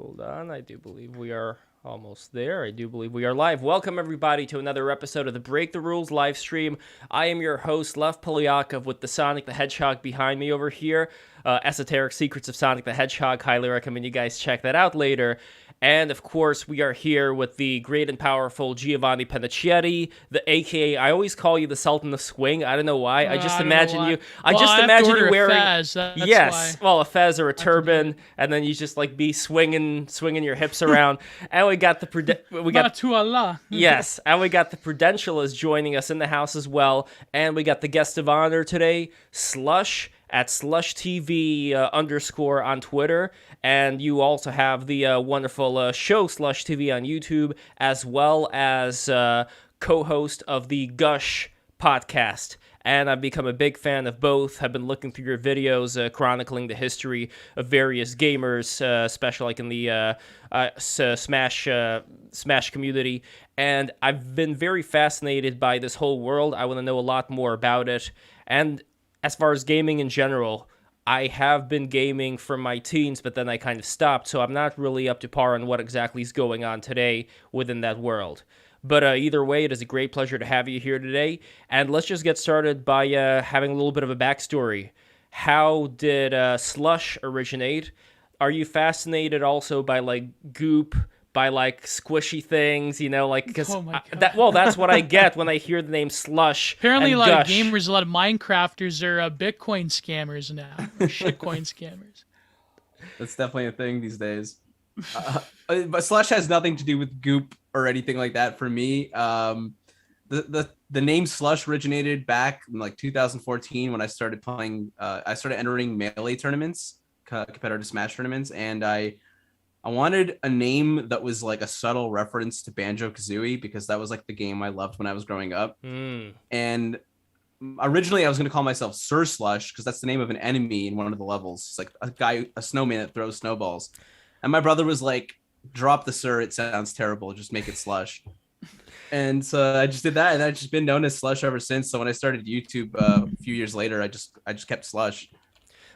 Hold on. I do believe we are almost there. I do believe we are live. Welcome, everybody, to another episode of the Break the Rules live stream. I am your host, Lev Polyakov, with the Sonic the Hedgehog behind me over here. Esoteric Secrets of Sonic the Hedgehog. Highly recommend you guys check that out later. And, of course, we are here with the great and powerful Giovanni Pennacchietti, the AKA, I always call you the Sultan of Swing. I don't know why. I just imagine you. I just imagine you wearing. That's yes, why. well, a fez or a turban, and then you just like be swinging your hips around. And we got to Allah. Yes, and we got the Prudentialist joining us in the house as well, and we got the guest of honor today, Slush at Slush TV _ on Twitter, and you also have the wonderful show Slush TV on YouTube, as well as co-host of the Gush podcast. And I've become a big fan of both. I've been looking through your videos, chronicling the history of various gamers, especially like in the Smash community. And I've been very fascinated by this whole world. I want to know a lot more about it. And as far as gaming in general, I have been gaming from my teens, but then I kind of stopped. So I'm not really up to par on what exactly is going on today within that world. But either way, it is a great pleasure to have you here today. And let's just get started by having a little bit of a backstory. How did Slush originate? Are you fascinated also by like goop, by like squishy things, you know, like because that's what I get when I hear the name Slush. Apparently, and a lot Gush. of gamers, a lot of Minecrafters are Bitcoin scammers now, or shitcoin scammers. That's definitely a thing these days. But Slush has nothing to do with goop or anything like that for me. The name Slush originated back in like 2014 when I started playing. I started entering melee tournaments, competitive Smash tournaments, and I wanted a name that was like a subtle reference to Banjo-Kazooie because that was like the game I loved when I was growing up. And originally I was going to call myself Sir Slush because that's the name of an enemy in one of the levels. It's like a snowman that throws snowballs. And my brother was like, drop the Sir, it sounds terrible, just make it Slush. And so I just did that, and I've just been known as Slush ever since. So when I started YouTube a few years later, I just kept Slush.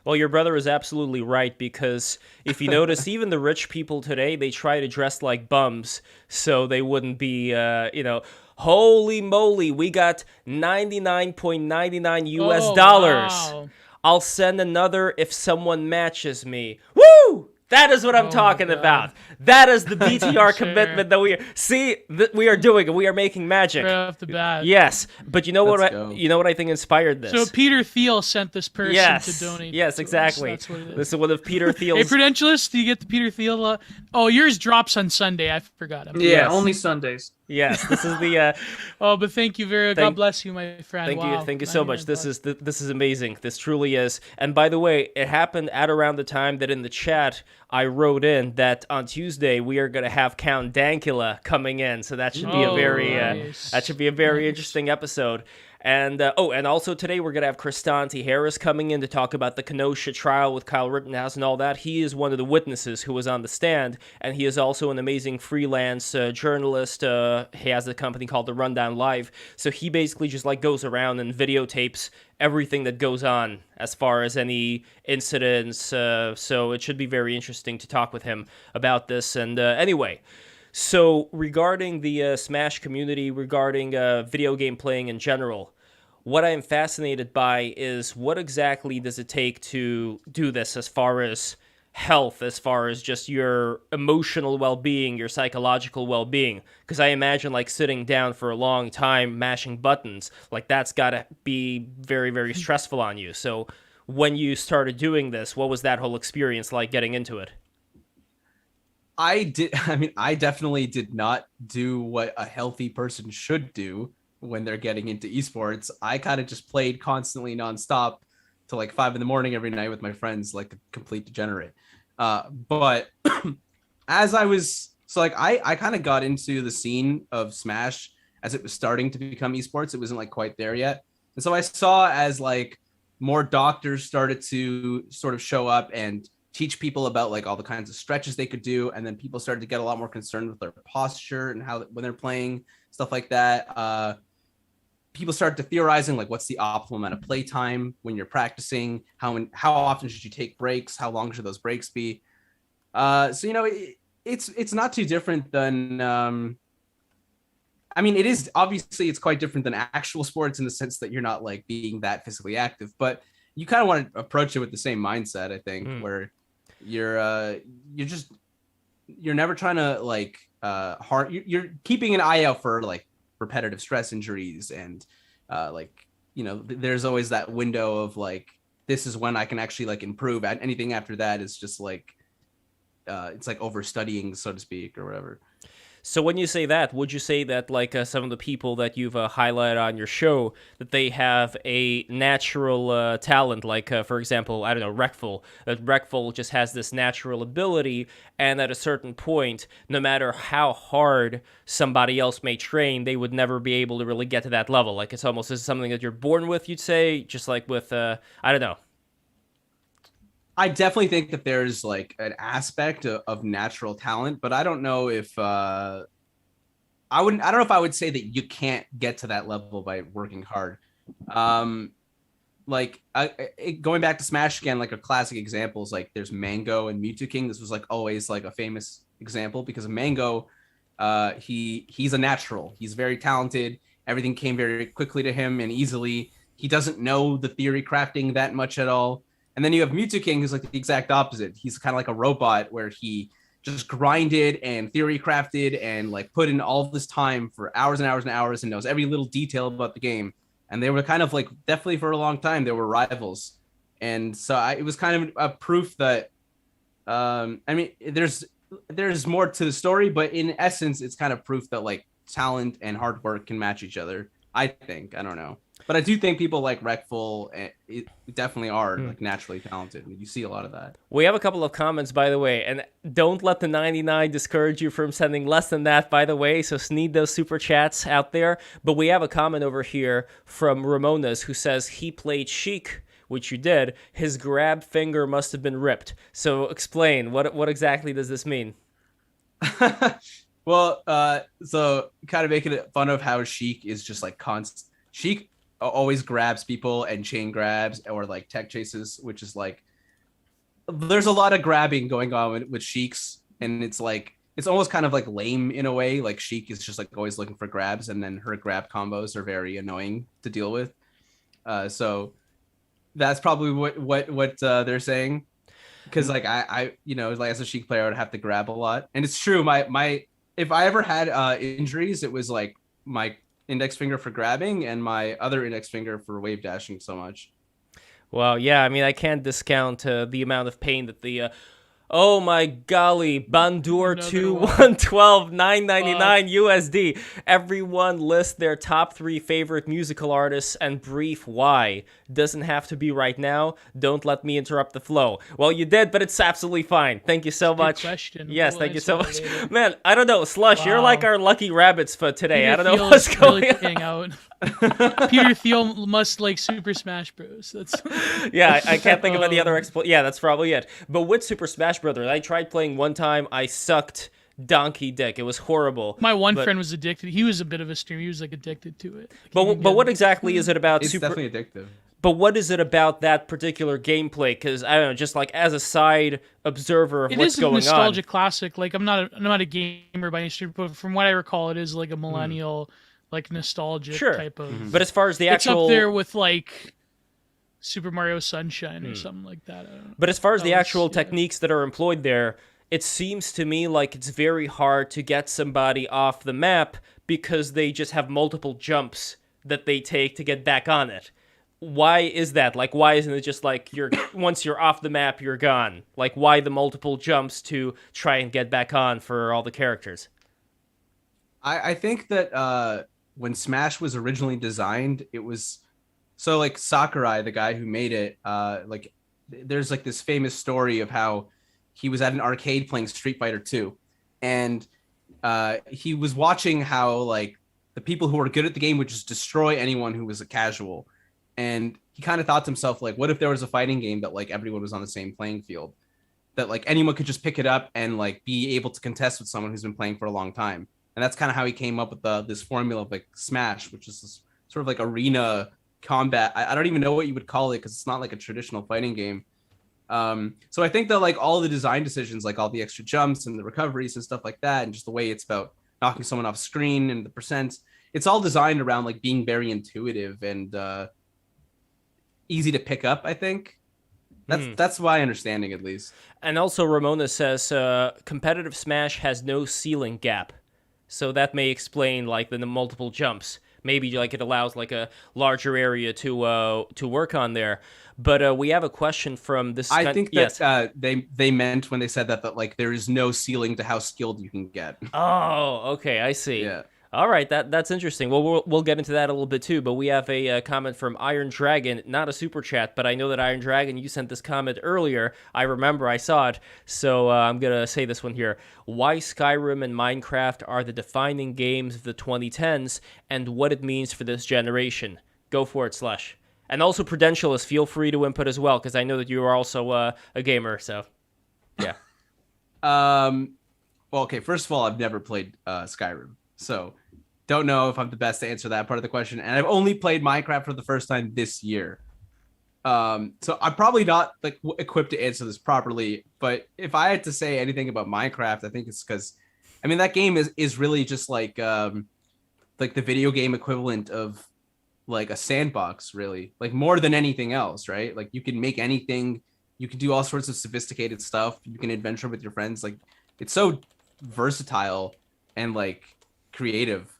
Well, your brother is absolutely right, because if you notice, even the rich people today, they try to dress like bums so they wouldn't be, holy moly, we got 99.99 US dollars. Wow. I'll send another if someone matches me. Woo! That is what I'm talking about. That is the BTR commitment that we are doing, and we are making magic. Right off the bat. Yes, but you know what I think inspired this? So Peter Thiel sent this person to donate. Yes, exactly. That's what it is. This is one of Peter Thiel's. Hey, Prudentialist, do you get the Peter Thiel? Oh, yours drops on Sunday. I forgot. Yeah, only Sundays. Yes, this is the. But thank you God bless you, my friend. Thank you so much. This is amazing. This truly is. And by the way, it happened at around the time that in the chat I wrote in that on Tuesday we are going to have Count Dankula coming in, so that should be a very interesting episode. And and also today we're going to have Kristan H Harris coming in to talk about the Kenosha trial with Kyle Rittenhouse and all that. He is one of the witnesses who was on the stand, and he is also an amazing freelance journalist. He has a company called The Rundown Live, so he basically just like goes around and videotapes everything that goes on as far as any incidents. So it should be very interesting to talk with him about this. And anyway. So regarding the Smash community, regarding video game playing in general, what I am fascinated by is what exactly does it take to do this as far as health, as far as just your emotional well-being, your psychological well-being? Because I imagine like sitting down for a long time mashing buttons, like that's got to be very, very stressful on you. So when you started doing this, what was that whole experience like getting into it? I definitely did not do what a healthy person should do when they're getting into esports. I kind of just played constantly nonstop till like 5 a.m. every night with my friends, like a complete degenerate. But as I was, I kind of got into the scene of Smash as it was starting to become esports. It wasn't like quite there yet. And so I saw as like more doctors started to sort of show up and teach people about like all the kinds of stretches they could do, and then people started to get a lot more concerned with their posture and how when they're playing, stuff like that. People started to theorizing like what's the optimal amount of play time when you're practicing, how often should you take breaks, how long should those breaks be. So it's not too different than I mean, it is obviously it's quite different than actual sports in the sense that you're not like being that physically active, but you kind of want to approach it with the same mindset, I think, where you're never trying to like you're keeping an eye out for like repetitive stress injuries and there's always that window of like this is when I can actually like improve. Anything after that is just like it's like overstudying, so to speak, or whatever. So when you say that, would you say that like some of the people that you've highlighted on your show, that they have a natural talent, like for example, I don't know, Rekful, that Rekful just has this natural ability, and at a certain point, no matter how hard somebody else may train, they would never be able to really get to that level. Like it's almost as something that you're born with, you'd say, just like with, I don't know. I definitely think that there's like an aspect of natural talent, but I don't know if I don't know if I would say that you can't get to that level by working hard. Going back to Smash again, like a classic example is like there's Mango and Mewtwo King. This was like always like a famous example because of Mango. He's a natural. He's very talented. Everything came very quickly to him and easily. He doesn't know the theory crafting that much at all. And then you have Mewtwo King, who's like the exact opposite. He's kind of like a robot where he just grinded and theory crafted and like put in all this time for hours and hours and hours and knows every little detail about the game. And they were kind of like, definitely for a long time, they were rivals. And so it was kind of a proof that, I mean, there's more to the story, but in essence, it's kind of proof that like talent and hard work can match each other. I think, I don't know. But I do think people like Rekful definitely are like naturally talented. You see a lot of that. We have a couple of comments, by the way, and don't let the 99 discourage you from sending less than that, by the way. So need those super chats out there. But we have a comment over here from Ramonas who says he played Sheik, which you did. His grab finger must have been ripped. So explain, what exactly does this mean? Well, so kind of making fun of how Sheik is just like constant. Sheik always grabs people and chain grabs or like tech chases, which is like there's a lot of grabbing going on with Sheiks, and it's like it's almost kind of like lame in a way. Like Sheik is just like always looking for grabs, and then her grab combos are very annoying to deal with. So that's probably what they're saying, because like I like as a Sheik player I would have to grab a lot, and it's true. My if I ever had injuries, it was like my index finger for grabbing and my other index finger for wave dashing so much. Well, yeah, I mean, I can't discount the amount of pain that the oh my golly, Bandur 2 112 999 USD. Everyone list their top 3 favorite musical artists and brief why. Doesn't have to be right now. Don't let me interrupt the flow. Well, you did, but it's absolutely fine. Thank you so much. Good question. Yes, thank you so much. Man, I don't know, Slush, you're like our lucky rabbits for today. Peter I don't know Thiel's what's going really on. Out. Peter Thiel must like Super Smash Bros. That's yeah, I can't think of any other yeah, that's probably it. But with Super Smash Brothers, I tried playing one time. I sucked donkey dick. It was horrible. My one friend was addicted. He was a bit of a streamer. He was like addicted to it. But what exactly is it about? It's definitely addictive. But what is it about that particular gameplay? Because I don't know, just like as a side observer of what's going on. It is a nostalgic classic. Like I'm not a gamer by any stretch, but from what I recall, it is like a millennial, like nostalgic type of. Mm-hmm. But as far as the actual, it's up there with like Super Mario Sunshine or something like that. I don't know. But as far as the actual techniques that are employed there, it seems to me like it's very hard to get somebody off the map because they just have multiple jumps that they take to get back on it. Why is that? Like, why isn't it just like once you're off the map, you're gone? Like, why the multiple jumps to try and get back on for all the characters? I think that when Smash was originally designed, it was so like Sakurai, the guy who made it, like there's like this famous story of how he was at an arcade playing Street Fighter 2, and he was watching how like the people who were good at the game would just destroy anyone who was a casual. And he kind of thought to himself, like, what if there was a fighting game that like everyone was on the same playing field, that like anyone could just pick it up and like be able to contest with someone who's been playing for a long time. And that's kind of how he came up with this formula of like Smash, which is this sort of like arena combat. I don't even know what you would call it because it's not like a traditional fighting game. So I think that like all the design decisions, like all the extra jumps and the recoveries and stuff like that, and just the way it's about knocking someone off screen and the percents, it's all designed around like being very intuitive and easy to pick up, I think. That's my understanding, at least. And also Ramona says competitive Smash has no ceiling gap. So that may explain like the multiple jumps. Maybe like it allows like a larger area to work on there. But we have a question from this. I think that they meant when they said that like there is no ceiling to how skilled you can get. Oh, okay, I see. Yeah. All right, that's interesting. Well, we'll get into that a little bit too. But we have a comment from Iron Dragon, not a super chat, but I know that Iron Dragon, you sent this comment earlier. I remember, I saw it, so I'm gonna say this one here. Why Skyrim and Minecraft are the defining games of the 2010s, and what it means for this generation. Go for it, Slush. And also, Prudentialist, feel free to input as well, because I know that you are also a gamer. So, yeah. Well, okay. First of all, I've never played Skyrim. So don't know if I'm the best to answer that part of the question. And I've only played Minecraft for the first time this year. So I'm probably not like equipped to answer this properly. But if I had to say anything about Minecraft, I think it's because, I mean, that game is really just like the video game equivalent of like a sandbox, really, like more than anything else, right? Like you can make anything, you can do all sorts of sophisticated stuff. You can adventure with your friends. Like it's so versatile and like creative.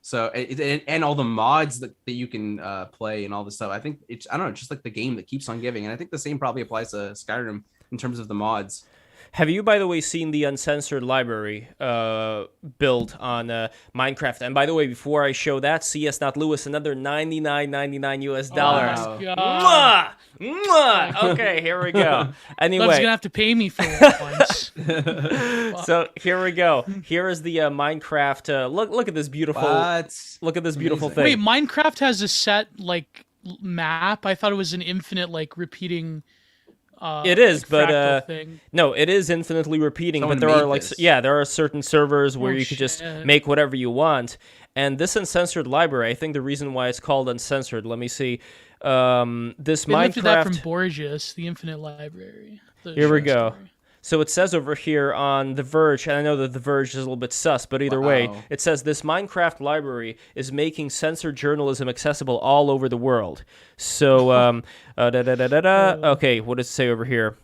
So and all the mods that you can play and all this stuff. I think it's, I don't know, just like the game that keeps on giving. And I think the same probably applies to Skyrim in terms of the mods. Have you, by the way, seen the uncensored library build on Minecraft? And by the way, before I show that, CS Not Lewis, another $99.99 US dollars. Wow. Mwah! Mwah! Okay, here we go. Anyway, Love's gonna have to pay me for that once. So here we go. Here is the Minecraft. Look at this beautiful. Look at this beautiful thing. Wait, Minecraft has a set like map. I thought it was an infinite like repeating. It is, like, but thing. no, it is infinitely repeating. Someone but there are made like, this. there are certain servers where you could just shit. make whatever you want. And this uncensored library, I think the reason why it's called uncensored. Let me see. This They lifted that from Minecraft. Borges, the Infinite Library. Here we go. So it says over here on The Verge, and I know that The Verge is a little bit sus, but either way, it says this Minecraft library is making censored journalism accessible all over the world. So, okay, what does it say over here?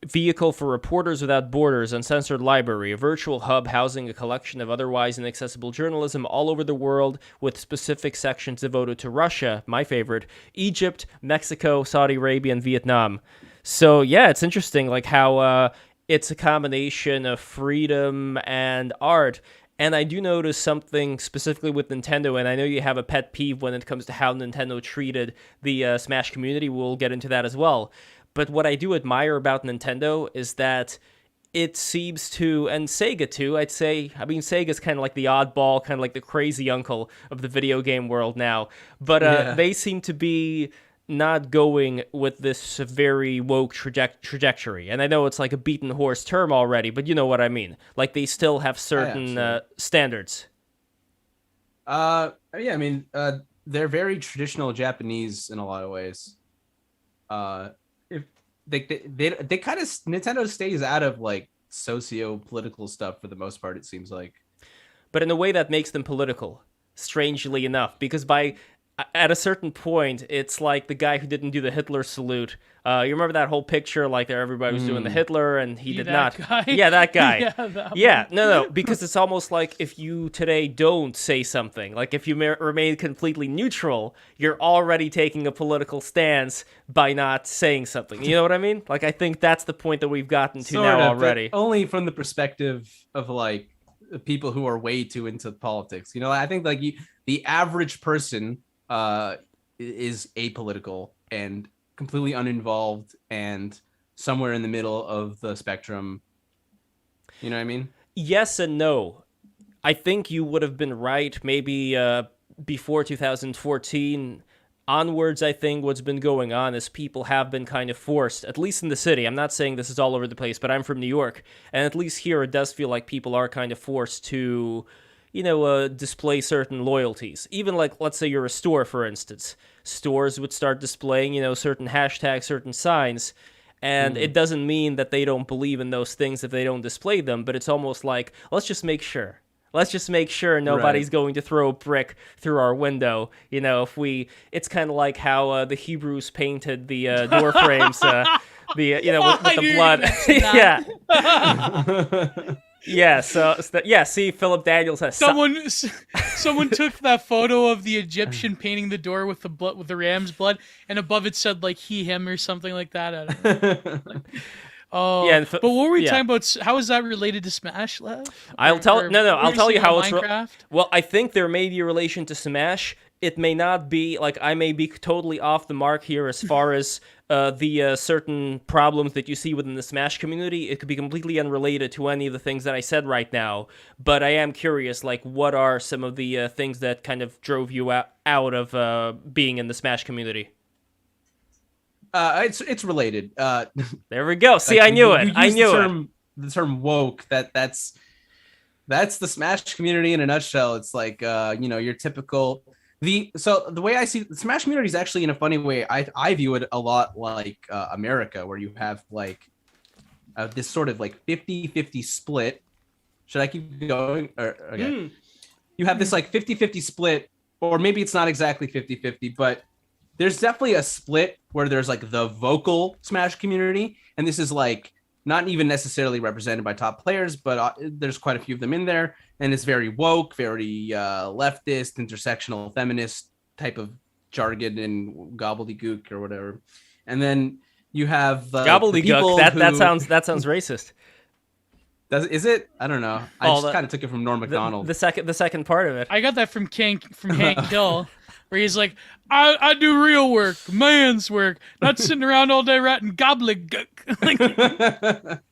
Vehicle for Reporters Without Borders, Uncensored Library, a virtual hub housing a collection of otherwise inaccessible journalism all over the world with specific sections devoted to Russia, my favorite, Egypt, Mexico, Saudi Arabia, and Vietnam. So, yeah, it's interesting like how it's a combination of freedom and art. And I do notice something specifically with Nintendo, and I know you have a pet peeve when it comes to how Nintendo treated the Smash community. We'll get into that as well. But what I do admire about Nintendo is that it seems to, and Sega too, I'd say, I mean, Sega's kind of like the oddball, kind of like the crazy uncle of the video game world now. But they seem to be not going with this very woke trajectory. And I know it's like a beaten horse term already, but you know what I mean. Like they still have certain standards. Yeah, I mean, they're very traditional Japanese in a lot of ways. If they kind of, Nintendo stays out of like socio-political stuff for the most part, it seems like. But in a way that makes them political, strangely enough, because at a certain point, it's like the guy who didn't do the Hitler salute. You remember that whole picture, like there everybody was doing the Hitler, and he did not. Guy? Yeah, that guy. Yeah, no, because it's almost like if you today don't say something, like if you remain completely neutral, you're already taking a political stance by not saying something. You know what I mean? Like I think that's the point that we've gotten to now already. Only from the perspective of like people who are way too into politics. You know, I think like the average person is apolitical and completely uninvolved and somewhere in the middle of the spectrum. You know what I mean? Yes and no. I think you would have been right maybe before 2014 onwards. I think what's been going on is people have been kind of forced, at least in the city. I'm not saying this is all over the place, but I'm from New York. And at least here it does feel like people are kind of forced to display certain loyalties. Even like, let's say you're a store, for instance. Stores would start displaying, certain hashtags, certain signs. And it doesn't mean that they don't believe in those things if they don't display them, but it's almost like, let's just make sure. Let's just make sure nobody's going to throw a brick through our window. It's kind of like how the Hebrews painted the door frames, with the blood. Yeah. Yeah. See, Philip Daniels has someone took that photo of the Egyptian painting the door with the blood, with the ram's blood, and above it said like he, him, or something like that. I don't know. Oh, yeah, but what were we talking about? How is that related to Smash, Lev? I'll tell you how it's. Well, I think there may be a relation to Smash. It may not be, like, I may be totally off the mark here as far as the certain problems that you see within the Smash community. It could be completely unrelated to any of the things that I said right now, but I am curious, like, what are some of the things that kind of drove you out of being in the Smash community? It's related. There we go. See, I knew it. I knew the term woke. That's the Smash community in a nutshell. It's like your typical so the way I see the Smash community is actually, in a funny way, I view it a lot like America, where you have like this sort of like 50-50 split. Should I keep going? Okay. You have this like 50-50 split, or maybe it's not exactly 50-50, but there's definitely a split where there's like the vocal Smash community, and this is like not even necessarily represented by top players, but there's quite a few of them in there, and it's very woke, very leftist, intersectional, feminist type of jargon and gobbledygook or whatever. And then you have gobbledygook. That sounds racist. Is it? I don't know. I just kind of took it from Norm Macdonald. The second part of it. I got that from Hank Hill, where he's like, I do real work, man's work, not sitting around all day writing gobbledygook. Like,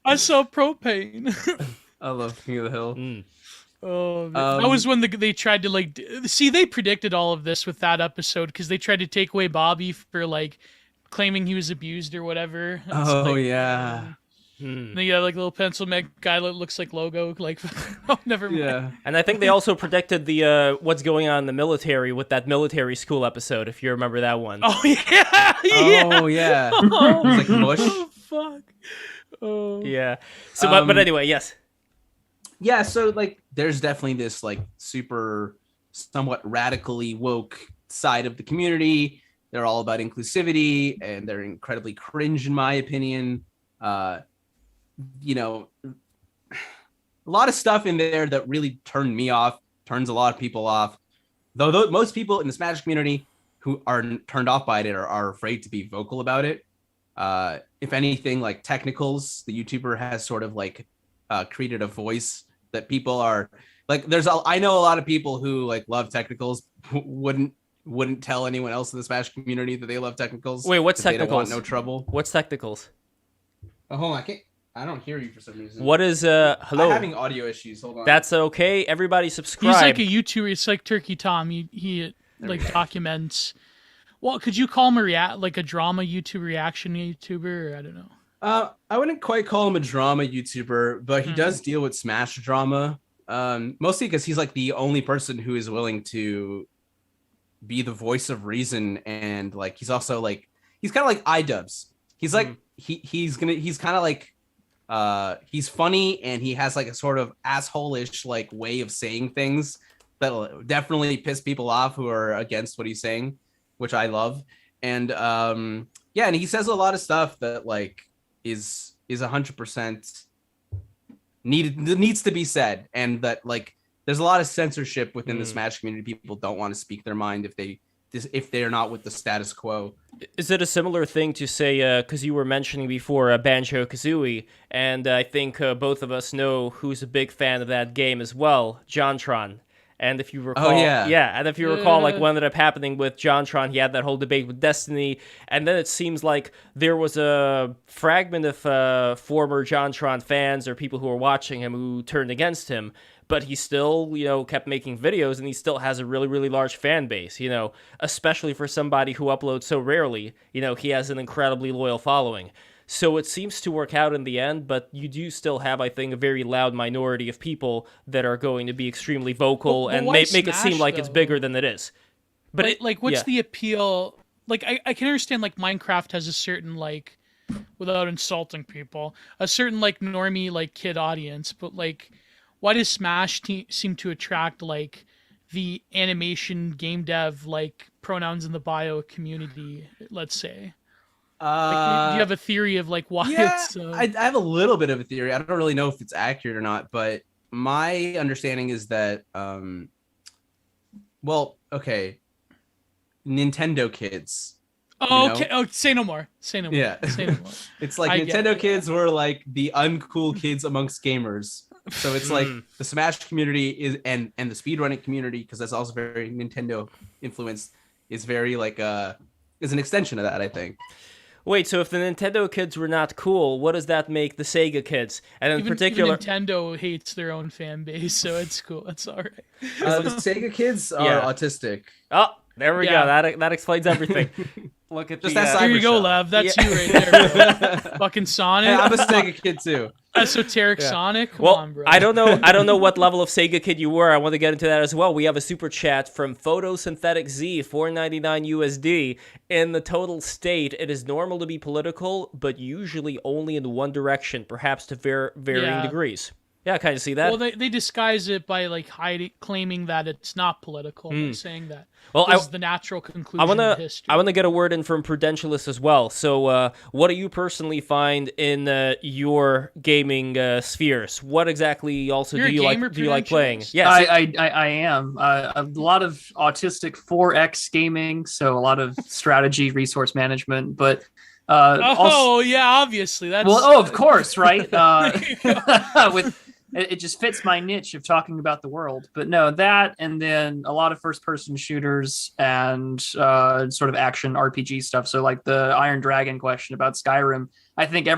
I sell propane. I love King of the Hill. Oh, that was when they tried to they predicted all of this with that episode, because they tried to take away Bobby for like claiming he was abused or whatever. Yeah. Then you have like a little pencil neck guy that looks like Logo. Like, oh, never mind. Yeah. And I think they also predicted the what's going on in the military with that military school episode, if you remember that one. Oh yeah. Oh yeah. It's like mush. Oh fuck. Oh. Yeah. So, but anyway, yes. Yeah. So like, there's definitely this like super, somewhat radically woke side of the community. They're all about inclusivity, and they're incredibly cringe, in my opinion. A lot of stuff in there that really turned me off, turns a lot of people off. Though most people in the Smash community who are turned off by it are afraid to be vocal about it. If anything, like Technicals, the YouTuber, has sort of like created a voice that people are like. I know a lot of people who like love Technicals wouldn't tell anyone else in the Smash community that they love Technicals. Wait, what's Technicals? They don't want no trouble. What's Technicals? Oh, hold on, I don't hear you for some reason. What is hello? I'm having audio issues. Hold on. That's okay. Everybody subscribe. He's like a YouTuber. It's like Turkey Tom. He like documents. Well, could you call him a drama YouTube reaction YouTuber? Or I don't know. I wouldn't quite call him a drama YouTuber, but he does deal with Smash drama. Mostly because he's like the only person who is willing to be the voice of reason, and like he's also like he's kind of like iDubbbz. He's like he's kind of like he's funny, and he has like a sort of asshole-ish like way of saying things that'll definitely piss people off who are against what he's saying, which I love. And and he says a lot of stuff that like is 100% needs to be said, and that like there's a lot of censorship within the Smash community. People don't want to speak their mind if they're not with the status quo. Is it a similar thing to say, because you were mentioning before Banjo-Kazooie, and I think both of us know who's a big fan of that game as well, JonTron. And if you recall, and if you recall, like, what ended up happening with JonTron, he had that whole debate with Destiny, and then it seems like there was a fragment of former JonTron fans or people who were watching him who turned against him, but he still, kept making videos, and he still has a really, really large fan base, especially for somebody who uploads so rarely. He has an incredibly loyal following. So it seems to work out in the end, but you do still have, I think, a very loud minority of people that are going to be extremely vocal and make it seem like it's bigger than it is. But what's the appeal? Like, I can understand, like, Minecraft has a certain, like, without insulting people, a certain, like, normie, like, kid audience, but, like, why does Smash seem to attract, like, the animation game dev, like, pronouns in the bio community, let's say? Like, do you have a theory of, like, why it's... I have a little bit of a theory. I don't really know if it's accurate or not, but my understanding is that, Nintendo kids. Oh, okay. Oh, say no more. Say no more. Yeah. Say no more. It's like Nintendo kids were like the uncool kids amongst gamers. So it's like the Smash community is and the speedrunning community, because that's also very Nintendo influenced, is very like is an extension of that, I think. Wait, so if the Nintendo kids were not cool, what does that make the Sega kids? And in particular, even Nintendo hates their own fan base, so it's cool. It's all right. The Sega kids are autistic. Oh, there we go. That explains everything. Look at Here you go, Lev. That's you right there, bro. Fucking Sonic. Hey, I'm a Sega kid too. Esoteric Sonic. Come on, bro. I don't know what level of Sega kid you were. I want to get into that as well. We have a super chat from Photosynthetic Z, $4.99 USD. In the total state, it is normal to be political, but usually only in one direction, perhaps to varying degrees. Yeah, I kind of see that. Well, they disguise it by like claiming that it's not political, saying that. Well, this is the natural conclusion of history. I want to get a word in from Prudentialist as well. So, what do you personally find in your gaming spheres? What exactly also do you like playing? Yes, I am. A lot of autistic 4X gaming, so a lot of strategy, resource management, but. Obviously that's. Well, of course, right? It just fits my niche of talking about the world. But no, that, and then a lot of first-person shooters and sort of action RPG stuff. So like the Iron Dragon question about Skyrim, I think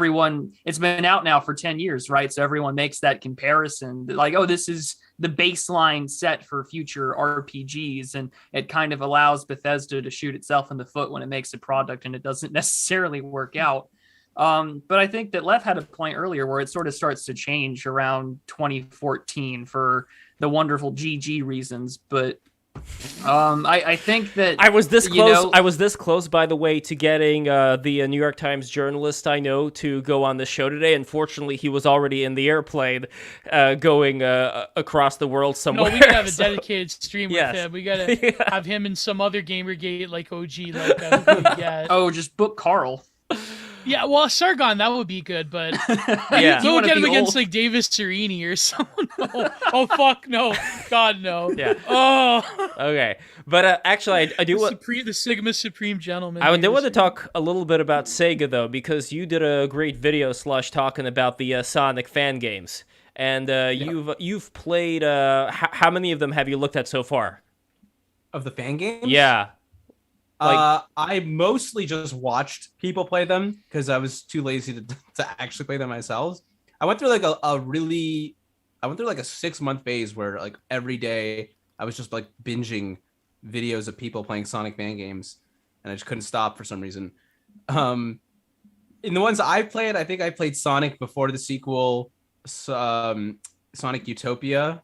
it's been out now for 10 years, right? So everyone makes that comparison. Like, oh, this is the baseline set for future RPGs. And it kind of allows Bethesda to shoot itself in the foot when it makes a product and it doesn't necessarily work out. But I think that Lev had a point earlier where it sort of starts to change around 2014 for the wonderful GG reasons. But I think that I was this close. I was this close, by the way, to getting the New York Times journalist I know to go on the show today. Unfortunately, he was already in the airplane going across the world somewhere. No, we gotta have a dedicated stream with him. We gotta have him in some other Gamergate like OG. Oh, just book Carl. Yeah, well, Sargon, that would be good, but we'll get him against like Davis Serini or someone. Oh, fuck, no. God, no. Yeah. Oh. Okay. But actually, I do want... The Sigma Supreme Gentleman. I do want to talk a little bit about Sega, though, because you did a great video, Slush, talking about the Sonic fan games. And you've played... how many of them have you looked at so far? Of the fan games? Yeah. I mostly just watched people play them because I was too lazy to actually play them myself. I went through like a 6-month phase where like every day I was just like binging videos of people playing Sonic fan games, and I just couldn't stop for some reason. In the ones I played, I think I played Sonic before the sequel, Sonic Utopia,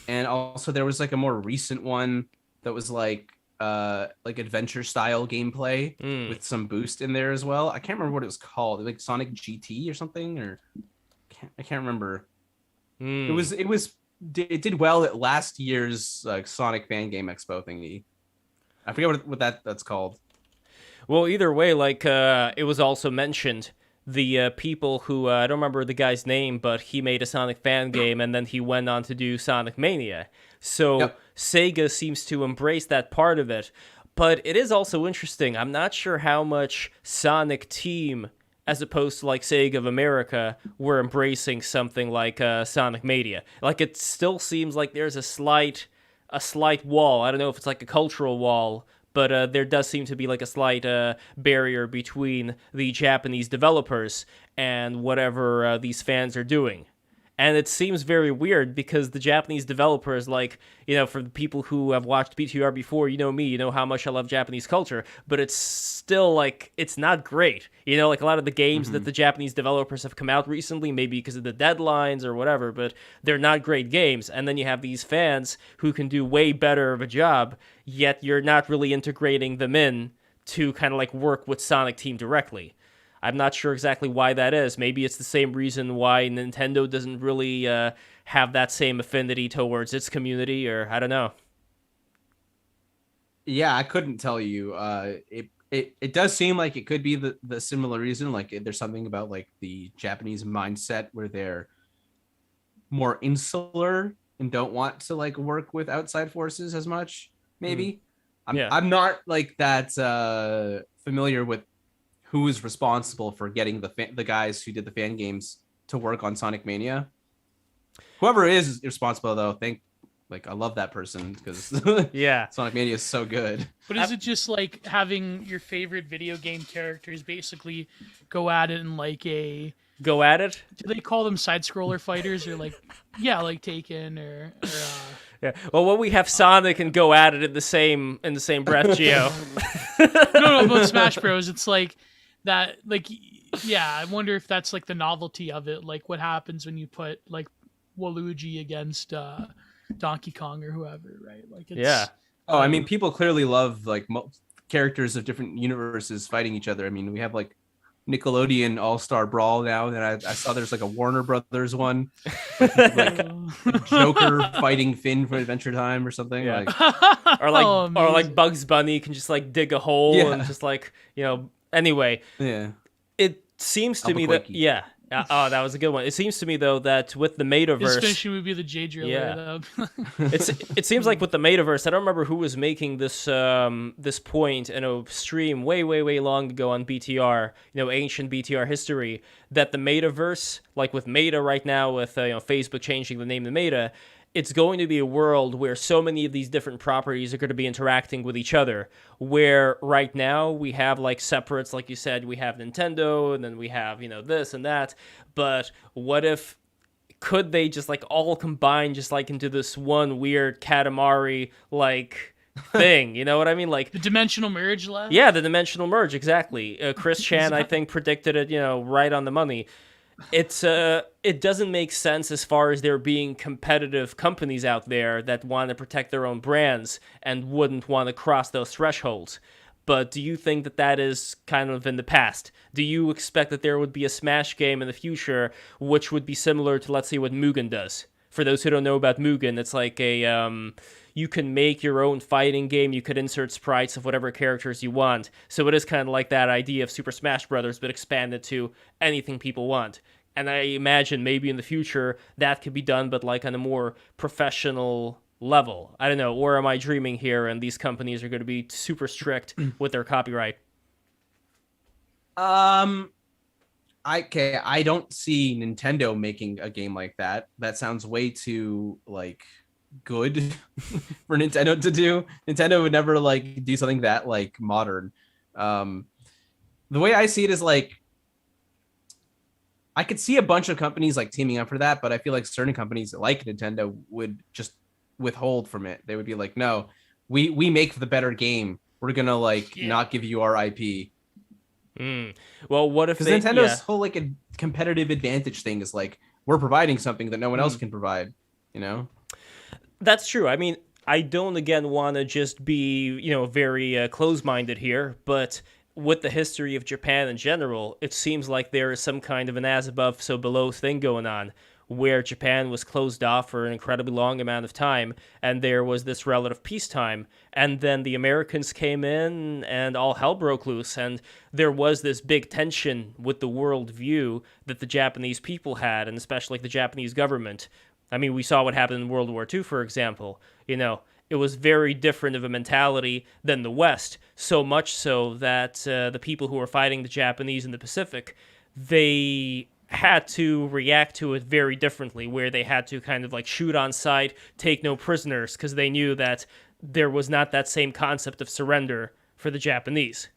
and also there was like a more recent one that was like adventure style gameplay with some boost in there as well. I can't remember what it was called, like Sonic GT or something, or I can't remember. It did well at last year's Sonic Fan Game Expo thingy. I forget what that's called. Well, either way, it was also mentioned the people who I don't remember the guy's name, but he made a Sonic fan game and then he went on to do Sonic Mania. So Sega seems to embrace that part of it. But it is also interesting. I'm not sure how much Sonic Team, as opposed to like Sega of America, were embracing something like Sonic Mania. Like, it still seems like there's a slight wall. I don't know if it's like a cultural wall, but there does seem to be like a slight barrier between the Japanese developers and whatever these fans are doing. And it seems very weird because the Japanese developers, like, for the people who have watched BTR before, me, you know how much I love Japanese culture, but it's still, like, it's not great. Like a lot of the games that the Japanese developers have come out recently, maybe because of the deadlines or whatever, but they're not great games. And then you have these fans who can do way better of a job, yet you're not really integrating them in to kind of like work with Sonic Team directly. I'm not sure exactly why that is. Maybe it's the same reason why Nintendo doesn't really have that same affinity towards its community, or I don't know. Yeah, I couldn't tell you. It does seem like it could be the similar reason. Like there's something about like the Japanese mindset where they're more insular and don't want to like work with outside forces as much. Maybe. I'm not like that familiar with who is responsible for getting the guys who did the fan games to work on Sonic Mania. Whoever is responsible, though, I love that person because Sonic Mania is so good. But is it just like having your favorite video game characters basically go at it in like a... Go at it? Do they call them side-scroller fighters or like Taken or Yeah. Well, when we have Sonic and go at it in the same breath, Gio. No, but Smash Bros, it's like that, like, I wonder if that's like the novelty of it, like what happens when you put like Waluigi against Donkey Kong or whoever, right? Like, it's, Oh, I mean, people clearly love like characters of different universes fighting each other. I mean, we have like Nickelodeon All-Star Brawl now, and I saw there's like a Warner Brothers one, like Joker fighting Finn for Adventure Time or something, or like Bugs Bunny can just like dig a hole and just like Anyway, it seems to me that that was a good one. It seems to me though that with the Metaverse, his finishing would be the J Driller. It seems like with the Metaverse, I don't remember who was making this this point in a stream way long ago on BTR, ancient BTR history, that the Metaverse, like with Meta right now, with Facebook changing the name to Meta, it's going to be a world where so many of these different properties are going to be interacting with each other, where right now we have like separates, like you said, we have Nintendo and then we have, this and that. But what if, could they just like all combine just like into this one weird Katamari like thing, you know what I mean? Like the dimensional merge lab? Yeah, the dimensional merge, exactly. Chris Chan, I think, predicted it, right on the money. It doesn't make sense as far as there being competitive companies out there that want to protect their own brands and wouldn't want to cross those thresholds. But do you think that is kind of in the past? Do you expect that there would be a Smash game in the future which would be similar to, let's say, what Mugen does? For those who don't know about Mugen, it's like you can make your own fighting game. You could insert sprites of whatever characters you want. So it is kind of like that idea of Super Smash Brothers, but expanded to anything people want. And I imagine maybe in the future that could be done, but like on a more professional level. I don't know, or am I dreaming here and these companies are going to be super strict with their copyright? I don't see Nintendo making a game like that. That sounds way too like good for Nintendo to do. Nintendo would never like do something that like modern. The way I see it is like I could see a bunch of companies like teaming up for that, but I feel like certain companies like Nintendo would just withhold from it. They would be like, no, we make the better game. We're gonna not give you our IP. Well, what if Nintendo's whole like a competitive advantage thing is like we're providing something that no one else can provide, That's true. I mean, I don't again want to just be very close-minded here, but with the history of Japan in general, it seems like there is some kind of an as above so below thing going on, where Japan was closed off for an incredibly long amount of time, and there was this relative peacetime, and then the Americans came in, and all hell broke loose, and there was this big tension with the world view that the Japanese people had, and especially the Japanese government. I mean, we saw what happened in World War II, for example. It was very different of a mentality than the West, so much so that the people who were fighting the Japanese in the Pacific, they had to react to it very differently, where they had to kind of like shoot on sight, take no prisoners, because they knew that there was not that same concept of surrender for the Japanese.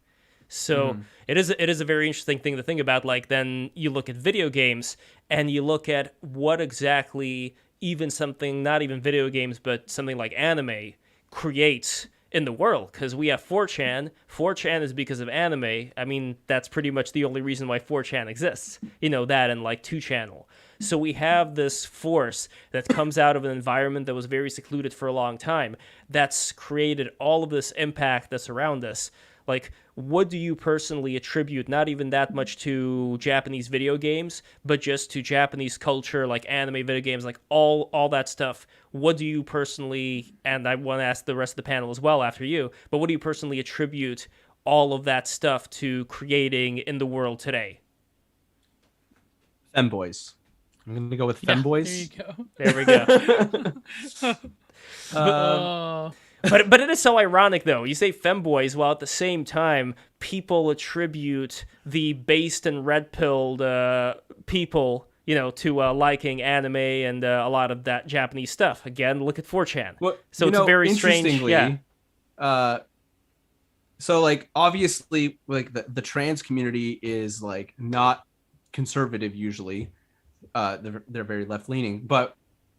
So it is a very interesting thing to think about. Like, then you look at video games and you look at what exactly even something, not even video games, but something like anime creates in the world, because we have 4chan. 4chan is because of anime. I mean, that's pretty much the only reason why 4chan exists. You know, that and like 2channel. So we have this force that comes out of an environment that was very secluded for a long time that's created all of this impact that's around us. Like, what do you personally attribute, not even that much to Japanese video games, but just to Japanese culture, like anime, video games, like all that stuff? What do you personally, and I want to ask the rest of the panel as well after you, but what do you personally attribute all of that stuff to creating in the world today? Femboys. I'm going to go with femboys. There you go. There we go. But it is so ironic, though. You say femboys, while at the same time, people attribute the based and red-pilled people, you know, to liking anime and a lot of that Japanese stuff. Again, look at 4chan. Well, so it's a very strange... So, like, obviously, like, the trans community is, like, not conservative usually. They're very left-leaning. But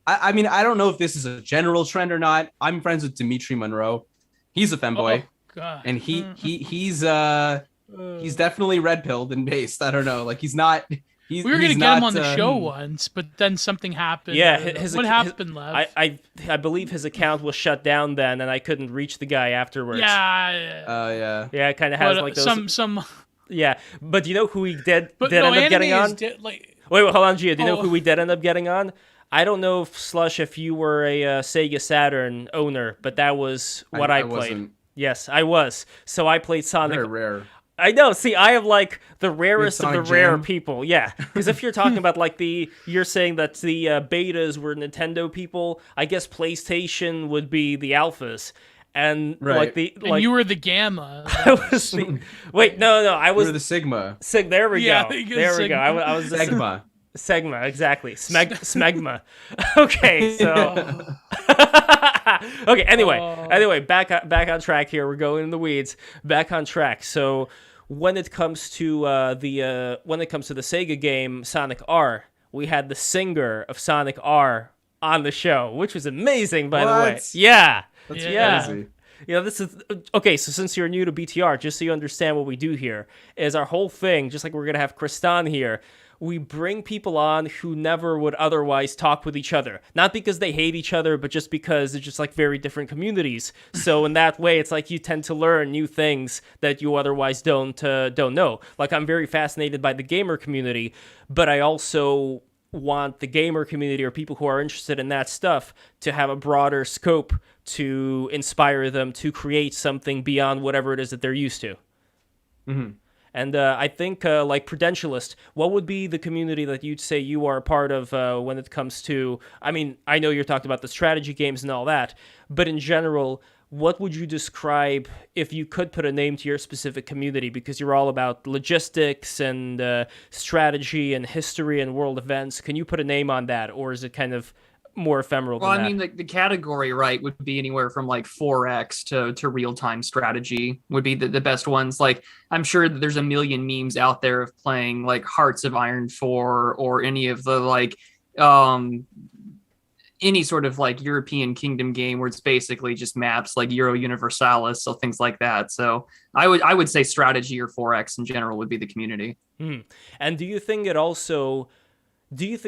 I mean, I don't know if this is a general trend or not. I'm friends with Dimitri Monroe. He's a femboy, and he's definitely red-pilled and based. I don't know, like he's not. We were gonna get him on the show once, but then something happened. Yeah, what happened, Lev? I believe his account was shut down then, and I couldn't reach the guy afterwards. Yeah. Yeah, it kind of has like those some. Yeah, but do you know who he did end up getting on? Wait, hold on, Gia. Do you know who we did end up getting on? I don't know if Slush, if you were a Sega Saturn owner, but that was what I played. Wasn't. Yes, I was. So I played Sonic. Very rare. I know. See, I have like the rarest of the rare Jam. people. Yeah, because if you're talking about like you're saying that the betas were Nintendo people. I guess PlayStation would be the alphas. And right. And you were the gamma. I was wait, no, I was you were the sigma. There we go. There we go. I was the Segma. Segma, exactly. Smegma. Okay, so okay. Anyway, back on track here. We're going in the weeds. Back on track. So when it comes to the Sega game Sonic R, we had the singer of Sonic R on the show, which was amazing, by the way. Yeah. That's crazy. You know, this is okay. So since you're new to BTR, just so you understand what we do here, is our whole thing. Just like we're gonna have Kristan here, we bring people on who never would otherwise talk with each other. Not because they hate each other, but just because they're just like very different communities. So in that way, it's like you tend to learn new things that you otherwise don't know. Like, I'm very fascinated by the gamer community, but I also want the gamer community or people who are interested in that stuff to have a broader scope to inspire them to create something beyond whatever it is that they're used to. Mm-hmm. And I think, like Prudentialist, what would be the community that you'd say you are a part of when it comes to... I mean, I know you're talking about the strategy games and all that, but in general, what would you describe if you could put a name to your specific community? Because you're all about logistics and strategy and history and world events. Can you put a name on that, or is it kind of more ephemeral than that? Well, I mean, the category, right, would be anywhere from like 4X to real-time strategy would be the best ones. Like, I'm sure that there's a million memes out there of playing like Hearts of Iron 4 or any of the like any sort of like European kingdom game where it's basically just maps like Euro Universalis, so things like that. So I would say strategy or 4X in general would be the community. And do you think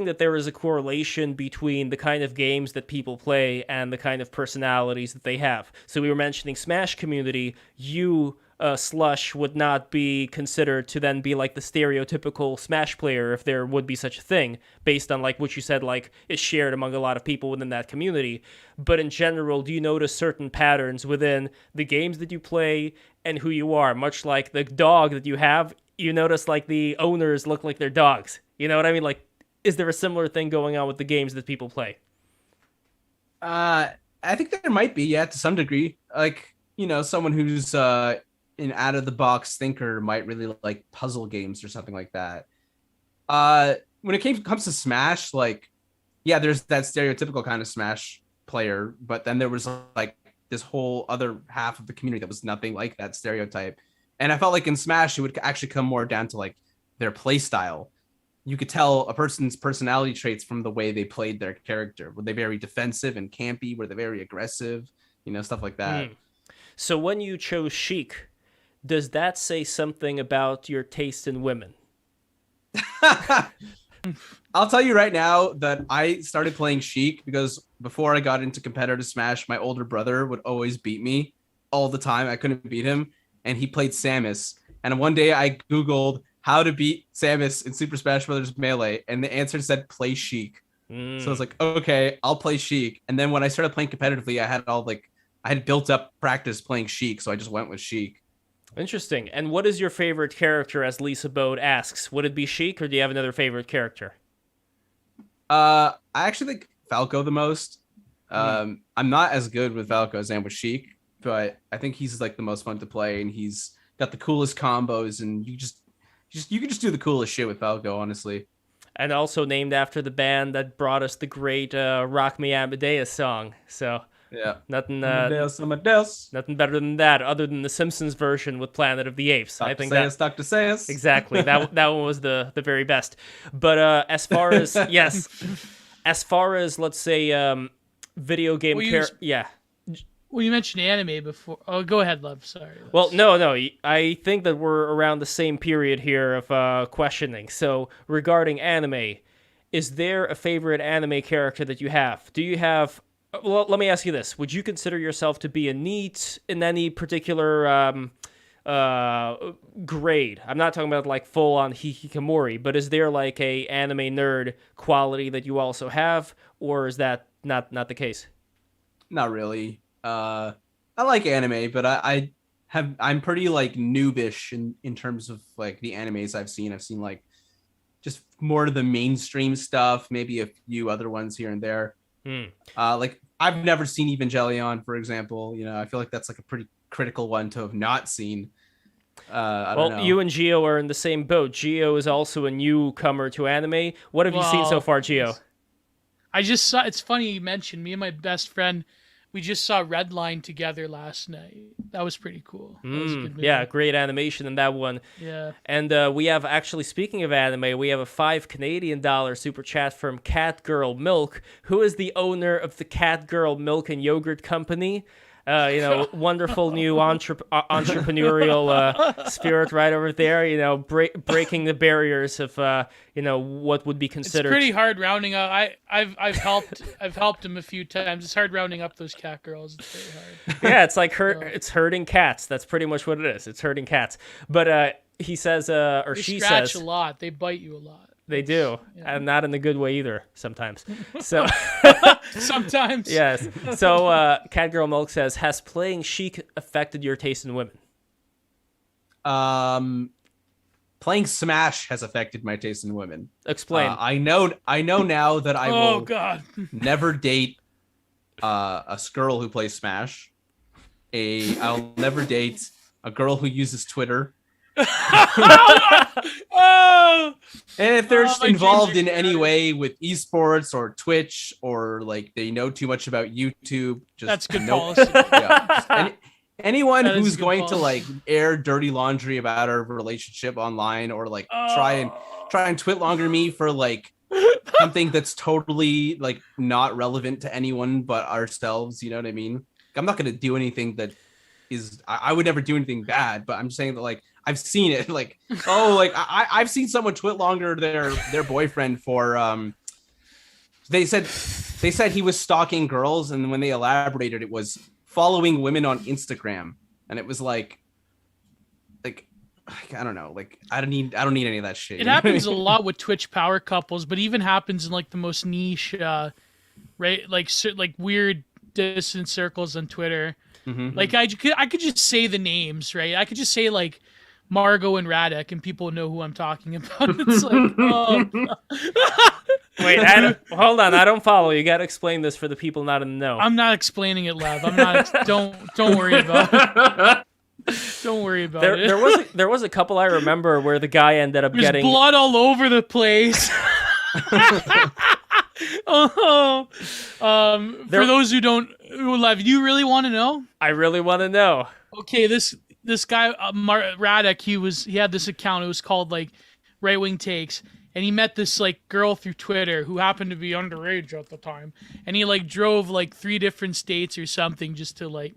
that there is a correlation between the kind of games that people play and the kind of personalities that they have? So we were mentioning Smash community. You, Slush, would not be considered to then be like the stereotypical Smash player, if there would be such a thing, based on like what you said, like is shared among a lot of people within that community. But in general, do you notice certain patterns within the games that you play and who you are? Much like the dog that you have, you notice like the owners look like their dogs. You know what I mean? Like, is there a similar thing going on with the games that people play? I think there might be, yeah, to some degree. Like, you know, someone who's an out-of-the-box thinker might really like puzzle games or something like that. When it comes to Smash, like, yeah, there's that stereotypical kind of Smash player, but then there was like this whole other half of the community that was nothing like that stereotype. And I felt like in Smash, it would actually come more down to like their play style. You could tell a person's personality traits from the way they played their character. Were they very defensive and campy? Were they very aggressive? Stuff like that. So when you chose Sheik, does that say something about your taste in women? I'll tell you right now that I started playing Sheik because before I got into competitive Smash, my older brother would always beat me all the time. I couldn't beat him, and he played Samus. And one day I Googled how to beat Samus in Super Smash Bros. Melee, and the answer said play Sheik. So I was like, okay, I'll play Sheik. And then when I started playing competitively, I had built up practice playing Sheik, so I just went with Sheik. Interesting. And what is your favorite character, as Lisa Bode asks? Would it be Sheik, or do you have another favorite character? I actually think Falco the most. I'm not as good with Falco as I am with Sheik, but I think he's like the most fun to play, and he's got the coolest combos, and you can just do the coolest shit with Falco, honestly. And also named after the band that brought us the great Rock Me Amadeus song. So yeah, nothing better than that, other than the Simpsons version with Planet of the Apes. Dr. Seuss. Exactly. That one was the very best. But as far as let's say video game Well, you mentioned anime before. Oh, go ahead, Lev. Sorry. Well, no. I think that we're around the same period here of questioning. So regarding anime, is there a favorite anime character that you have? Do you have... Well, let me ask you this. Would you consider yourself to be a NEET in any particular grade? I'm not talking about like full-on hikikomori, but is there like a anime nerd quality that you also have, or is that not the case? Not really. I like anime, but I'm pretty like noobish in terms of like the animes I've seen. I've seen like just more of the mainstream stuff, maybe a few other ones here and there. Like I've never seen Evangelion, for example. I feel like that's like a pretty critical one to have not seen. I don't know. You and Gio are in the same boat. Gio is also a newcomer to anime. What have you seen so far, Gio? I just saw. It's funny you mentioned me and my best friend. We just saw Redline together last night. That was pretty cool. That was a good movie. Yeah, great animation in that one. Yeah. And we have, actually, speaking of anime, we have a $5 Canadian super chat from Catgirl Milk, who is the owner of the Catgirl Milk and Yogurt Company. Wonderful new entrepreneurial spirit right over there. Breaking the barriers of what would be considered. It's pretty hard rounding up. I've helped him a few times. It's hard rounding up those cat girls. It's very hard. Yeah, it's like it's herding cats. That's pretty much what it is. It's herding cats. But he says, or they she scratch says, a lot. They bite you a lot. They do, and not in the good way either. Sometimes. So sometimes. Yes. So Catgirl Milk says, has playing Sheik affected your taste in women? Playing Smash has affected my taste in women. Explain. I know now that I will God. never date a girl who plays Smash. I'll never date a girl who uses Twitter. And if they're involved in any way with esports or Twitch, or like they know too much about YouTube, that's good policy. Yeah, anyone who's going to like air dirty laundry about our relationship online, or like try and twit longer me for like something that's totally like not relevant to anyone but ourselves, you know what I mean? I'm not going to do anything that is, I would never do anything bad, but I'm saying that like I've seen it, like, I've seen someone twit longer their boyfriend for they said he was stalking girls, and when they elaborated, it was following women on Instagram, and it was like I don't know, like I don't need any of that shit. It happens a lot with Twitch power couples, but even happens in like the most niche, right? Like weird distant circles on Twitter. Mm-hmm. Like I could just say the names, right? I could just say like Margot and Radek, and people know who I'm talking about. It's like, oh. Wait, hold on. I don't follow. You got to explain this for the people not in the know. I'm not explaining it, Lev. I'm not. Don't worry about it. Don't worry about it. There was a couple I remember where the guy ended up getting blood all over the place. For those who don't, Lev, you really want to know? I really want to know. Okay, this this guy Radek, he had this account. It was called like Right Wing Takes, and he met this like girl through Twitter who happened to be underage at the time, and he like drove like 3 different states or something just to like.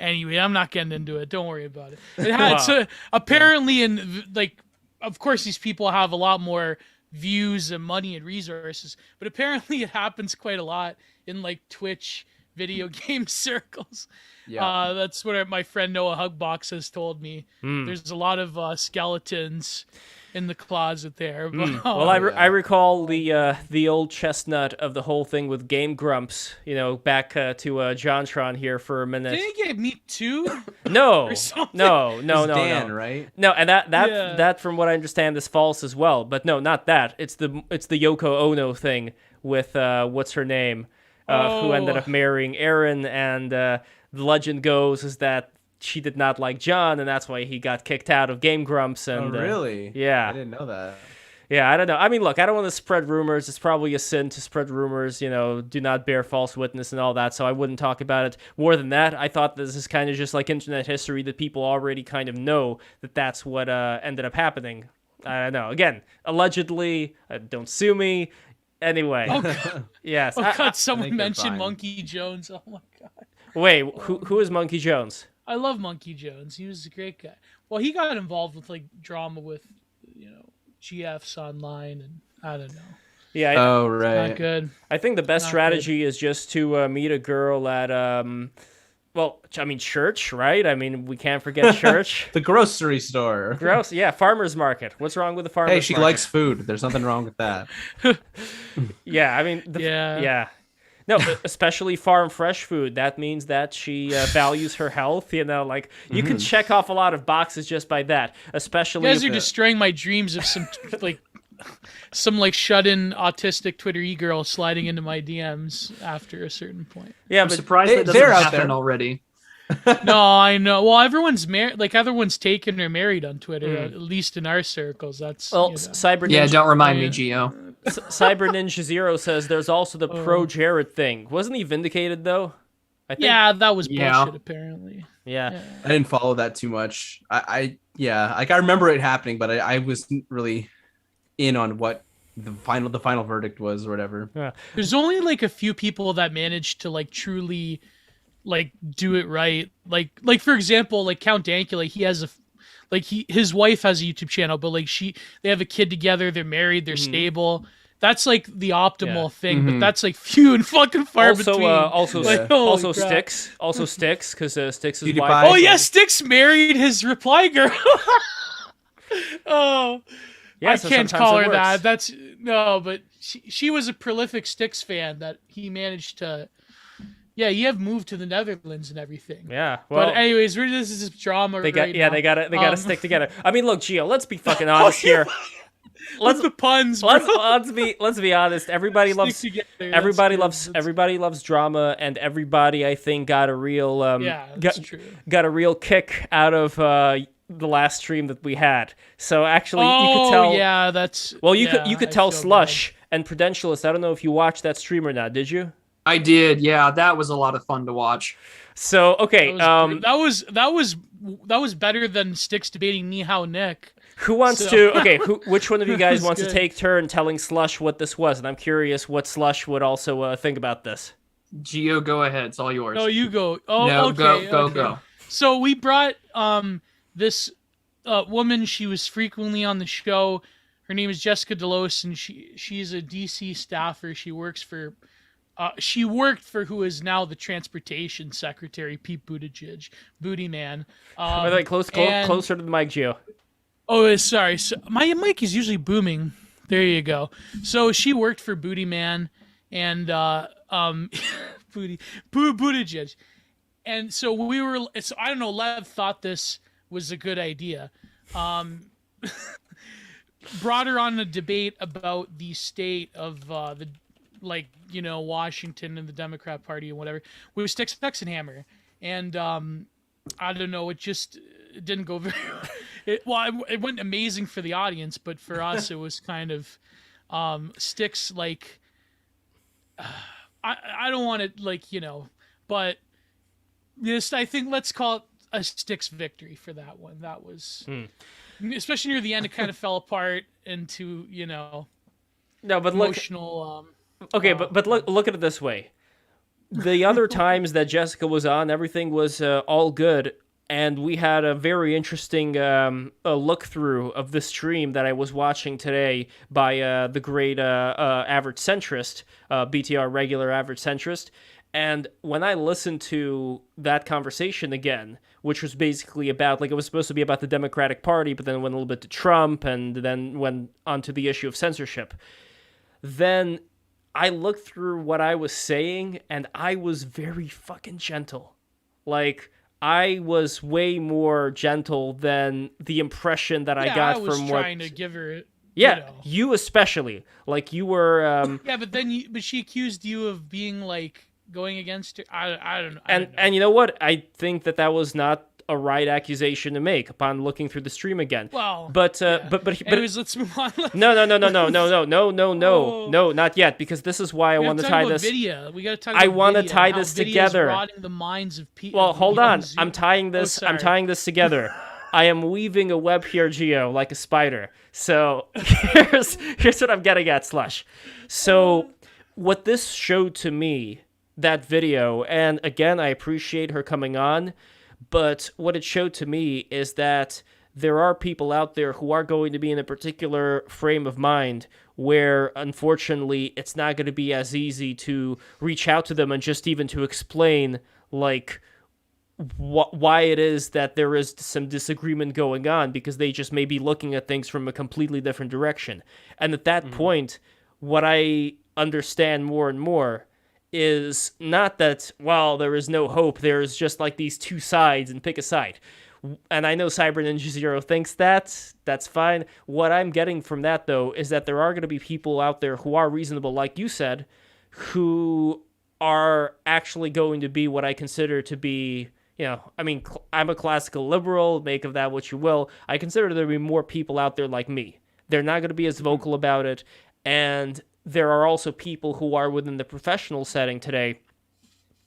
Anyway, I'm not getting into it. Don't worry about it. It had so apparently in like, of course, these people have a lot more views and money and resources, but apparently it happens quite a lot in like Twitch video game circles. Yeah, that's what my friend Noah Hugbox has told me. There's a lot of skeletons in the closet there. But, well, I recall the old chestnut of the whole thing with Game Grumps. You know, back to JonTron here for a minute. Did he get Me Too? No, no, Dan, right? No, and that from what I understand is false as well. But no, not that. It's the Yoko Ono thing with what's her name, who ended up marrying Aaron, and the legend goes is that she did not like John, and that's why he got kicked out of Game Grumps. And really? Yeah, I didn't know that. Yeah, I don't know. I mean, look, I don't want to spread rumors. It's probably a sin to spread rumors. You know, do not bear false witness and all that. So I wouldn't talk about it more than that. I thought this is kind of just like internet history that people already kind of know that that's what ended up happening. I don't know. Again, allegedly. Don't sue me. Anyway. Oh, God. Yes. Oh, God, someone mentioned Monkey Jones. Oh, my God. Wait, who is Monkey Jones? I love Monkey Jones. He was a great guy. Well, he got involved with like drama with, GFs online, and I don't know. Yeah. Right. Not good. I think the best strategy is just to meet a girl at church, right? I mean, we can't forget church. The grocery store. Farmer's market. What's wrong with the farmer's market? Hey, she likes food. There's nothing wrong with that. Yeah, I mean, yeah. No, especially farm fresh food. That means that she values her health. You know, like you can check off a lot of boxes just by that. Especially, you guys are destroying my dreams of some shut-in autistic Twitter e-girl sliding into my DMs after a certain point. Yeah, I'm surprised that doesn't happen already. No, I know. Well, everyone's married. Like everyone's taken or married on Twitter, at least in our circles. That's Cyber Ninja. Yeah, don't remind me, Geo. Cyber Ninja Zero says there's also the pro Jared thing. Wasn't he vindicated though? I think. Yeah, that was bullshit. Apparently. Yeah, I didn't follow that too much. I remember it happening, but I wasn't really in on what the final verdict was or whatever. Yeah. There's only like a few people that managed to like truly like do it right. Like for example, like Count Dankula, he has his wife has a YouTube channel, but like they have a kid together, they're married, they're stable. That's like the optimal thing, but that's like few and fucking far between. Also Styx, because Styx is PewDiePie. wife. Oh yeah, Styx married his reply girl. Oh, yeah, I can't call her that. That's no, but she was a prolific Styx fan that he managed to. Yeah, you have moved to the Netherlands and everything. Yeah, well, but anyways, this is drama. They gotta stick together. I mean, look, Gio, let's be fucking honest here. Let's the puns. Bro. Let's be honest. Everybody loves drama, and everybody I think got a real got a real kick out of the last stream that we had. So actually, you could tell. Yeah, that's. Well, you could tell Slush and Prudentialist. I don't know if you watched that stream or not. Did you? I did. Yeah, that was a lot of fun to watch. So okay, that was better than Styx debating Nihao Nick. Who wants to? Okay, which one of you guys wants to take turn telling Slush what this was? And I'm curious what Slush would also think about this. Geo, go ahead. It's all yours. No, you go. Oh, no, okay. Go. So we brought this woman. She was frequently on the show. Her name is Jessica Delos, and she's a DC staffer. She works for. She worked for who is now the transportation secretary, Pete Buttigieg, Booty Man. Closer to the mic, Gio. Oh, sorry. So my mic is usually booming. There you go. So she worked for Booty Man and Buttigieg. And so I don't know, Lev thought this was a good idea. Brought her on a debate about the state of Washington and the Democrat Party and whatever. We were Styx Hexenhammer. And I don't know, it didn't go very well. It went amazing for the audience, but for us, it was kind of Styx like. I don't want to but this, I think let's call it a Styx victory for that one. That was, especially near the end, it kind of fell apart into, no, but emotional. But look at it this way. The other times that Jessica was on, everything was all good. And we had a very interesting look through of the stream that I was watching today by the great average centrist, BTR regular average centrist. And when I listened to that conversation again, which was basically about, like, it was supposed to be about the Democratic Party, but then it went a little bit to Trump and then went on to the issue of censorship. Then I looked through what I was saying and I was very fucking gentle. Like, I was way more gentle than the impression that I got from what... I was trying to give her... Yeah, you especially. Like, you were... Yeah, but she accused you of being, like, going against her. I don't know. And you know what? I think that was not a right accusation to make upon looking through the stream again. Well, but anyways, let's move on. No, not yet, because this is why I want to tie this. Video. We got to talk about I want to tie this together. Rotting the minds of people. Well, hold on. I'm tying this. I'm tying this together. I am weaving a web here, Geo, like a spider. So here's what I'm getting at, Slush. So what this showed to me, that video, and again, I appreciate her coming on, but what it showed to me is that there are people out there who are going to be in a particular frame of mind where, unfortunately, it's not going to be as easy to reach out to them and just even to explain, like, why it is that there is some disagreement going on, because they just may be looking at things from a completely different direction. And at that point, what I understand more and more is not that, well, there is no hope, there's just like these two sides and pick a side. And I know Cyber Ninja Zero thinks that's fine. What I'm getting from that, though, is that there are going to be people out there who are reasonable, like you said, who are actually going to be what I consider to be, I mean, I'm a classical liberal, make of that what you will. I consider there to be more people out there like me. They're not going to be as vocal about it, and there are also people who are within the professional setting today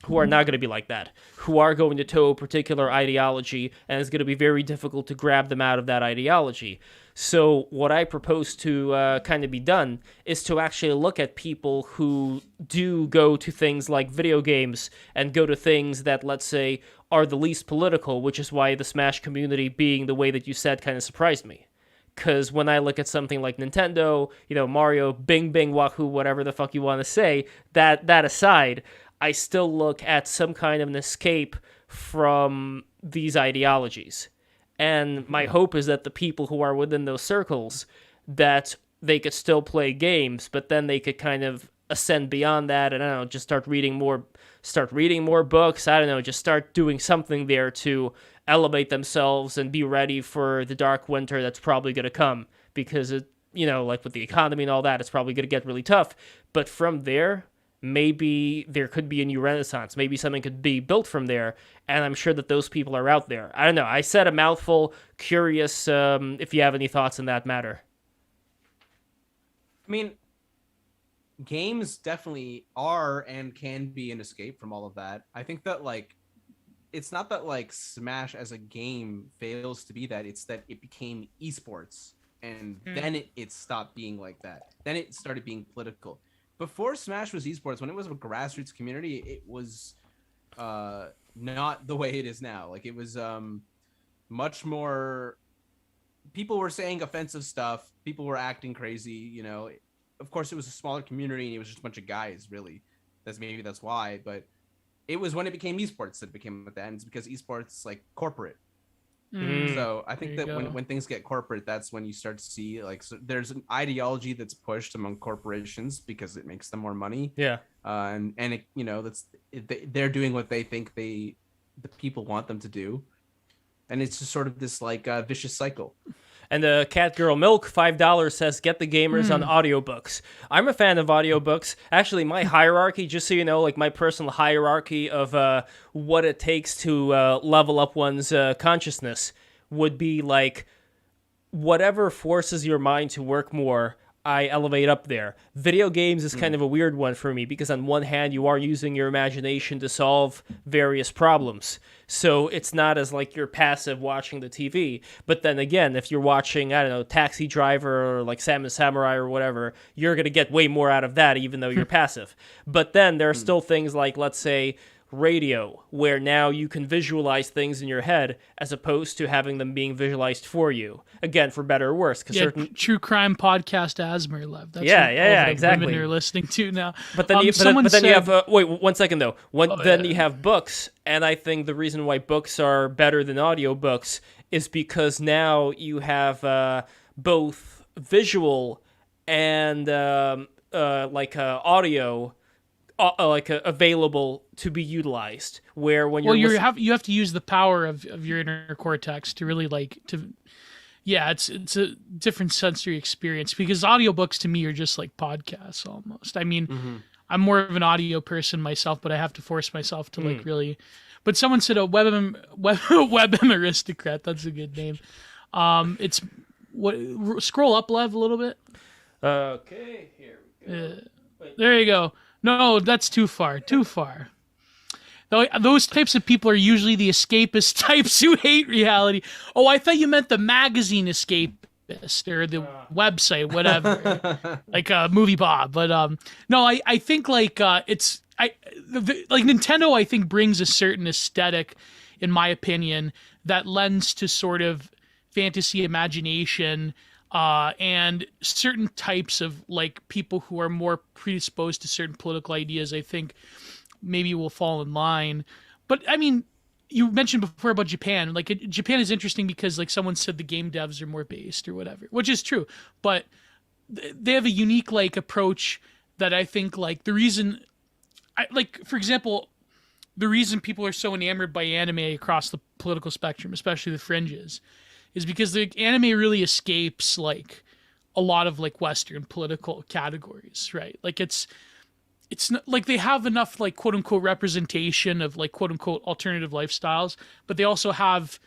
who are not going to be like that, who are going to toe a particular ideology, and it's going to be very difficult to grab them out of that ideology. So what I propose to kind of be done is to actually look at people who do go to things like video games and go to things that, let's say, are the least political, which is why the Smash community being the way that you said kind of surprised me. Because when I look at something like Nintendo, Mario, Bing, Bing, Wahoo, whatever the fuck you want to say, that aside, I still look at some kind of an escape from these ideologies. And my hope is that the people who are within those circles, that they could still play games, but then they could kind of ascend beyond that and, I don't know, just start reading more books, I don't know, just start doing something there to elevate themselves and be ready for the dark winter that's probably going to come, because it, like with the economy and all that, it's probably going to get really tough. But from there, maybe there could be a new renaissance. Maybe something could be built from there, and I'm sure that those people are out there. I don't know. I said a mouthful. Curious if you have any thoughts on that matter. I mean, games definitely are and can be an escape from all of that. I think that, like, it's not that, like, Smash as a game fails to be that. It's that it became esports, and then it stopped being like that. Then it started being political. Before Smash was esports, when it was a grassroots community, it was not the way it is now. Like, it was much more... People were saying offensive stuff. People were acting crazy, Of course, it was a smaller community, and it was just a bunch of guys, really. That's why, but it was when it became esports that it became like that, and it's because esports is, like, corporate. So I think that when things get corporate, that's when you start to see, like, so there's an ideology that's pushed among corporations because it makes them more money. Yeah. And it, they're doing what they think the people want them to do, and it's just sort of this, like, vicious cycle. And Cat Girl Milk, $5, says, get the gamers on audiobooks. I'm a fan of audiobooks. Actually, my hierarchy, just so you know, like my personal hierarchy of what it takes to level up one's consciousness would be like whatever forces your mind to work more, I elevate up there. Video games is kind of a weird one for me because on one hand, you are using your imagination to solve various problems. So it's not as like you're passive watching the TV. But then again, if you're watching, I don't know, Taxi Driver or like Salmon Samurai or whatever, you're going to get way more out of that even though you're passive. But then there are still things like, let's say, radio, where now you can visualize things in your head as opposed to having them being visualized for you. Again, for better or worse. True crime podcast Asmer, Lev. That's exactly. Women are listening to now. But then, you have wait 1 second though. You have books, and I think the reason why books are better than audiobooks is because now you have both visual and audio. Available to be utilized, where when you're you have to use the power of your inner cortex to really it's a different sensory experience, because audiobooks to me are just like podcasts almost. I mean, I'm more of an audio person myself, but I have to force myself to really. But someone said a web aristocrat. That's a good name. It's what scroll up, Lev, a little bit. Okay, here we go. There you go. No, that's too far. Too far. Those types of people are usually the escapist types who hate reality. Oh, I thought you meant the magazine escapist or the website, whatever, like Movie Bob. But no, I think Nintendo, I think brings a certain aesthetic, in my opinion, that lends to sort of fantasy imagination. And certain types of like people who are more predisposed to certain political ideas, I think maybe will fall in line. But I mean, you mentioned before about Japan. Like Japan is interesting because like someone said the game devs are more based or whatever, which is true. But they have a unique like approach that I think like the reason, for example, the reason people are so enamored by anime across the political spectrum, especially the fringes, is because the anime really escapes like a lot of like Western political categories, right? Like it's not like they have enough like quote unquote representation of like quote unquote alternative lifestyles, but they also have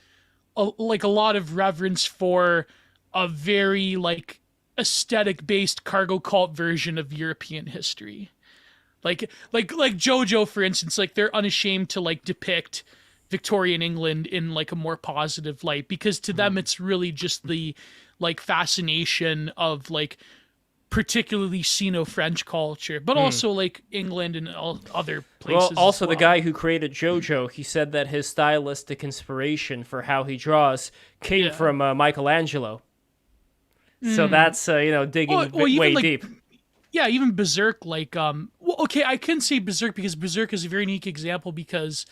a lot of reverence for a very like aesthetic based cargo cult version of European history. Like JoJo, for instance, like they're unashamed to like depict Victorian England in like a more positive light, because to them it's really just the like fascination of like particularly Sino-French culture, but also like England and all other places. Well, also the guy who created JoJo, he said that his stylistic inspiration for how he draws came from Michelangelo. So that's digging way deep. Yeah, even Berserk, like I couldn't say Berserk because Berserk is a very unique example because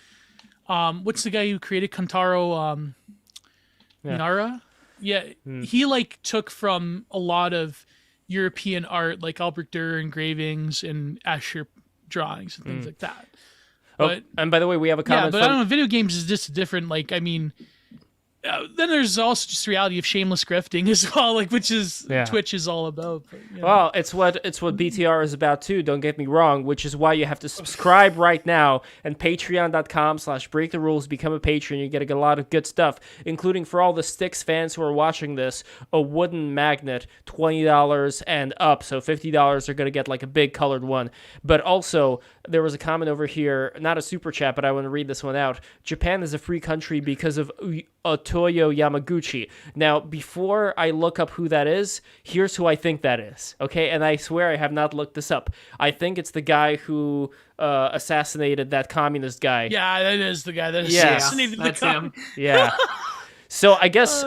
what's the guy who created Kantaro Nara? Yeah, he like took from a lot of European art, like Albert Dürer engravings and Escher drawings and things like that. But and by the way, we have a comment. Yeah, but I don't know. Video games is just different. Like, I mean, then there's also just the reality of shameless grifting as well, like which is Twitch is all about. But, Well, it's what BTR is about too. Don't get me wrong. Which is why you have to subscribe right now and patreon.com/breaktherules. Become a patron. You get a lot of good stuff, including for all the Styx fans who are watching this, a wooden magnet, $20 and up. So $50 are gonna get like a big colored one. But also there was a comment over here, not a super chat, but I want to read this one out. Japan is a free country because of Otoyo Yamaguchi. Now, before I look up who that is, here's who I think that is, okay? And I swear I have not looked this up. I think it's the guy who assassinated that communist guy. Yeah, that is the guy that assassinated the communist. Yeah. So I guess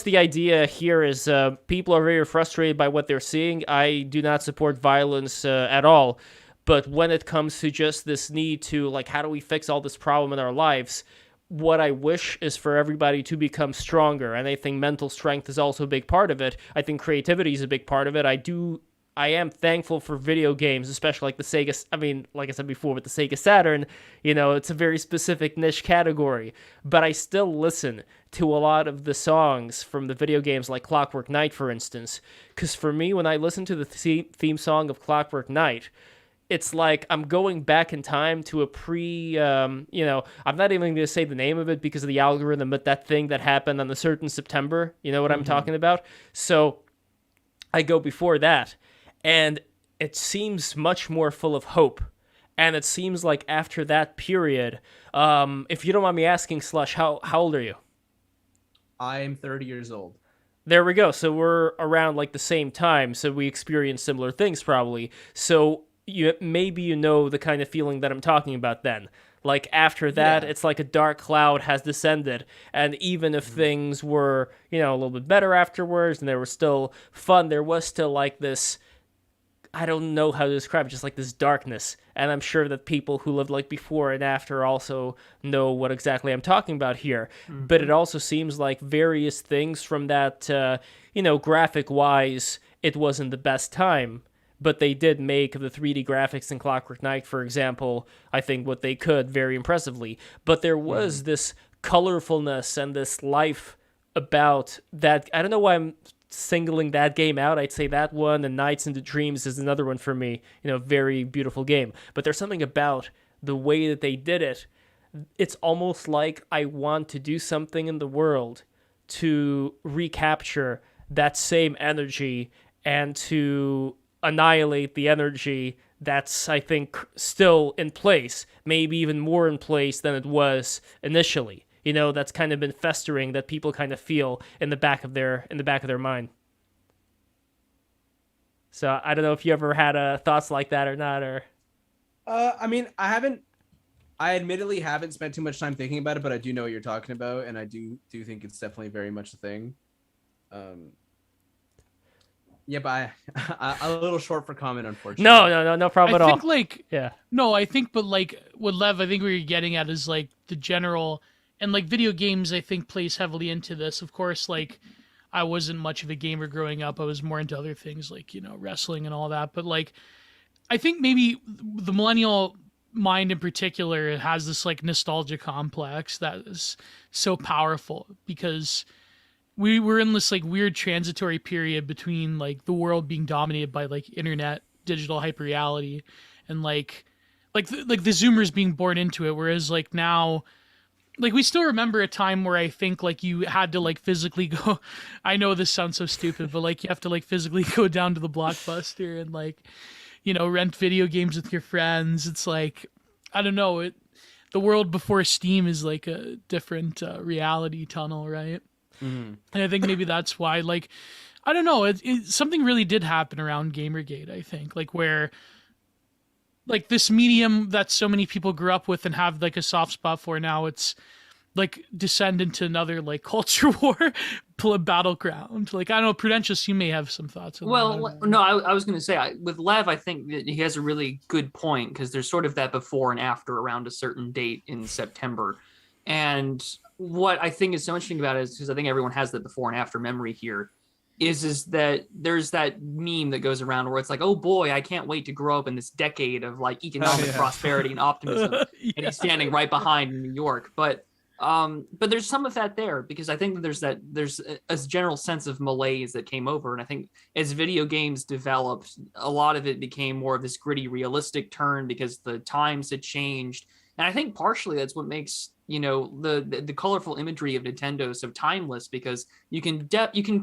the idea here is people are very frustrated by what they're seeing. I do not support violence at all. But when it comes to just this need to, like, how do we fix all this problem in our lives, what I wish is for everybody to become stronger. And I think mental strength is also a big part of it. I think creativity is a big part of it. I am thankful for video games, especially like the Sega. I mean, like I said before, with the Sega Saturn, it's a very specific niche category. But I still listen to a lot of the songs from the video games like Clockwork Knight, for instance. Because for me, when I listen to the theme song of Clockwork Knight, it's like I'm going back in time to a I'm not even going to say the name of it because of the algorithm, but that thing that happened on a certain September, you know what I'm talking about? So I go before that, and it seems much more full of hope. And it seems like after that period, if you don't mind me asking, Slush, how old are you? I'm 30 years old. There we go. So we're around like the same time. So we experience similar things probably. So maybe you know the kind of feeling that I'm talking about then. Like after that, it's like a dark cloud has descended. And even if things were, a little bit better afterwards and they were still fun, there was still like this, I don't know how to describe it, just like this darkness. And I'm sure that people who lived like before and after also know what exactly I'm talking about here. Mm-hmm. But it also seems like various things from that, graphic-wise, it wasn't the best time. But they did make the 3D graphics in Clockwork Knight, for example, I think what they could very impressively. But there was this colorfulness and this life about that. I don't know why I'm singling that game out. I'd say that one and Nights into Dreams is another one for me. Very beautiful game. But there's something about the way that they did it. It's almost like I want to do something in the world to recapture that same energy and to annihilate the energy that's, I think, still in place, maybe even more in place than it was initially. That's kind of been festering that people kind of feel in the back of their mind. So I don't know if you ever had thoughts like that or not, or. I mean, I admittedly haven't spent too much time thinking about it, but I do know what you're talking about, and I do think it's definitely very much a thing. Yeah, but I'm a little short for comment, unfortunately. No problem at all. I think, but like with Lev, I think what you're getting at is like the general. And, like, video games, I think, plays heavily into this. Of course, like, I wasn't much of a gamer growing up. I was more into other things, like, wrestling and all that. But, like, I think maybe the millennial mind in particular has this, like, nostalgia complex that is so powerful because we were in this, like, weird transitory period between, like, the world being dominated by, like, internet, digital hyperreality, and, like the Zoomers being born into it, whereas, like, now... Like, we still remember a time where I think, like, you had to, like, physically go... I know this sounds so stupid, but, like, you have to, like, physically go down to the Blockbuster and, like, rent video games with your friends. It's, like, I don't know. The world before Steam is, like, a different reality tunnel, right? Mm-hmm. And I think maybe that's why, like... I don't know. Something really did happen around Gamergate, I think. Like, where... Like this medium that so many people grew up with and have like a soft spot for now, it's like descend into another like culture war battleground. Like, I don't know, Prudentialist, you may have some thoughts on that. Well, no, I was going to say with Lev, I think that he has a really good point because there's sort of that before and after around a certain date in September. And what I think is so interesting about it is because I think everyone has that before and after memory here. Is that there's that meme that goes around where it's like, oh boy, I can't wait to grow up in this decade of like economic prosperity and optimism. And he's standing right behind in New York. But there's some of that there because I think that there's a general sense of malaise that came over. And I think as video games developed, a lot of it became more of this gritty, realistic turn because the times had changed. And I think partially that's what makes the colorful imagery of Nintendo so timeless because you can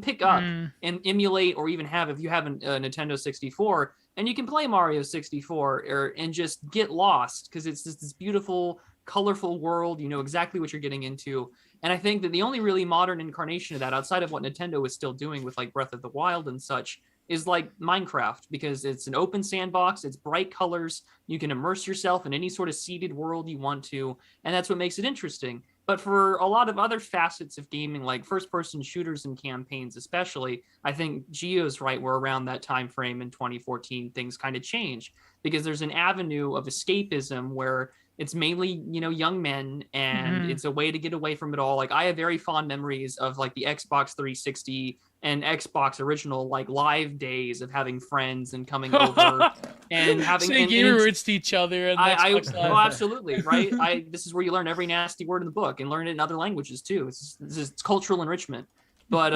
pick up and emulate or even have if you have a Nintendo 64 and you can play Mario 64 and just get lost because it's just this beautiful colorful world. You know exactly what you're getting into. And I think that the only really modern incarnation of that outside of what Nintendo is still doing with like Breath of the Wild and such is like Minecraft because it's an open sandbox, it's bright colors, you can immerse yourself in any sort of seeded world you want to, and that's what makes it interesting. But for a lot of other facets of gaming, like first-person shooters and campaigns especially, I think Gio's right, where around that time frame in 2014, things kind of change because there's an avenue of escapism where it's mainly, young men and it's a way to get away from it all. Like I have very fond memories of like the Xbox 360 and Xbox original like live days of having friends and coming over and having saying gamer words to each other. And oh, absolutely, right. This is where you learn every nasty word in the book and learn it in other languages too. It's cultural enrichment, but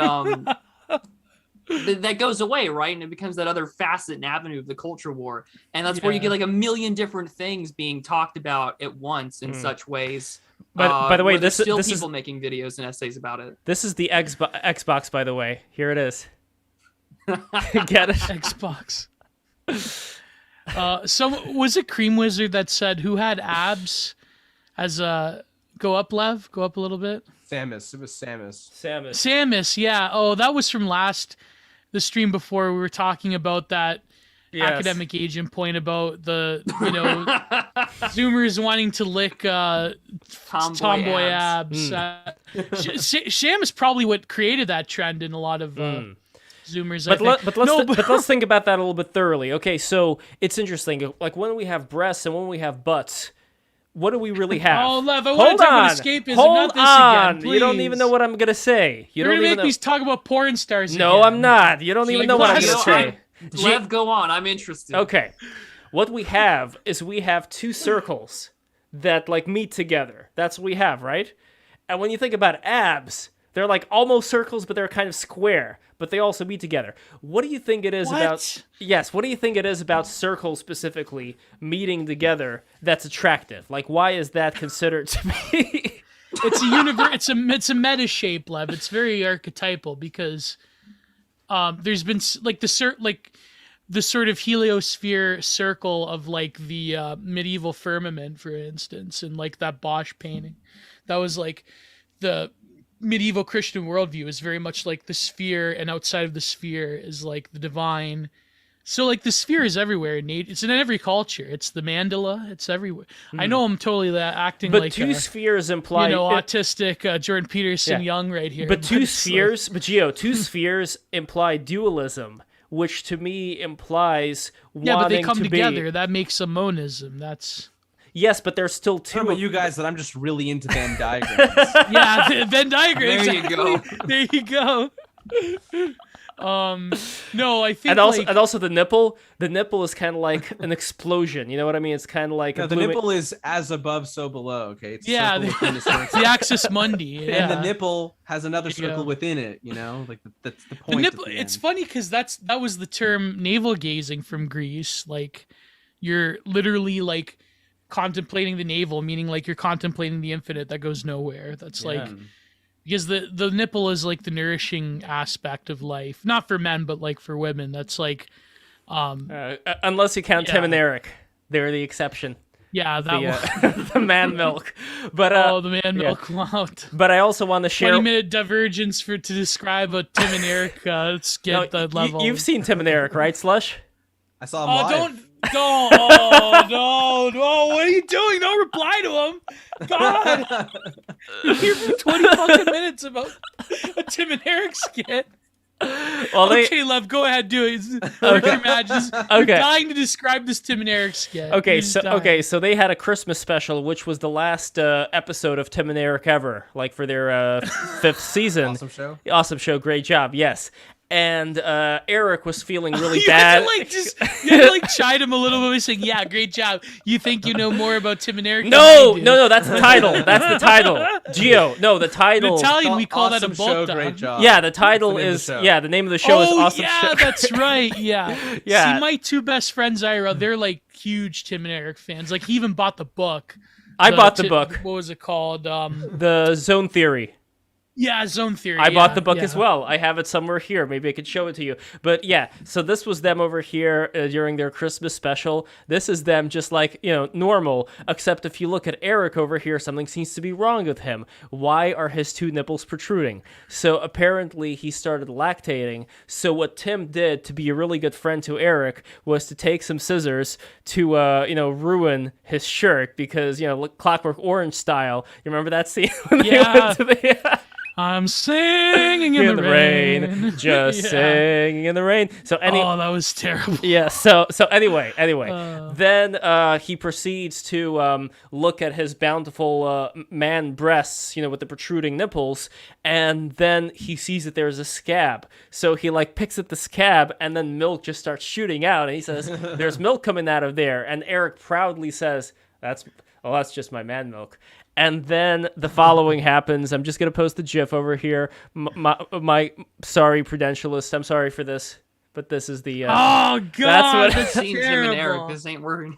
that goes away, right? And it becomes that other facet and avenue of the culture war, and that's where you get like a million different things being talked about at once in such ways. But by the way, this people is making videos and essays about it. This is the Xbox, by the way. Here it is. Get it? Xbox. Was it Cream Wizard that said who had abs as a go up, Lev? Go up a little bit. Samus. It was Samus. Samus, yeah. Oh, that was from the stream before. We were talking about that academic agent point about the Zoomers wanting to lick tomboy abs. Sham is probably what created that trend in a lot of Zoomers. But let's think about that a little bit thoroughly. Okay, so it's interesting. Like when we have breasts and when we have butts, what do we really have? Oh, Lev, I want to talk about escapism. Hold not this on. Again, please. You don't even know what I'm gonna say. You're gonna make me talk about porn stars. No, again. I'm not. You don't even know what I'm gonna say. Lev, go on. I'm interested. Okay. What we have is we have two circles that like meet together. That's what we have, right? And when you think about abs, they're like almost circles, but they're kind of square, but they also meet together. What do you think it is about? Yes. What do you think it is about circles specifically meeting together that's attractive? Like, why is that considered to be? It's a meta shape, Lev. It's very archetypal because there's been like the sort of heliosphere circle of like the medieval firmament, for instance, and like that Bosch painting. That was like the medieval Christian worldview is very much like the sphere, and outside of the sphere is like the divine. So like the sphere is everywhere. It's in every culture. It's the mandala. It's everywhere. I know I'm totally acting but like two spheres imply autistic Jordan Peterson Young right here. But two spheres imply dualism, which to me implies but they come together. That makes a monism. That's. Yes, but there's still two. About you guys that I'm just really into Venn diagrams. Venn diagrams. There you go. There you go. No, I think and also the nipple is kind of like an explosion. You know what I mean? It's kind of like the nipple is as above, so below. Okay, it's the axis mundi, and the nipple has another circle within it. You know, like that's the point. The nipple. It's funny because that was the term navel gazing from Greece. Like you're literally like contemplating the navel, meaning like you're contemplating the infinite that goes nowhere. That's like. Because the nipple is like the nourishing aspect of life, not for men, but like for women. That's like, unless you count Tim and Eric, they're the exception. Yeah, the man milk. But the man milk. Wow. But I also want to share 20-minute divergence to describe a Tim and Eric skit that level. You've seen Tim and Eric, right, Slush? I saw him live. No, what are you doing? Don't reply to him. God. You're here for 20 fucking minutes about a Tim and Eric skit. Well, okay, Lev, go ahead, do it. You're dying to describe this Tim and Eric skit. So they had a Christmas special, which was the last episode of Tim and Eric ever, like for their 5th season. Awesome show, great job, yes. And Eric was feeling really bad. You had to chide him a little bit by saying, "Yeah, great job. You think you know more about Tim and Eric?" No, that's the title. That's the title. Gio, no, the title. In Italian, we call that a botta. Great job. Yeah, the title is the name of the show is Awesome Show. Yeah, that's right. Yeah. See, my two best friends, Ira, they're like huge Tim and Eric fans. Like he even bought the book. I bought the book. What was it called? The Zone Theory. Yeah, Zone Theory. I bought the book as well. I have it somewhere here. Maybe I could show it to you. But yeah, so this was them over here during their Christmas special. This is them just like, normal, except if you look at Eric over here, something seems to be wrong with him. Why are his two nipples protruding? So apparently he started lactating. So what Tim did to be a really good friend to Eric was to take some scissors to, ruin his shirt because, Clockwork Orange style. You remember that scene? When they went to the... I'm singing in the rain. Just singing in the rain. So that was terrible. Yeah. So anyway, then he proceeds to look at his bountiful man breasts, with the protruding nipples, and then he sees that there's a scab. So he picks at the scab, and then milk just starts shooting out, and he says, "There's milk coming out of there." And Eric proudly says, "That's just my man milk." And then the following happens. I'm just going to post the GIF over here. My sorry, Prudentialist. I'm sorry for this. But this is the oh god, that's Seems him and Eric. terrible. This ain't working.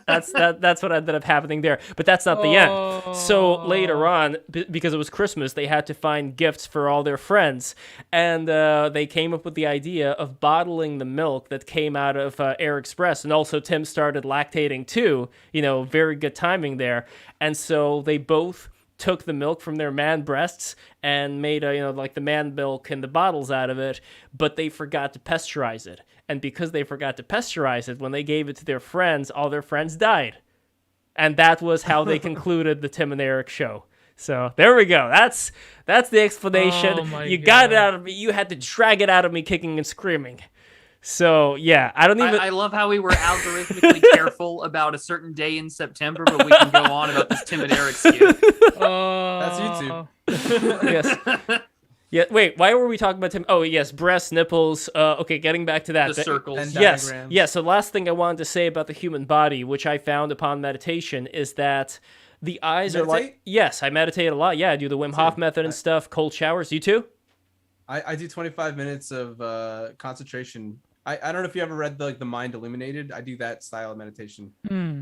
that's what ended up happening there. But that's not the end. So later on, because it was Christmas, they had to find gifts for all their friends, and they came up with the idea of bottling the milk that came out of Eric's breast, and also Tim started lactating too. Very good timing there. And so they both took the milk from their man breasts and made like the man milk and the bottles out of it, but they forgot to pasteurize it. And because they forgot to pasteurize it, when they gave it to their friends, all their friends died. And that was how they concluded the Tim and Eric show. So there we go. That's the explanation. You got it out of me. You had to drag it out of me kicking and screaming. So yeah, I love how we were algorithmically careful about a certain day in September, but we can go on about this Tim and Eric skit. That's YouTube. Yes. Yeah. Wait. Why were we talking about Tim? Oh yes, breasts, nipples. Okay, getting back to that. The circles. And yes. diagrams. Yes. So the last thing I wanted to say about the human body, which I found upon meditation, is that the eyes are like. Yes, I meditate a lot. Yeah, I do the Wim Hof method and stuff. Cold showers. You too? I do 25 minutes of concentration. I don't know if you ever read the Mind Illuminated. I do that style of meditation.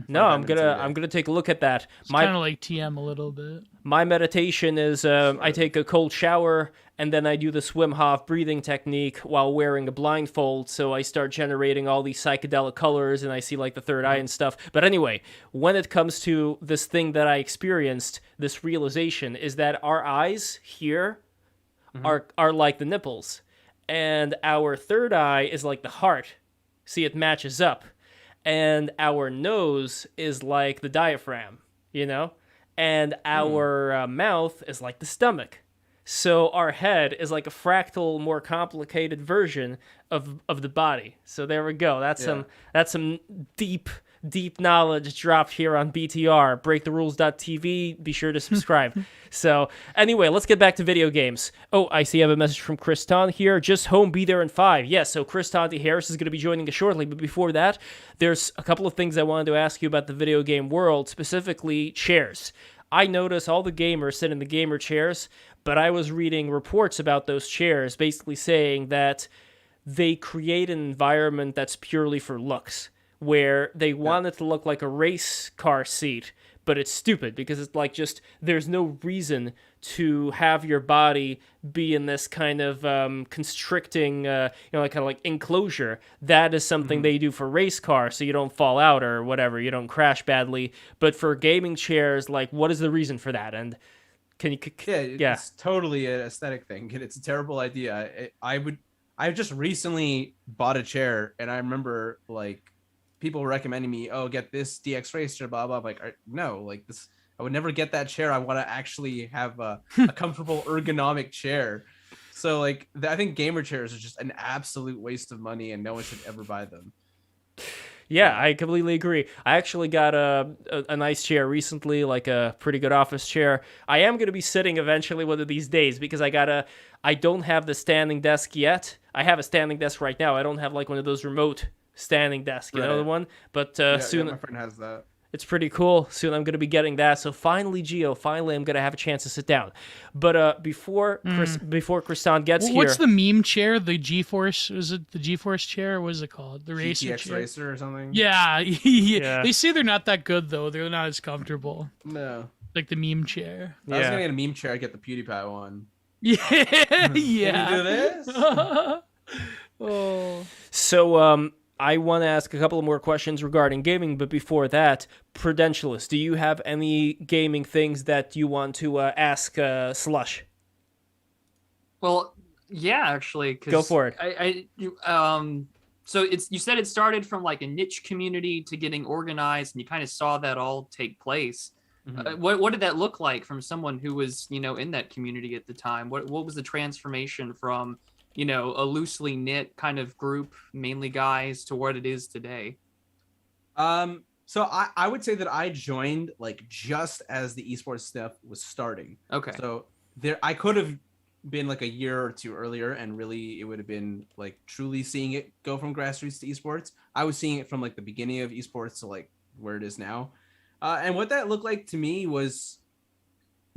No, I'm gonna take a look at that. It's kind of like TM a little bit. My meditation is I take a cold shower and then I do the Wim Hof breathing technique while wearing a blindfold. So I start generating all these psychedelic colors and I see like the third eye and stuff. But anyway, when it comes to this thing that I experienced, this realization is that our eyes here are like the nipples. And our third eye is like the heart. See, it matches up. And our nose is like the diaphragm, And our mouth is like the stomach. So our head is like a fractal, more complicated version of the body. So there we go. That's some deep knowledge dropped here on BTR. BreakTheRules.tv. Be sure to subscribe. So anyway, let's get back to video games. Oh, I see I have a message from Kristan here. Just home, be there in 5. Yes, so Kristan H Harris is going to be joining us shortly. But before that, there's a couple of things I wanted to ask you about the video game world, specifically chairs. I notice all the gamers sit in the gamer chairs, but I was reading reports about those chairs basically saying that they create an environment that's purely for looks, where they want it to look like a race car seat, but it's stupid because it's like just there's no reason to have your body be in this kind of constricting, kind of like enclosure. That is something they do for race cars, so you don't fall out or whatever, you don't crash badly. But for gaming chairs, like, what is the reason for that? And can you? It's totally an aesthetic thing. It's a terrible idea. I just recently bought a chair, and I remember like people recommending me, get this DX Racer, blah blah. I'm like, no, like this, I would never get that chair. I want to actually have a comfortable ergonomic chair. So like, I think gamer chairs are just an absolute waste of money, and no one should ever buy them. Yeah, I completely agree. I actually got a nice chair recently, like a pretty good office chair. I am going to be sitting eventually one of these days because I don't have the standing desk yet. I have a standing desk right now. I don't have like one of those remote standing desks, you know the one? But soon... Yeah, my friend has that. It's pretty cool. Soon I'm going to be getting that. So finally, I'm going to have a chance to sit down. But before Kristan gets here... What's the meme chair? The GeForce? Is it the GeForce chair? What is it called? The racer GTX chair? Racer or something? Yeah. They say they're not that good, though. They're not as comfortable. No. Like the meme chair. I was going to get a meme chair. I'd get the PewDiePie one. Yeah. Can you do this? Oh. So, I want to ask a couple of more questions regarding gaming, but before that, Prudentialist, do you have any gaming things that you want to ask Slush? Well, yeah, actually. Go for it. So you said it started from like a niche community to getting organized, and you kind of saw that all take place. Mm-hmm. What did that look like from someone who was, in that community at the time? What was the transformation from a loosely knit kind of group, mainly guys, to what it is today? So I would say that I joined like just as the esports stuff was starting. Okay. So I could have been like a year or two earlier, and really it would have been like truly seeing it go from grassroots to esports. I was seeing it from like the beginning of esports to like where it is now. And what that looked like to me was,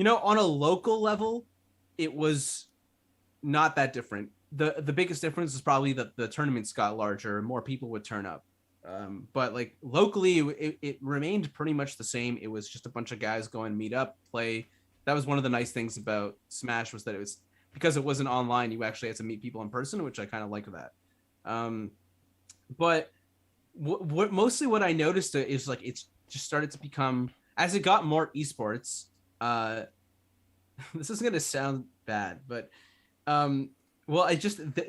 on a local level, it was not that different. the biggest difference is probably that the tournaments got larger, more people would turn up. But like locally, it remained pretty much the same. It was just a bunch of guys going meet up, play. That was one of the nice things about Smash, was that it was, because it wasn't online, you actually had to meet people in person, which I kind of like that. But mostly what I noticed is like it's just started to become, as it got more esports. This is gonna sound bad, but well,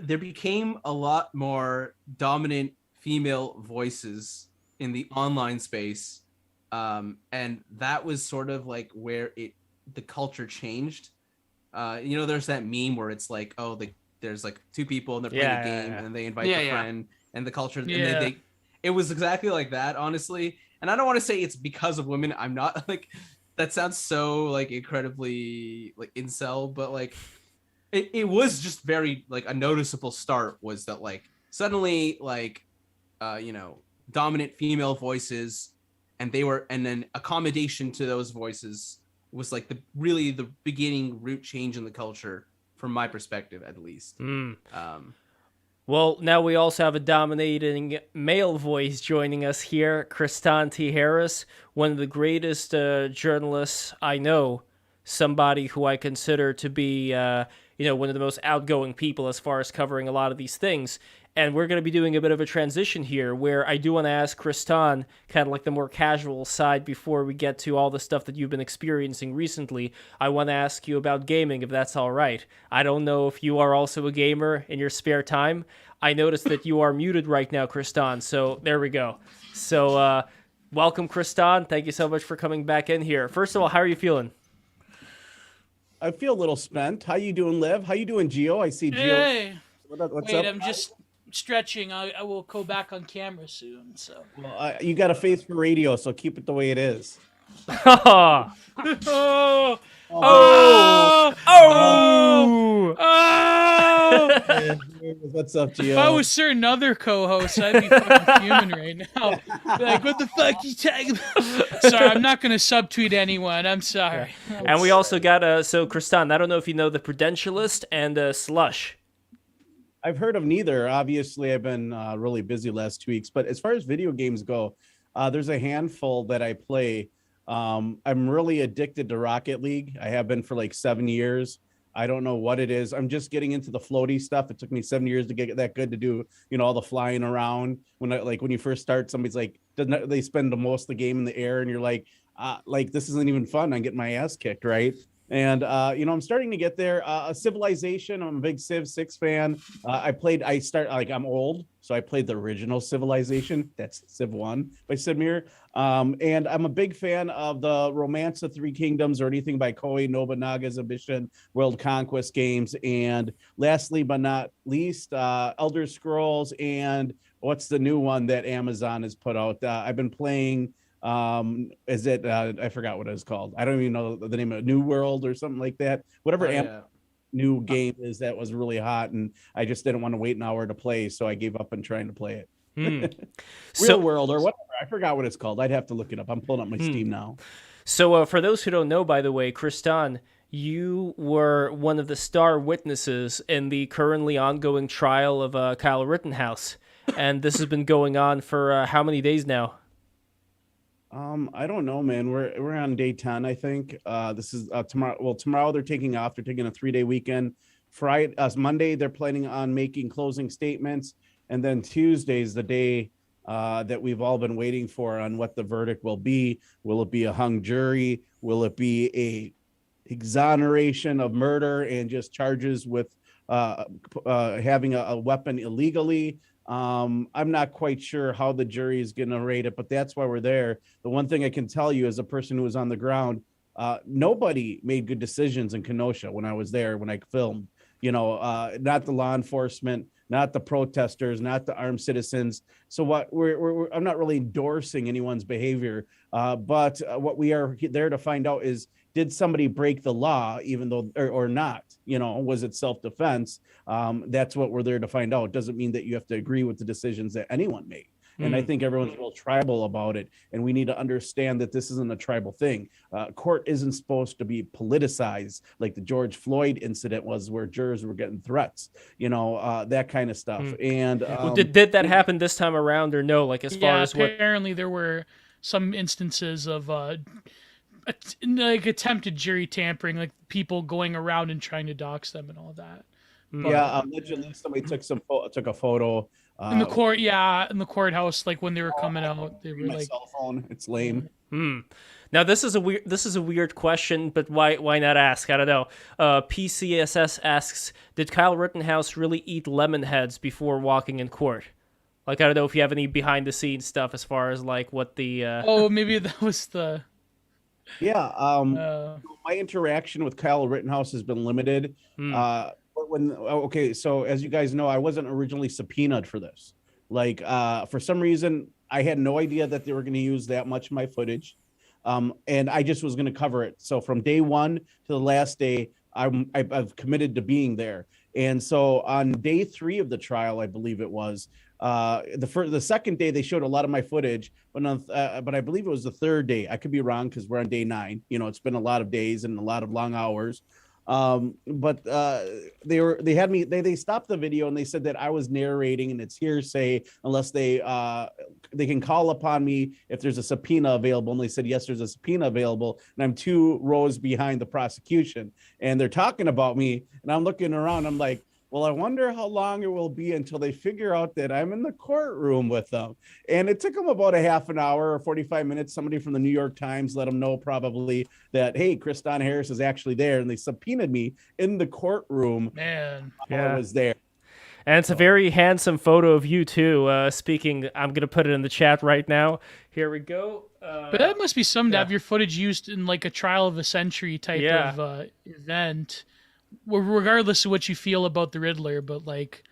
there became a lot more dominant female voices in the online space, and that was sort of like where the culture changed. There's that meme where it's like, oh, there's like two people and they're playing a game and they invite a friend, and the culture, and they it was exactly like that, honestly. And I don't want to say it's because of women. I'm not like, that sounds so like incredibly like incel, but like it was just very like a noticeable start, was that like suddenly like dominant female voices, and then accommodation to those voices was like the beginning root change in the culture, from my perspective at least. Well, now we also have a dominating male voice joining us here, Kristan H Harris, one of the greatest journalists I know, somebody who I consider to be, one of the most outgoing people as far as covering a lot of these things. And we're going to be doing a bit of a transition here, where I do want to ask Kristan, kind of like the more casual side, before we get to all the stuff that you've been experiencing recently. I want to ask you about gaming, if that's all right. I don't know if you are also a gamer in your spare time. I noticed that you are muted right now, Kristan, so there we go. So welcome, Kristan. Thank you so much for coming back in here. First of all, how are you feeling? I feel a little spent. How you doing, Lev? How you doing, Gio? I see Gio. Hey. What's Wait, up? I'm just stretching. I will go back on camera soon. So. Well, you got a face for radio, so keep it the way it is. Oh! What's up, Gio? If I was certain other co-hosts, I'd be fucking fuming right now. Be like, what the fuck you talking about? Sorry, I'm not going to subtweet anyone. I'm sorry. Yeah. And we also got, so Kristan, I don't know if you know the Prudentialist and Slush. I've heard of neither. Obviously, I've been really busy last 2 weeks. But as far as video games go, there's a handful that I play. I'm really addicted to Rocket League. I have been for like 7 years. I don't know what it is. I'm just getting into the floaty stuff. It took me 7 years to get that good to do, all the flying around. When you first start, somebody's like, they spend the most of the game in the air, and you're like this isn't even fun. I'm getting my ass kicked, right? And, I'm starting to get there. Civilization, I'm a big Civ 6 fan. I'm old, so I played the original Civilization. That's Civ 1 by Sidmir. And I'm a big fan of the Romance of Three Kingdoms, or anything by Koei Nobunaga's Ambition World Conquest games. And lastly, but not least, Elder Scrolls, and what's the new one that Amazon has put out? I've been playing... I forgot what it's called. I don't even know the name of it. New World or something like that. Whatever new game is that was really hot, and I just didn't want to wait an hour to play, so I gave up on trying to play it. Real World or whatever. I forgot what it's called. I'd have to look it up. I'm pulling up my Steam now. So for those who don't know, by the way, Kristan, you were one of the star witnesses in the currently ongoing trial of Kyle Rittenhouse, and this has been going on for how many days now? I don't know, man. We're on day 10, I think. This is tomorrow. Well, tomorrow they're taking off. They're taking a 3-day weekend. Monday they're planning on making closing statements, and then Tuesday's the day that we've all been waiting for on what the verdict will be. Will it be a hung jury? Will it be a exoneration of murder and just charges with having a weapon illegally? I'm not quite sure how the jury is going to rate it, but that's why we're there. The one thing I can tell you as a person who was on the ground, nobody made good decisions in Kenosha when I was there, when I filmed, not the law enforcement, not the protesters, not the armed citizens. So I'm not really endorsing anyone's behavior, but what we are there to find out is, did somebody break the law, even though, or not? Was it self-defense? That's what we're there to find out. It doesn't mean that you have to agree with the decisions that anyone made. And I think everyone's real tribal about it. And we need to understand that this isn't a tribal thing. Court isn't supposed to be politicized like the George Floyd incident was, where jurors were getting threats, that kind of stuff. And well, did that happen this time around, or no? Like, as far as what? Apparently there were some instances of like attempted jury tampering, like people going around and trying to dox them and all that. But, allegedly somebody took a photo in the court, in the courthouse, like when they were coming out, they were like, cell phone. It's lame. Now this is a weird question, but why not ask? I don't know. PCSS asks, did Kyle Rittenhouse really eat lemon heads before walking in court? Like, I don't know if you have any behind the scenes stuff as far as like what the maybe that was the my interaction with Kyle Rittenhouse has been limited. So as you guys know, I wasn't originally subpoenaed for this. Like, for some reason, I had no idea that they were going to use that much of my footage. And I just was going to cover it. So from day one to the last day, I've committed to being there. And so on day 3 of the trial, I believe it was, the second day they showed a lot of my footage, but I believe it was the third day. I could be wrong because we're on day 9. It's been a lot of days and a lot of long hours. But they stopped the video and they said that I was narrating and it's hearsay unless they can call upon me if there's a subpoena available. And they said, yes, there's a subpoena available. And I'm 2 rows behind the prosecution and they're talking about me. And I'm looking around. I'm like, well, I wonder how long it will be until they figure out that I'm in the courtroom with them. And it took them about a half an hour or 45 minutes. Somebody from the New York Times let them know probably that, hey, Kristan Harris is actually there. And they subpoenaed me in the courtroom. Man, I was there. And it's a very handsome photo of you too. Speaking, I'm going to put it in the chat right now. Here we go. But that must be something to have your footage used in like a trial of a century type of event. Regardless of what you feel about the Riddler, but like,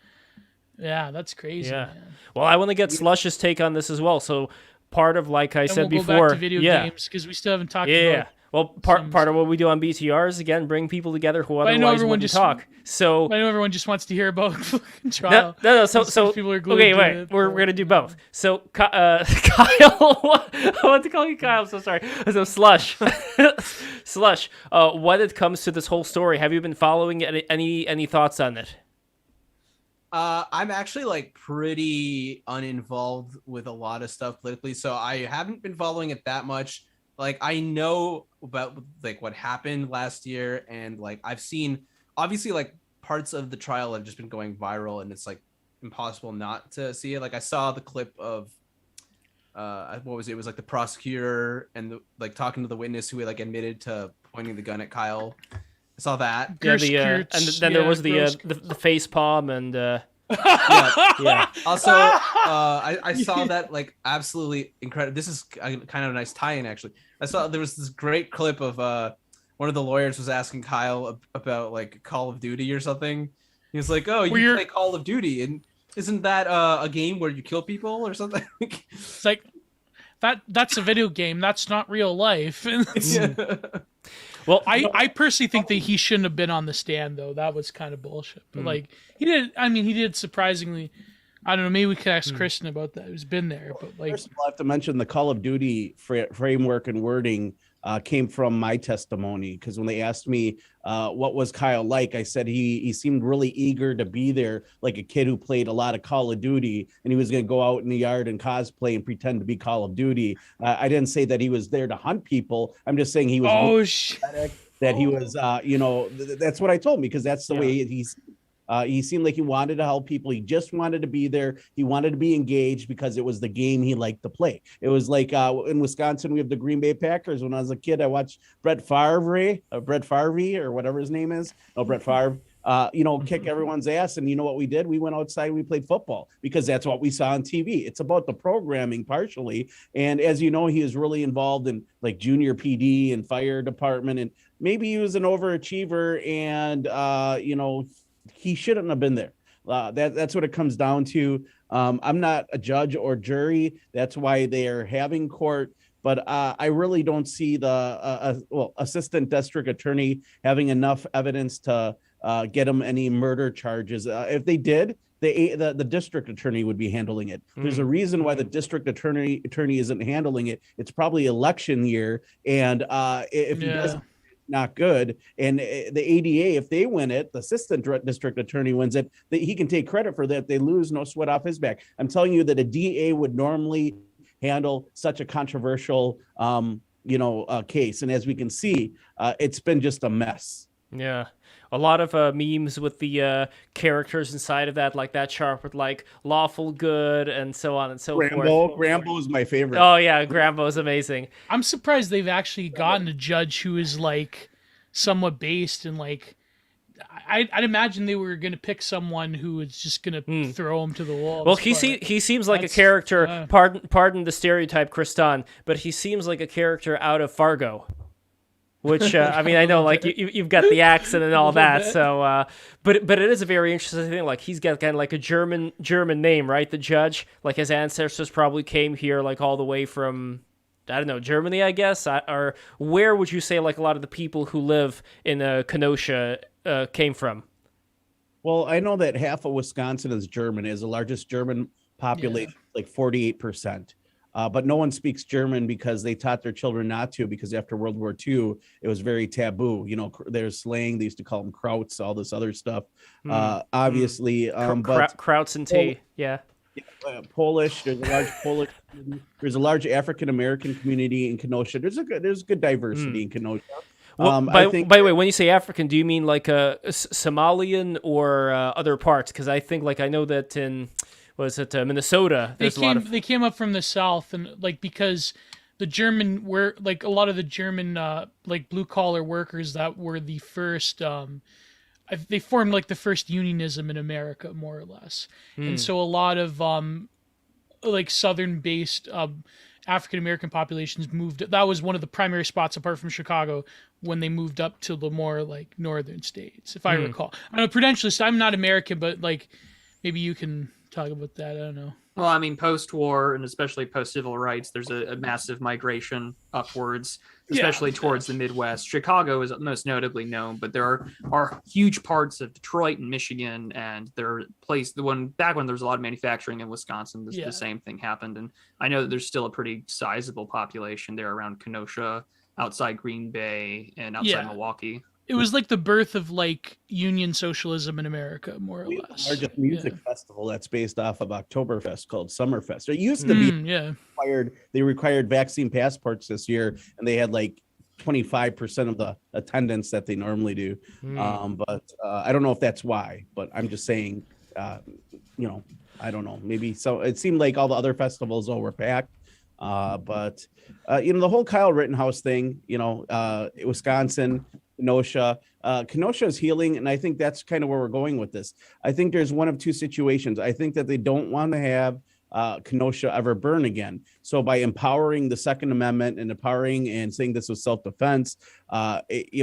that's crazy. Man. Well, I want to get Slush's take on this as well. So part of, like I said we'll before, go back to video games because we still haven't talked about. Well, part of what we do on BTR is, again, bring people together who otherwise wouldn't talk. So I know everyone just wants to hear about trial. No. So people are glued to it. We're gonna do both. So Kyle, I want to call you Kyle. I'm so sorry. So Slush, Slush. When it comes to this whole story, have you been following it? Any thoughts on it? I'm actually like pretty uninvolved with a lot of stuff politically, so I haven't been following it that much. Like, I know about like what happened last year, and like I've seen obviously like parts of the trial have just been going viral, and it's like impossible not to see it. Like, I saw the clip of what was it? It was like the prosecutor and like talking to the witness who like admitted to pointing the gun at Kyle. I saw that. And then there was the face palm and. Also, I saw that like absolutely incredible. This is kind of a nice tie-in, actually. I saw there was this great clip of one of the lawyers was asking Kyle about like Call of Duty or something. He was like, "Oh, you play Call of Duty, and isn't that a game where you kill people or something?" It's like that's a video game. That's not real life. Well, I personally think that he shouldn't have been on the stand, though. That was kind of bullshit. But like he did surprisingly. I don't know. Maybe we could ask Kristan about that. Who's been there? But like, first of all, I have to mention the Call of Duty framework and wording came from my testimony, because when they asked me what was Kyle like, I said he seemed really eager to be there, like a kid who played a lot of Call of Duty, and he was going to go out in the yard and cosplay and pretend to be Call of Duty. I didn't say that he was there to hunt people. I'm just saying he was that he was that's what I told him, because that's the way he seemed like he wanted to help people. He just wanted to be there. He wanted to be engaged because it was the game he liked to play. It was like in Wisconsin, we have the Green Bay Packers. When I was a kid, I watched Brett Favre or whatever his name is. No, Brett Favre. Kick everyone's ass. And you know what we did? We went outside and we played football because that's what we saw on TV. It's about the programming partially. And as you know, he is really involved in like junior PD and fire department. And maybe he was an overachiever and, he shouldn't have been there. That's what it comes down to. I'm not a judge or jury. That's why they are having court. But I really don't see the assistant district attorney having enough evidence to get him any murder charges. If they did, the district attorney would be handling it. There's a reason why the district attorney isn't handling it. It's probably election year, and if he doesn't, not good. And the ADA, if they win it, the assistant district attorney wins it, he can take credit for that. They lose, no sweat off his back. I'm telling you that a DA would normally handle such a controversial case, and as we can see, it's been just a mess. Yeah, a lot of memes with the characters inside of that, like that chart with like lawful good and so on and so forth. Grambo is my favorite. Oh yeah, Grambo is amazing. I'm surprised they've actually gotten a judge who is like somewhat based in like. I'd imagine they were going to pick someone who was just going to throw him to the wall. Well, he seems like a character. Pardon the stereotype, Kristan, but he seems like a character out of Fargo. Which I mean, I know, like you've got the accent and all that. So, but it is a very interesting thing. Like he's got kind of like a German name, right? The judge, like his ancestors probably came here, like all the way from, I don't know, Germany, I guess. Or where would you say like a lot of the people who live in Kenosha came from? Well, I know that half of Wisconsin is German. Is the largest German population, like 48%. But no one speaks German because they taught their children not to, because after World War II, it was very taboo. You know, there's slang. They used to call them krauts, all this other stuff. Obviously, but krauts and tea. Polish. There's a large Polish. There's a large African American community in Kenosha. There's good diversity in Kenosha. Well, by the way, when you say African, do you mean like a Somalian or other parts? Because I think, like, I know that in Minnesota, they came up from the south, and like because the German were like a lot of the German like blue collar workers that were the first. They formed like the first unionism in America, more or less, and so a lot of like southern based African American populations moved. That was one of the primary spots, apart from Chicago, when they moved up to the more like northern states, if I recall. I'm a Prudentialist. I'm not American, but like maybe you can talk about that. I don't know. Well, I mean, post-war and especially post-civil rights, there's a massive migration upwards, especially towards the Midwest. Chicago is most notably known, but there are huge parts of Detroit and Michigan, and back when there was a lot of manufacturing in Wisconsin, the same thing happened. And I know that there's still a pretty sizable population there around Kenosha, outside Green Bay, and outside Milwaukee. It was like the birth of like union socialism in America, more or less. The largest music festival that's based off of Oktoberfest called Summerfest. It used to be they required vaccine passports this year, and they had like 25% of the attendance that they normally do. But I don't know if that's why, but I'm just saying, I don't know. Maybe so. It seemed like all the other festivals were packed. But the whole Kyle Rittenhouse thing, Wisconsin, Kenosha is healing, and I think that's kind of where we're going with this. I think there's one of two situations. I think that they don't want to have Kenosha ever burn again. So by empowering the Second Amendment and empowering and saying this was self-defense,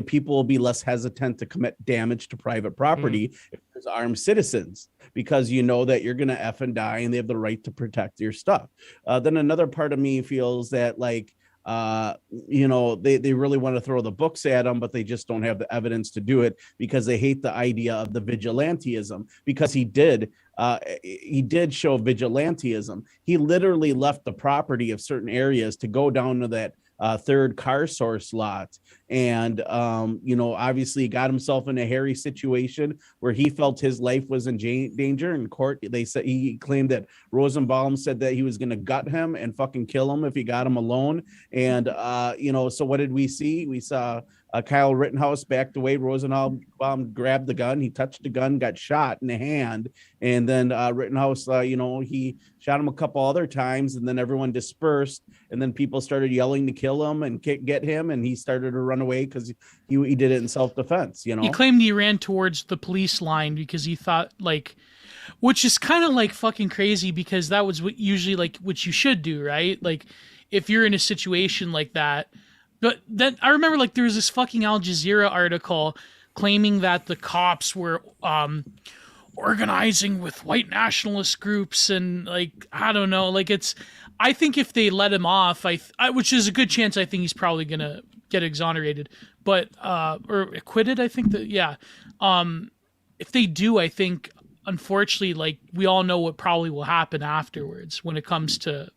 people will be less hesitant to commit damage to private property if there's armed citizens, because you know that you're going to F and die and they have the right to protect your stuff. Then another part of me feels that like, they really want to throw the books at him, but they just don't have the evidence to do it because they hate the idea of the vigilantism, because he did show vigilantism. He literally left the property of certain areas to go down to that third car source lot. And, obviously got himself in a hairy situation where he felt his life was in danger. In court, they said he claimed that Rosenbaum said that he was going to gut him and fucking kill him if he got him alone. And, so what did we see? We saw Kyle Rittenhouse backed away. Rosenbaum grabbed the gun. He touched the gun, got shot in the hand. And then Rittenhouse, he shot him a couple other times, and then everyone dispersed. And then people started yelling to kill him and get him. And he started to run away because he did it in self-defense. He claimed he ran towards the police line because he thought which is kind of like fucking crazy, because that was what usually like what you should do, right? Like if you're in a situation like that. But then I remember like there was this fucking Al Jazeera article claiming that the cops were organizing with white nationalist groups, and like I don't know, like I think if they let him off, which is a good chance, I think he's probably gonna get exonerated, but or acquitted. I think that if they do, I think unfortunately, like we all know what probably will happen afterwards when it comes to,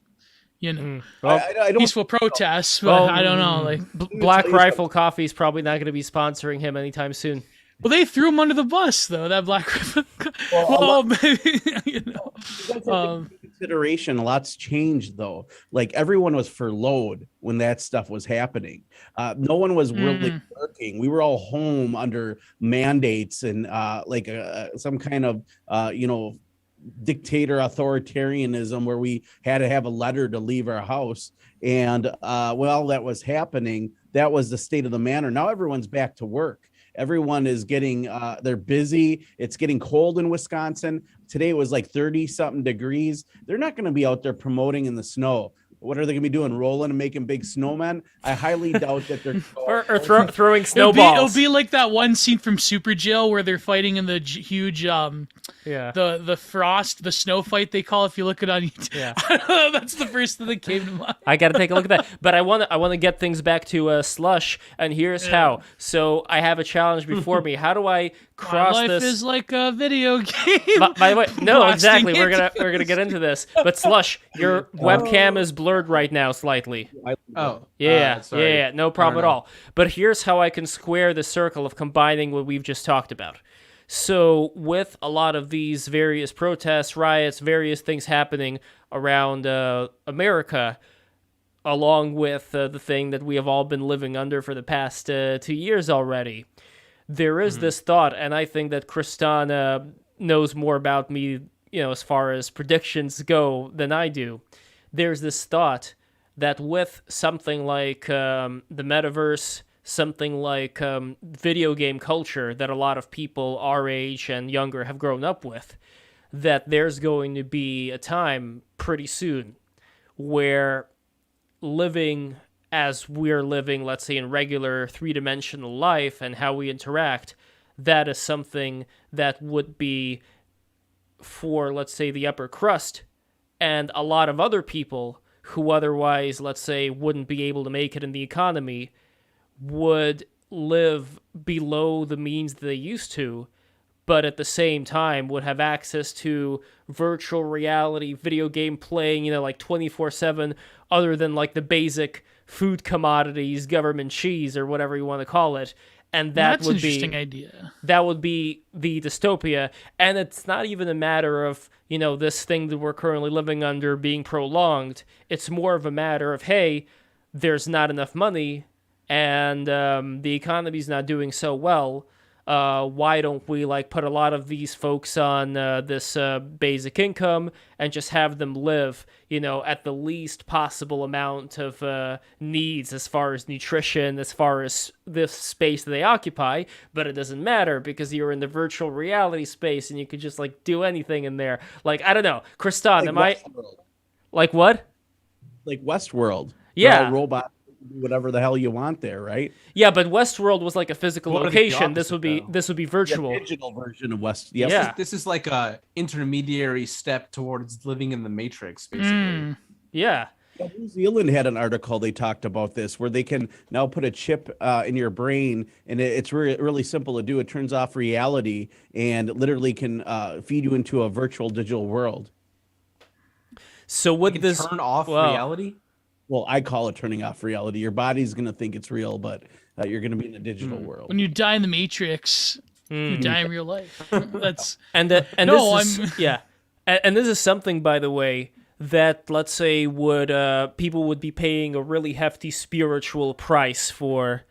well, I don't, peaceful protests. But I don't know, like Black Rifle Coffee is probably not going to be sponsoring him anytime soon. Well, they threw him under the bus, though. That Black Rifle. Well, maybe, consideration. A lot's changed, though. Like everyone was furloughed when that stuff was happening. No one was really working. We were all home under mandates and some kind of dictator authoritarianism where we had to have a letter to leave our house. And while that was happening, that was the state of the manor. Now everyone's back to work. Everyone is getting, they're busy. It's getting cold in Wisconsin. Today it was like 30 something degrees. They're not going to be out there promoting in the snow. What are they going to be doing? Rolling and making big snowmen? I highly doubt that they're throwing snowballs. It'll be like that one scene from Super Jail where they're fighting in the huge, the frost, the snow fight they call. If you look it on YouTube, that's the first thing that came to mind. I got to take a look at that. But I want to get things back to Slush, and here's how. So I have a challenge before me. How do I cross My life this? is like a video game. By the way, no, exactly. We're gonna get into this. But Slush, your webcam is blurred right now slightly. Yeah, no problem at all. But here's how I can square the circle of combining what we've just talked about. So with a lot of these various protests, riots, various things happening around America, along with the thing that we have all been living under for the past 2 years already, there is this thought, and I think that Kristan knows more about me, as far as predictions go than I do. There's this thought that with something like the Metaverse, something like video game culture that a lot of people our age and younger have grown up with, that there's going to be a time pretty soon where living as we're living, let's say in regular three-dimensional life and how we interact, that is something that would be for, let's say, the upper crust, and a lot of other people who otherwise, let's say, wouldn't be able to make it in the economy would live below the means they used to, but at the same time would have access to virtual reality, video game playing, like 24/7, other than like the basic food commodities, government cheese, or whatever you want to call it. And that's an interesting idea. That would be the dystopia. And it's not even a matter of, this thing that we're currently living under being prolonged. It's more of a matter of, hey, there's not enough money and the economy's not doing so well. Why don't we put a lot of these folks on this basic income and just have them live, at the least possible amount of needs as far as nutrition, as far as this space that they occupy, but it doesn't matter because you're in the virtual reality space and you could just do anything in there. I don't know, Kristan, am I like what? Like Westworld. Yeah. Robot. Whatever the hell you want there, right? Yeah, but Westworld was like a physical location. This would be virtual. The digital version of West. Yes. Yeah. This is like a intermediary step towards living in the Matrix, basically. Yeah. New Zealand had an article they talked about this where they can now put a chip in your brain, and it's really simple to do. It turns off reality and literally can feed you into a virtual digital world. So would this turn off reality? Well, I call it turning off reality. Your body's going to think it's real, but you're going to be in the digital world. When you die in the Matrix, you die in real life. That's and this is something, by the way, that let's say would people would be paying a really hefty spiritual price for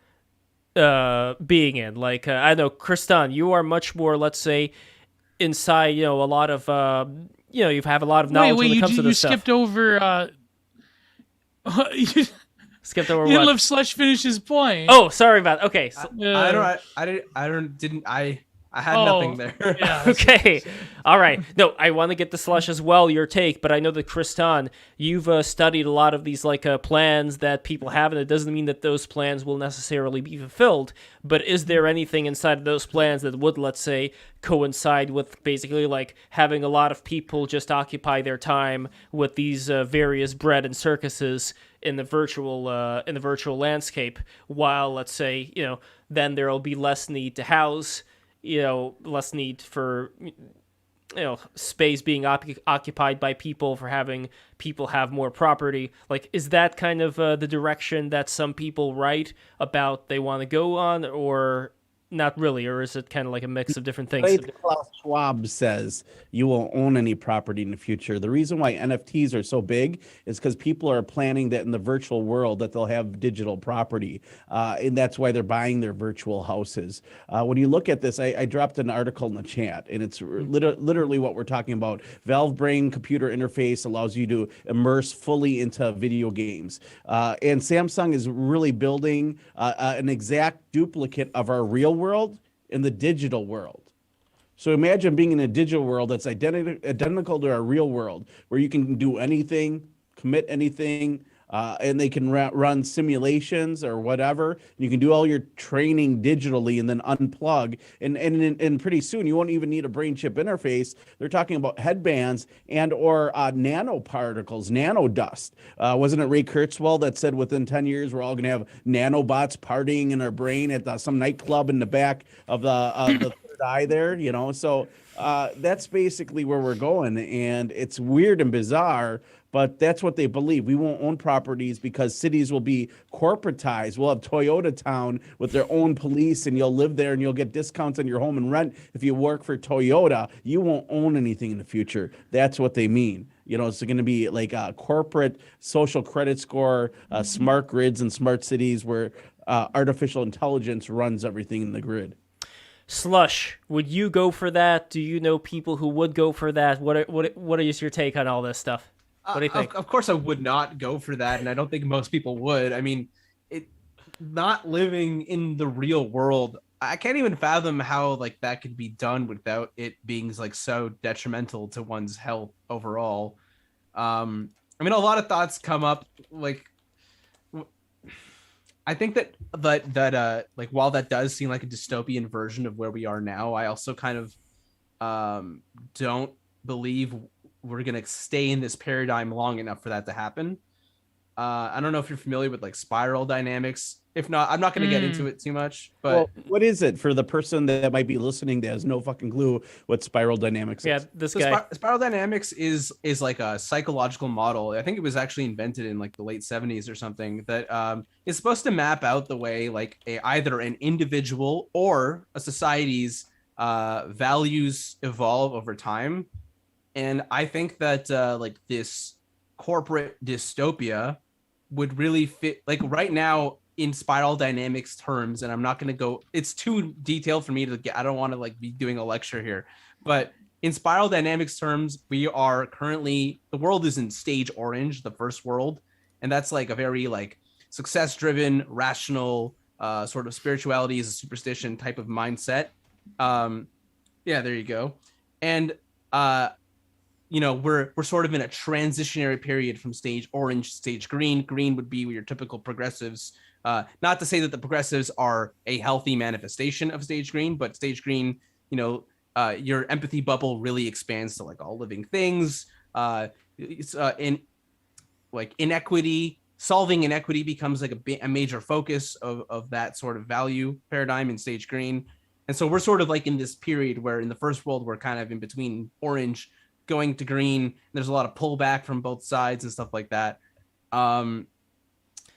being in. I know, Kristan, you are much more, let's say, inside. A lot of you have a lot of knowledge when it comes to this stuff. You skipped over. Skipped over. You didn't let Slush finish his point. Oh, sorry about. Okay, so, I had nothing there. Yeah, okay, all right. No, I want to get the Slush as well, your take, but I know that Kristan, you've studied a lot of these plans that people have, and it doesn't mean that those plans will necessarily be fulfilled. But is there anything inside of those plans that would, let's say, coincide with basically having a lot of people just occupy their time with these various bread and circuses in the virtual landscape, while let's say then there will be less need to house. Less need for space being occupied by people, for having people have more property. Like, is that kind of the direction that some people write about they want to go on, or not really? Or is it kind of like a mix of different things? Klaus Schwab says you won't own any property in the future. The reason why NFTs are so big is because people are planning that in the virtual world that they'll have digital property. And that's why they're buying their virtual houses. When you look at this, I dropped an article in the chat, and it's literally what we're talking about. Valve Brain computer interface allows you to immerse fully into video games. And Samsung is really building an exact duplicate of our real world in the digital world. So imagine being in a digital world that's identical to our real world, where you can do anything, commit anything, and they can run simulations or whatever. You can do all your training digitally and then unplug. And pretty soon you won't even need a brain chip interface. They're talking about headbands and or nanoparticles, nanodust. Wasn't it Ray Kurzweil that said within 10 years we're all going to have nanobots partying in our brain at some nightclub in the back of the third eye there? So that's basically where we're going. And it's weird and bizarre, but that's what they believe. We won't own properties because cities will be corporatized. We'll have Toyota Town with their own police, and you'll live there and you'll get discounts on your home and rent if you work for Toyota. You won't own anything in the future. That's what they mean. It's going to be like a corporate social credit score, smart grids and smart cities where artificial intelligence runs everything in the grid. Slush, would you go for that? Do you know people who would go for that? What is your take on all this stuff? What do you think? Of course, I would not go for that, and I don't think most people would. I mean, not living in the real world, I can't even fathom how like that could be done without it being like so detrimental to one's health overall. I mean, a lot of thoughts come up. Like, I think that like while that does seem like a dystopian version of where we are now, I also kind of don't believe we're going to stay in this paradigm long enough for that to happen. I don't know if you're familiar with like spiral dynamics. If not, I'm not going to get into it too much. But well, what is it for the person that might be listening that has no fucking clue what spiral dynamics is? Yeah, this guy. Spiral dynamics is like a psychological model. I think it was actually invented in like the late 70s or something that is supposed to map out the way like either an individual or a society's values evolve over time. And I think that like this corporate dystopia would really fit like right now in spiral dynamics terms. And I'm not going to go, it's too detailed for me to get, I don't want to like be doing a lecture here, but in spiral dynamics terms, we are currently, the world is in stage orange, the first world. And that's like a very like success driven, rational sort of spirituality is a superstition type of mindset. Yeah, there you go. And, we're sort of in a transitionary period from stage orange to stage green. Green would be your typical progressives. Not to say that the progressives are a healthy manifestation of stage green, but stage green, your empathy bubble really expands to like all living things. It's in like inequity, solving inequity becomes like a major focus of that sort of value paradigm in stage green. And so we're sort of like in this period where in the first world, we're kind of in between orange going to green. There's a lot of pullback from both sides and stuff like that.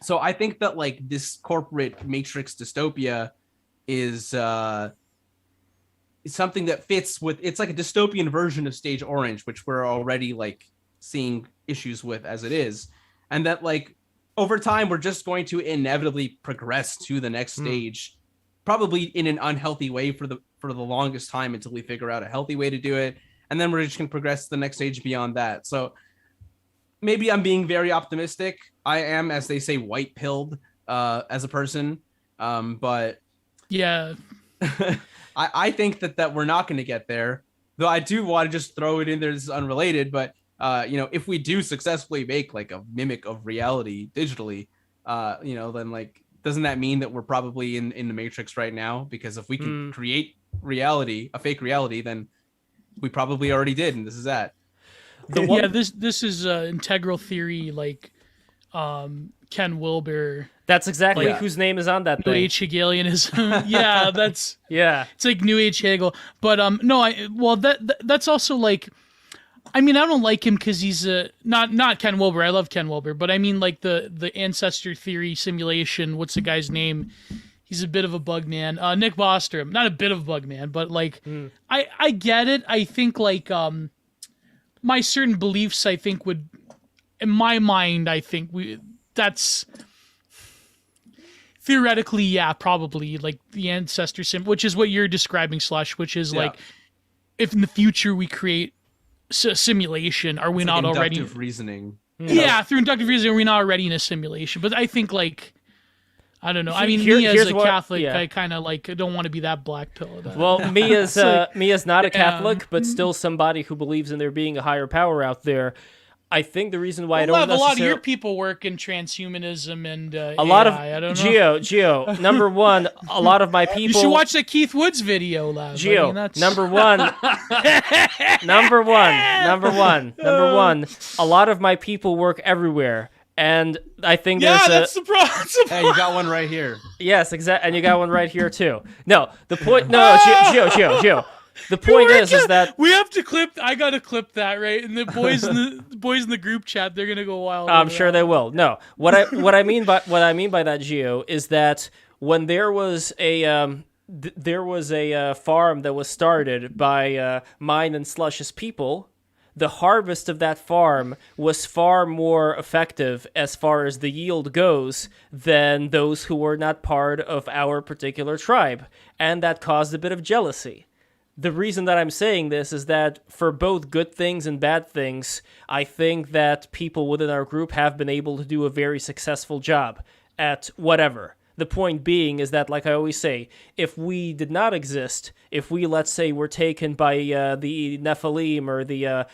So I think that like this corporate matrix dystopia is something that fits with, it's like a dystopian version of stage orange, which we're already like seeing issues with as it is. And that like over time, we're just going to inevitably progress to the next stage, probably in an unhealthy way for the longest time until we figure out a healthy way to do it. And then we're just going to progress to the next stage beyond that. So maybe I'm being very optimistic. I am, as they say, white-pilled as a person. But yeah, I think that we're not going to get there. Though I do want to just throw it in there. This is unrelated. But, if we do successfully make like a mimic of reality digitally, then like, doesn't that mean that we're probably in the Matrix right now? Because if we can create reality, a fake reality, then we probably already did, and this is that. Yeah, this is integral theory, like Ken Wilber. That's exactly whose name is on that New thing. Age Hegelianism. Yeah, that's It's like New Age Hegel. But that's also like, I mean, I don't like him because he's not Ken Wilber. I love Ken Wilber, but I mean like the ancestor theory simulation. What's the guy's name? He's a bit of a bug man. Nick Bostrom, not a bit of a bug man, but like I get it. I think like my certain beliefs, I think would, in my mind, I think that's. Theoretically, yeah, probably like the ancestor sim, which is what you're describing, Slush, which is like if in the future we create a simulation, are we not already inductive reasoning? Yeah, through inductive reasoning, are we not already in a simulation? But I think like I don't know. I mean, me as a Catholic, I kind of like don't want to be that black pill. Me as not a Catholic, but still somebody who believes in there being a higher power out there. I think the reason why I don't necessarily... a lot of your people work in transhumanism and a lot of I don't know. Geo. Number one, a lot of my people. You should watch the Keith Woods video, Lev. Geo. Number one. A lot of my people work everywhere, and I think there's that's the problem. Hey, you got one right here. Yes, exactly, and you got one right here too. No, the point. No, Geo. The point is that we have to clip. I gotta clip that, right? And the boys in the group chat, they're gonna go wild. I'm sure they will. No, what I mean by that, Geo, is that when there was a farm that was started by mine and Slush's people, the harvest of that farm was far more effective as far as the yield goes than those who were not part of our particular tribe, and that caused a bit of jealousy. The reason that I'm saying this is that for both good things and bad things, I think that people within our group have been able to do a very successful job at whatever. The point being is that, like I always say, if we did not exist, if we, let's say, were taken by the Nephilim or the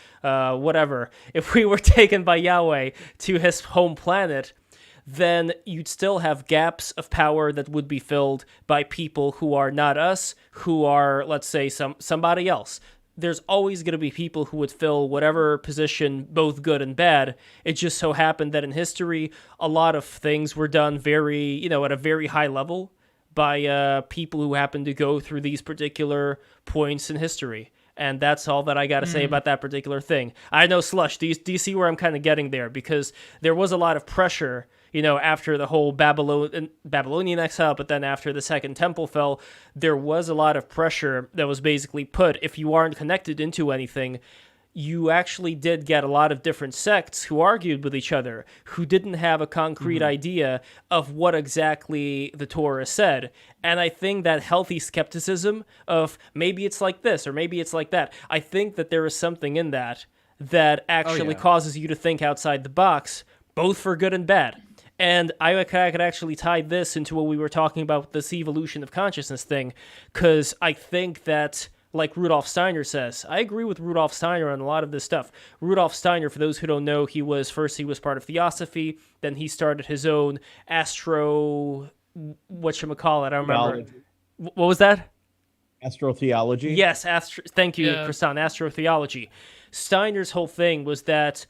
whatever, if we were taken by Yahweh to his home planet, then you'd still have gaps of power that would be filled by people who are not us, who are, let's say, somebody else. There's always going to be people who would fill whatever position, both good and bad. It just so happened that in history, a lot of things were done very, at a very high level by people who happened to go through these particular points in history. And that's all that I got to say about that particular thing. I know, Slush, do you see where I'm kind of getting there? Because there was a lot of pressure, after the whole Babylonian exile, but then after the Second Temple fell, there was a lot of pressure that was basically put. If you aren't connected into anything, you actually did get a lot of different sects who argued with each other, who didn't have a concrete idea of what exactly the Torah said. And I think that healthy skepticism of maybe it's like this or maybe it's like that, I think that there is something in that actually causes you to think outside the box, both for good and bad. And I could actually tie this into what we were talking about with this evolution of consciousness thing, because I think that, like Rudolf Steiner says, I agree with Rudolf Steiner on a lot of this stuff. Rudolf Steiner, for those who don't know, he was part of Theosophy, then he started his own whatchamacallit, I don't remember. What was that? Astrotheology? Yes, thank you, Kristan, astrotheology. Steiner's whole thing was that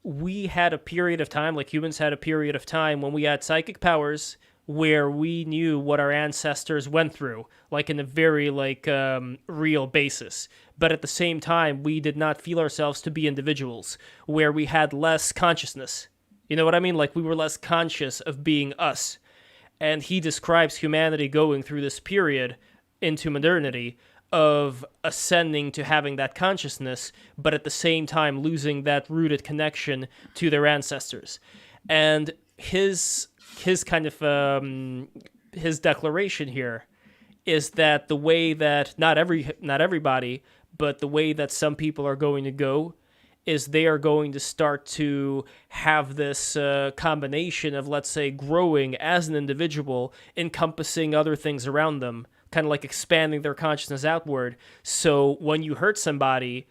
we had a period of time, like humans had a period of time when we had psychic powers where we knew what our ancestors went through, like in a very real basis. But at the same time, we did not feel ourselves to be individuals, where we had less consciousness. You know what I mean? Like we were less conscious of being us. And he describes humanity going through this period into modernity of ascending to having that consciousness, but at the same time losing that rooted connection to their ancestors. And his kind of his declaration here is that the way that not everybody, but the way that some people are going to go is they are going to start to have this combination of, let's say, growing as an individual, encompassing other things around them, kind of like expanding their consciousness outward. So when you hurt somebody,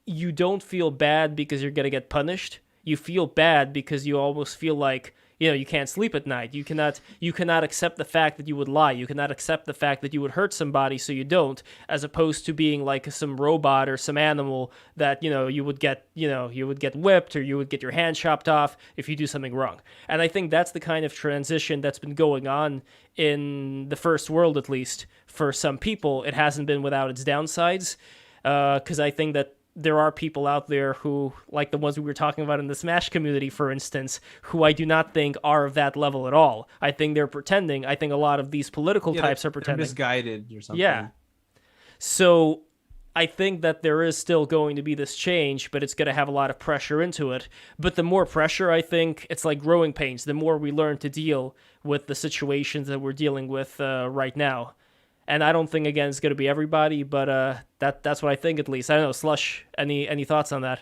you don't feel bad because you're going to get punished. You feel bad because you almost feel like, you can't sleep at night. You cannot accept the fact that you would lie. You cannot accept the fact that you would hurt somebody, so you don't, as opposed to being like some robot or some animal that, you would get whipped, or you would get your hand chopped off if you do something wrong. And I think that's the kind of transition that's been going on in the first world, at least for some people. It hasn't been without its downsides, because I think that there are people out there who, like the ones we were talking about in the Smash community, for instance, who I do not think are of that level at all. I think they're pretending. I think a lot of these political types are pretending. They're misguided or something. Yeah. So I think that there is still going to be this change, but it's going to have a lot of pressure into it. But the more pressure, I think, it's like growing pains. The more we learn to deal with the situations that we're dealing with right now. And I don't think, again, it's going to be everybody, but that's what I think, at least. I don't know, Slush, any thoughts on that?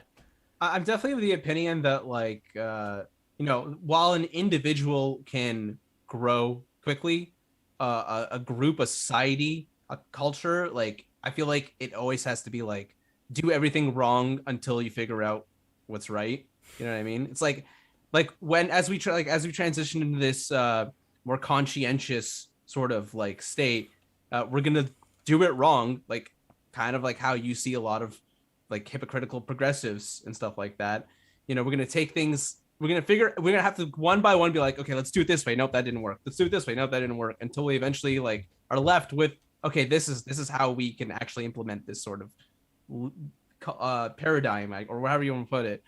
I'm definitely of the opinion that, like, while an individual can grow quickly, a group, a society, a culture, like, I feel like it always has to be, like, do everything wrong until you figure out what's right. You know what I mean? It's like as we transition into this more conscientious sort of, like, state, we're going to do it wrong, like kind of like how you see a lot of like hypocritical progressives and stuff like that. We're going to take things, we're going to have to one by one be like, okay, let's do it this way. Nope, that didn't work. Let's do it this way. Nope, that didn't work, until we eventually like are left with, okay, this is how we can actually implement this sort of paradigm, or whatever you want to put it.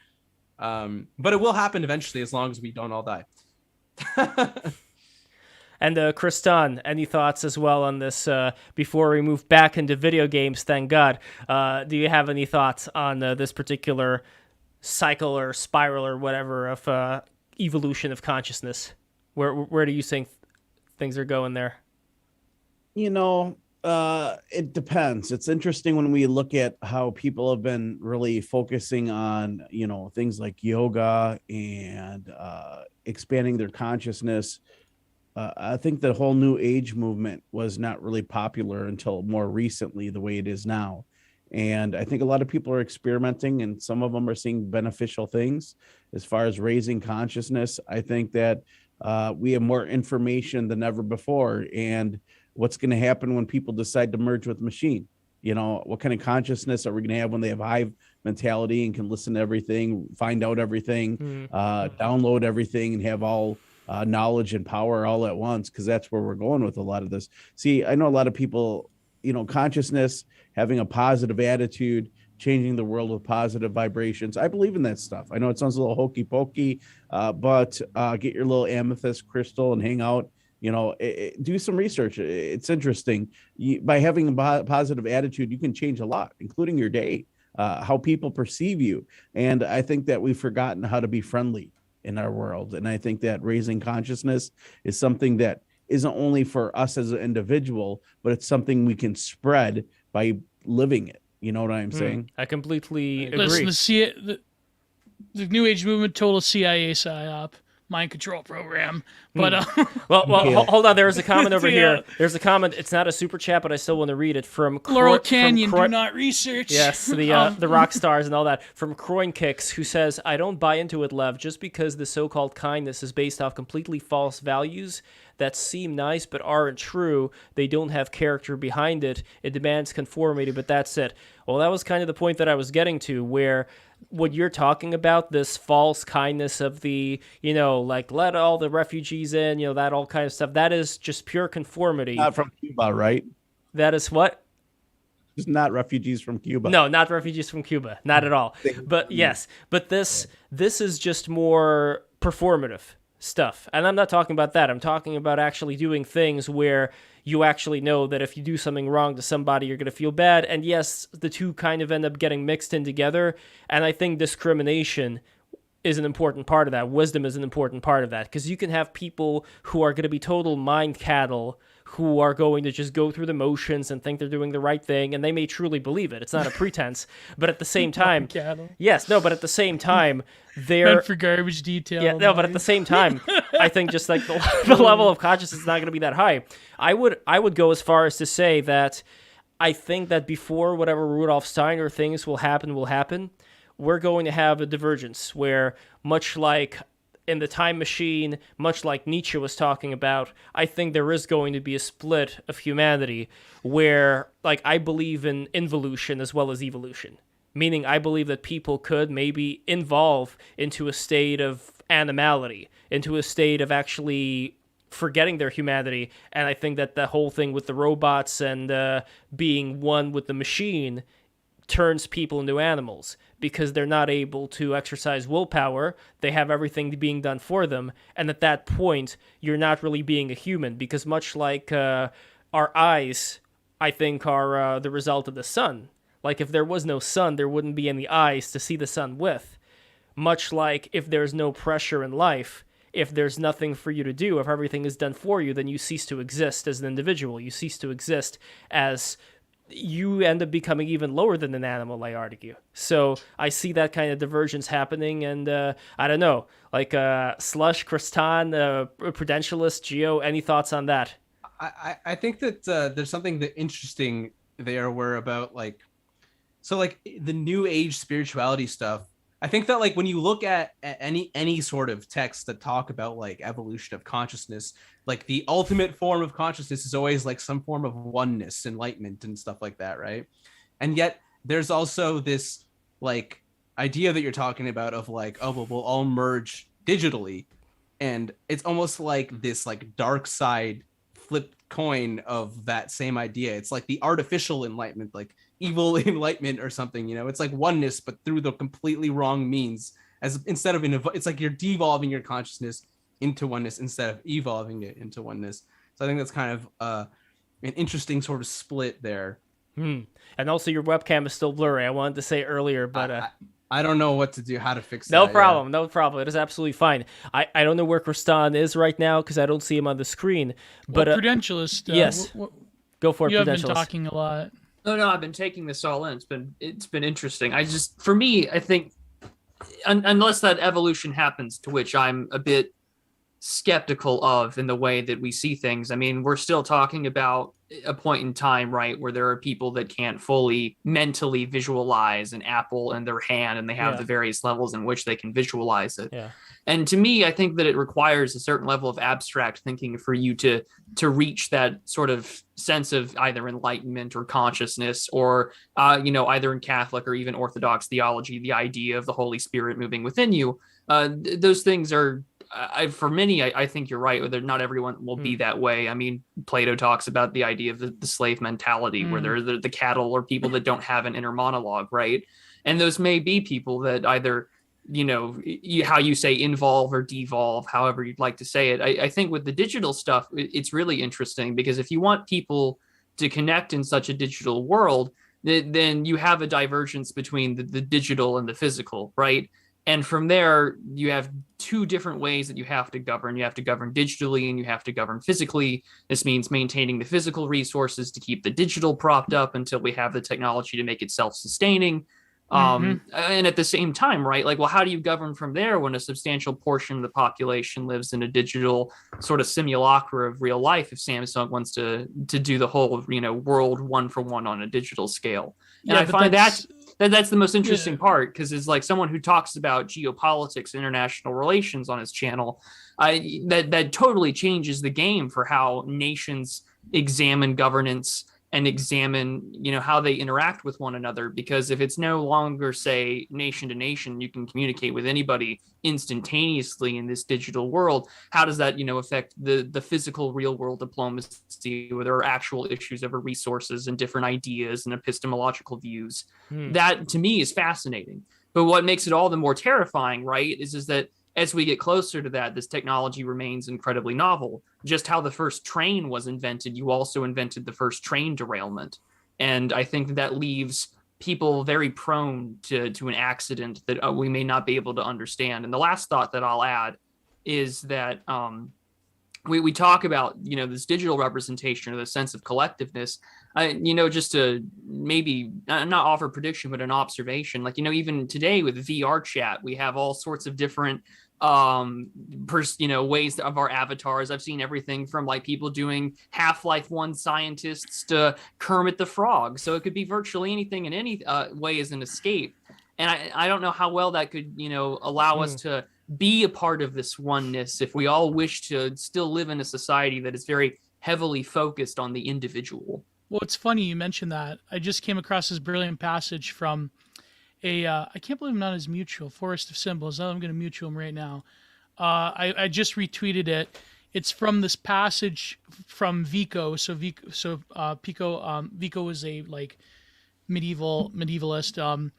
But it will happen eventually, as long as we don't all die. And Kristan, any thoughts as well on this before we move back into video games? Thank God. Do you have any thoughts on this particular cycle or spiral or whatever of evolution of consciousness? Where do you think things are going there? It depends. It's interesting when we look at how people have been really focusing on, things like yoga and expanding their consciousness. I think the whole New Age movement was not really popular until more recently, the way it is now. And I think a lot of people are experimenting, and some of them are seeing beneficial things as far as raising consciousness. I think that we have more information than ever before. And what's going to happen when people decide to merge with machine? What kind of consciousness are we going to have when they have hive mentality and can listen to everything, find out everything, download everything, and have all knowledge and power all at once? Because that's where we're going with a lot of this. See, I know a lot of people, consciousness, having a positive attitude, changing the world with positive vibrations. I believe in that stuff. I know it sounds a little hokey pokey, but get your little amethyst crystal and hang out. Do some research. It's interesting. By having a positive attitude, you can change a lot, including your day, how people perceive you. And I think that we've forgotten how to be friendly in our world. And I think that raising consciousness is something that isn't only for us as an individual, but it's something we can spread by living it. You know what I'm saying? I completely agree. Listen, the New Age movement, total CIA psyop, mind control program. But hold on. There was a comment over here. There's a comment. It's not a super chat, but I still want to read it from Laurel Canyon. Do not research. Yes, the rock stars and all that. From Croin Kicks, who says, "I don't buy into it, Lev. Just because the so-called kindness is based off completely false values that seem nice but aren't true. They don't have character behind it. It demands conformity, but that's it." Well, that was kind of the point that I was getting to, where what you're talking about, this false kindness of the, like, let all the refugees in, that all kind of stuff, that is just pure conformity. Not from Cuba, right? That is what? Just not refugees from Cuba. No, not refugees from Cuba. Not at all. But yes, but this is just more performative stuff. And I'm not talking about that. I'm talking about actually doing things where you actually know that if you do something wrong to somebody, you're going to feel bad. And yes, the two kind of end up getting mixed in together. And I think discrimination is an important part of that. Wisdom is an important part of that. Because you can have people who are going to be total mind cattle, who are going to just go through the motions and think they're doing the right thing, and they may truly believe it. It's not a pretense. But at the same time, but at the same time, they're meant for garbage detail. Yeah, no, but at the same time, I think just like the level of consciousness is not going to be that high. I would go as far as to say that I think that before whatever Rudolf Steiner things will happen, we're going to have a divergence where, much like in the time machine, much like Nietzsche was talking about, I think there is going to be a split of humanity where, like, I believe in involution as well as evolution. Meaning I believe that people could maybe evolve into a state of animality, into a state of actually forgetting their humanity. And I think that the whole thing with the robots and being one with the machine turns people into animals because they're not able to exercise willpower. They have everything being done for them. And at that point, you're not really being a human, because much like our eyes, I think, are the result of the sun. Like, if there was no sun, there wouldn't be any eyes to see the sun with. Much like if there's no pressure in life, if there's nothing for you to do, if everything is done for you, then you cease to exist as an individual. You cease to exist as... you end up becoming even lower than an animal, I argue. So I see that kind of divergence happening, and I don't know, like Slush, Kristan, Prudentialist, Geo, any thoughts on that? I think that there's something that interesting there where about like, so like the new age spirituality stuff, I think that like when you look at any sort of text that talk about like evolution of consciousness, like the ultimate form of consciousness is always like some form of oneness, enlightenment and stuff like that, right? And yet there's also this like idea that you're talking about of like, oh, well, we'll all merge digitally. And it's almost like this like dark side flipped coin of that same idea. It's like the artificial enlightenment, like evil enlightenment or something, you know. It's like oneness, but through the completely wrong means. As instead of it's like you're devolving your consciousness into oneness instead of evolving it into oneness. So I think that's kind of an interesting sort of split there. And also your webcam is still blurry. I wanted to say earlier, but I don't know what to do, how to fix that. No problem. No problem. It is absolutely fine. I don't know where Kristan is right now because I don't see him on the screen. But Prudentialist. Yes. Go for it, you have been Prudentialist. talking a lot. No, I've been taking this all in. It's been interesting. For me, I think unless that evolution happens, to which I'm a bit skeptical of in the way that we see things. I mean, we're still talking about a point in time, right, where there are people that can't fully mentally visualize an apple in their hand, and they have the various levels in which they can visualize it. Yeah. And to me, I think that it requires a certain level of abstract thinking for you to reach that sort of sense of either enlightenment or consciousness, or either in Catholic or even Orthodox theology, the idea of the Holy Spirit moving within you. Those things are, for many, I think you're right. Whether not everyone will be that way. I mean, Plato talks about the idea of the slave mentality, where they're the cattle or people that don't have an inner monologue, right? And those may be people that either, how you say involve or devolve, however you'd like to say it. I think with the digital stuff, it's really interesting because if you want people to connect in such a digital world, then you have a divergence between the digital and the physical, right? And from there, you have two different ways that you have to govern. You have to govern digitally and you have to govern physically. This means maintaining the physical resources to keep the digital propped up until we have the technology to make it self-sustaining. And at the same time, right, like, well, how do you govern from there when a substantial portion of the population lives in a digital sort of simulacra of real life if Samsung wants to do the whole, world one for one on a digital scale? And I find that's the most interesting part, because it's like someone who talks about geopolitics, international relations on his channel, that totally changes the game for how nations examine governance and examine, how they interact with one another. Because if it's no longer, say, nation to nation, you can communicate with anybody instantaneously in this digital world. How does that, affect the physical real world diplomacy, where there are actual issues over resources and different ideas and epistemological views? That to me is fascinating. But what makes it all the more terrifying, right, is that as we get closer to that, this technology remains incredibly novel. Just how the first train was invented, you also invented the first train derailment. And I think that leaves people very prone to an accident that we may not be able to understand. And the last thought that I'll add is that we talk about, this digital representation or the sense of collectiveness, just to maybe not offer prediction, but an observation. Like, even today with VR chat, we have all sorts of different ways of our avatars. I've seen everything from like people doing Half-Life 1 scientists to Kermit the Frog. So it could be virtually anything in any way as an escape. And I don't know how well that could, allow us to be a part of this oneness, if we all wish to still live in a society that is very heavily focused on the individual. Well, it's funny you mentioned that. I just came across this brilliant passage from I can't believe I'm not his mutual, Forest of Symbols. Now I'm going to mutual him right now. I just retweeted it. It's from this passage from Vico. Vico was a like medievalist.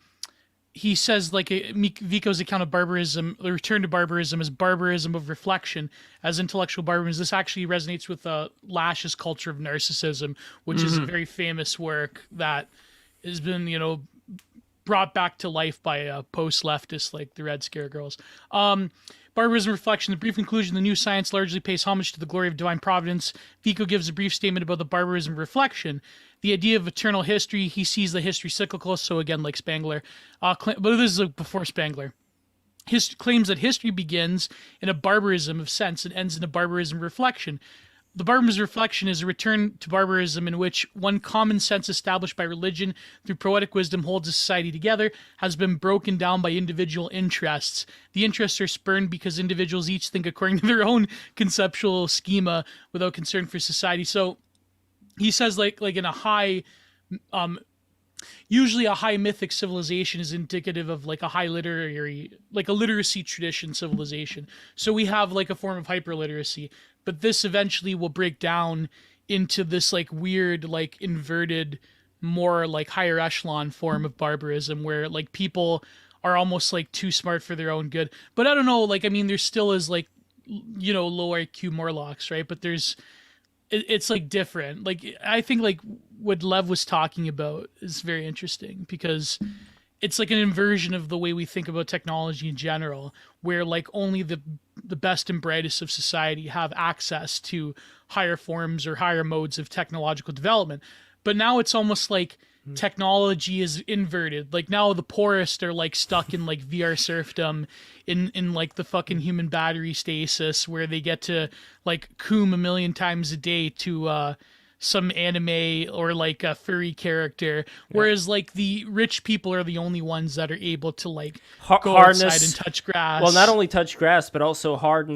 He says like Vico's account of barbarism, the return to barbarism, is barbarism of reflection as intellectual barbarism. This actually resonates with Lash's culture of narcissism, which is a very famous work that has been, brought back to life by post-leftists like the Red Scare girls. Barbarism reflection. The brief conclusion: the new science largely pays homage to the glory of divine providence. Vico gives a brief statement about the barbarism reflection. The idea of eternal history. He sees the history cyclical. So again, like Spangler, but this is before Spangler. Claims that history begins in a barbarism of sense and ends in a barbarism reflection. The barbarism reflection is a return to barbarism in which one common sense established by religion through poetic wisdom holds a society together has been broken down by individual interests. The interests are spurned because individuals each think according to their own conceptual schema without concern for society. So he says like in a high, usually a high mythic civilization is indicative of like a high like a literacy tradition civilization. So we have like a form of hyperliteracy. But this eventually will break down into this like weird, like inverted, more like higher echelon form of barbarism where like people are almost like too smart for their own good. But I don't know, like, I mean, there still is like, low IQ Morlocks, right? But it's like different. Like, I think like what Lev was talking about is very interesting because it's like an inversion of the way we think about technology in general, where like only the best and brightest of society have access to higher forms or higher modes of technological development. But now it's almost like technology is inverted. Like now the poorest are like stuck in like VR serfdom in like the fucking human battery stasis where they get to like coom 1 million times a day to some anime or like a furry character, whereas like the rich people are the only ones that are able to like go outside and touch grass. Well, not only touch grass, but also harness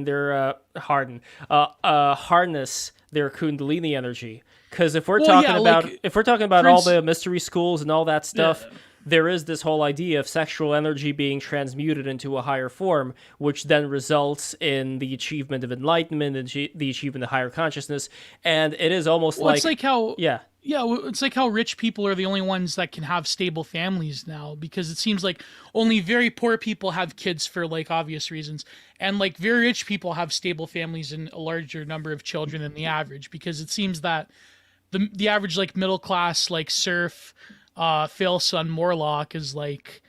their Kundalini energy. Because if we're talking about all the mystery schools and all that stuff, there is this whole idea of sexual energy being transmuted into a higher form, which then results in the achievement of enlightenment and the achievement of higher consciousness. And it is almost it's like how it's like how rich people are the only ones that can have stable families now, because it seems like only very poor people have kids for like obvious reasons, and like very rich people have stable families and a larger number of children than the average, because it seems that the average like middle class like serf Phil son Morlock is like,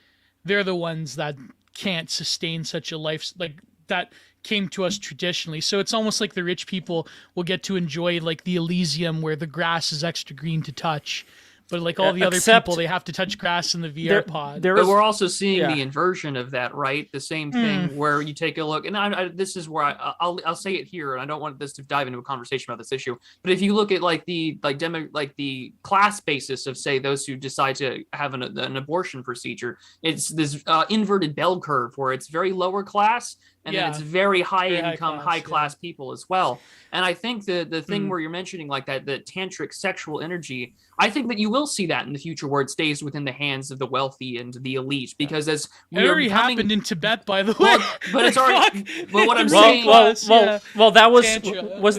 they're the ones that can't sustain such a life like that came to us traditionally. So it's almost like the rich people will get to enjoy like the Elysium where the grass is extra green to touch, but like all the other people, they have to touch grass in the VR pod. But we're also seeing the inversion of that, right? The same thing where you take a look, and this is where I'll say it here, and I don't want this to dive into a conversation about this issue. But if you look at like the class basis of say those who decide to have an abortion procedure, it's this inverted bell curve where it's very lower class. And then it's very high income, high class people as well. And I think the thing where you're mentioning like that, the tantric sexual energy, I think that you will see that in the future where it stays within the hands of the wealthy and the elite, because as it already happened in Tibet, by the way. But it's already. But what I'm saying, well, that wasn't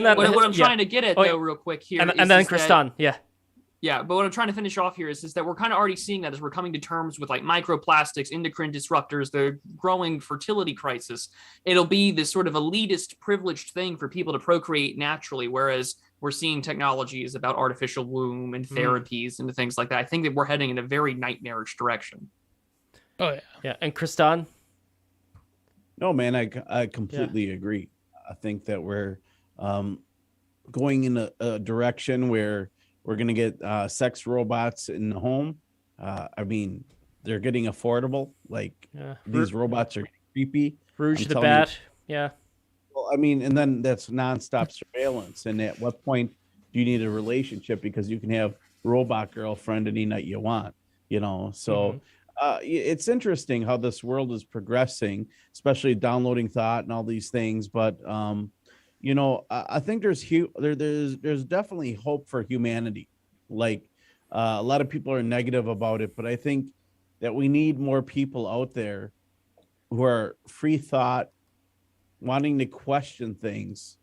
that what I'm trying to get at though, real quick here, and then Kristan, Yeah, but what I'm trying to finish off here is that we're kind of already seeing that as we're coming to terms with like microplastics, endocrine disruptors, the growing fertility crisis. It'll be this sort of elitist, privileged thing for people to procreate naturally, whereas we're seeing technologies about artificial womb and therapies and things like that. I think that we're heading in a very nightmarish direction. Oh, yeah. Yeah, and Kristan? No, man, I completely agree. I think that we're going in a direction where we're going to get sex robots in the home. I mean, they're getting affordable. Like these robots are creepy. Rouge the Bat. Well, I mean, and then that's nonstop surveillance. And at what point do you need a relationship? Because you can have robot girlfriend any night you want, So it's interesting how this world is progressing, especially downloading thought and all these things. But I think there's definitely hope for humanity. Like a lot of people are negative about it, but I think that we need more people out there who are free thought, wanting to question things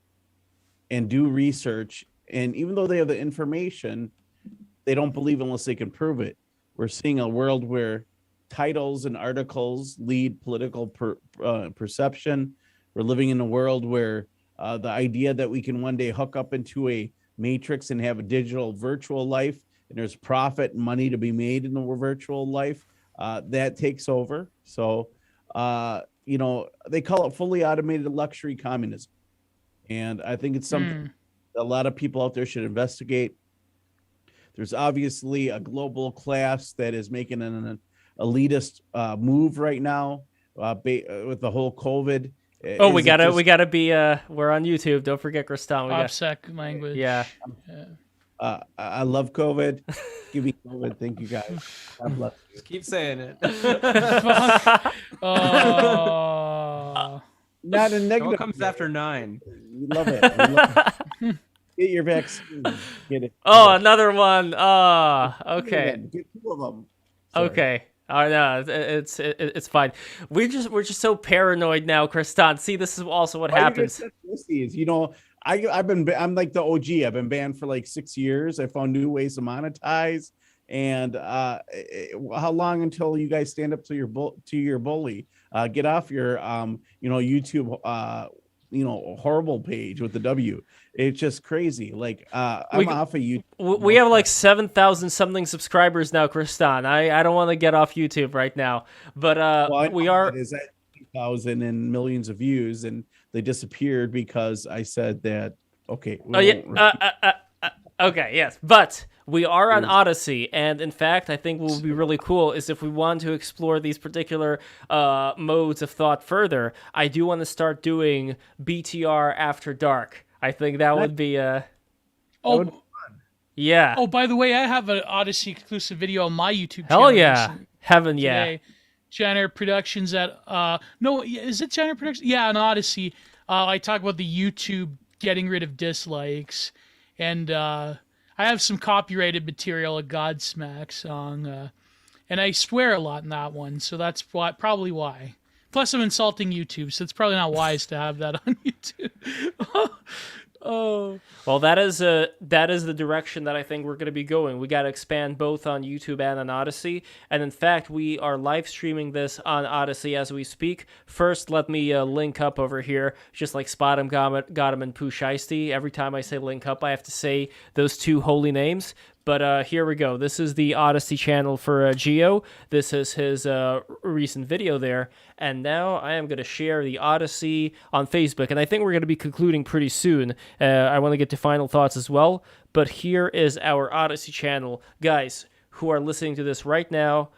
and do research. And even though they have the information, they don't believe unless they can prove it. We're seeing a world where titles and articles lead political perception. We're living in a world where the idea that we can one day hook up into a matrix and have a digital virtual life, and there's profit and money to be made in the virtual life, that takes over. So, they call it fully automated luxury communism. And I think it's something a lot of people out there should investigate. There's obviously a global class that is making an elitist move right now with the whole COVID. We gotta be we're on YouTube. Don't forget, Kristan. OPSEC language. Yeah. I love COVID. Give me COVID. Thank you guys. God bless you. Just keep saying it. Not a negative. What comes after 9? We love it. Get your vaccine. Get it. Oh, another one. Okay. Get 2 of them. Sorry. Okay. No, it's fine. We're just so paranoid now, Kristan. See, this is also what happens. I'm like the OG. I've been banned for like 6 years. I found new ways to monetize. And how long until you guys stand up to your bully? Get off your YouTube horrible page with the W. It's just crazy. Like I'm off of YouTube. We have like 7,000 something subscribers now, Kristan. I don't want to get off YouTube right now, but we are. It is at 2,000 and millions of views, and they disappeared because I said that. Okay. Okay. Yes, but we are on Odyssey, and in fact, I think what would be really cool is if we want to explore these particular modes of thought further. I do want to start doing BTR after dark. I think that would be yeah. Oh, by the way, I have an Odyssey exclusive video on my YouTube channel. Hell yeah. Heaven yeah. Today. Janner Productions at no, is it Janner Productions? Yeah, on Odyssey. I talk about the YouTube getting rid of dislikes, and I have some copyrighted material, a Godsmack song, and I swear a lot in that one, so that's probably why. Plus, I'm insulting YouTube, so it's probably not wise to have that on YouTube. Oh. Well, that is the direction that I think we're going to be going. We got to expand both on YouTube and on Odyssey. And in fact, we are live streaming this on Odyssey as we speak. First, let me link up over here, just like Spot him, got him, and Pooh Shiesty. Every time I say link up, I have to say those 2 holy names. But here we go. This is the Odyssey channel for Geo. This is his recent video there. And now I am going to share the Odyssey on Facebook. And I think we're going to be concluding pretty soon. I want to get to final thoughts as well. But here is our Odyssey channel. Guys who are listening to this right now,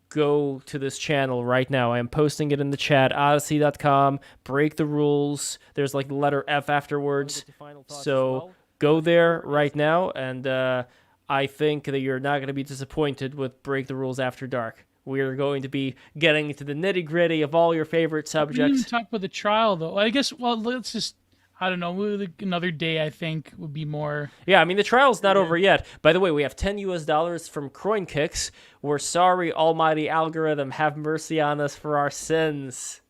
go to this channel right now. I am posting it in the chat, odyssey.com. Break the rules. There's like the letter F afterwards. So go there right now, and I think that you're not going to be disappointed with Break the Rules After Dark. We're going to be getting into the nitty-gritty of all your favorite subjects. We didn't talk about the trial, though. I guess, well, let's just, I don't know, another day, I think, would be more... Yeah, I mean, the trial's not over yet. By the way, we have $10 from Croin Kicks. We're sorry, almighty algorithm. Have mercy on us for our sins.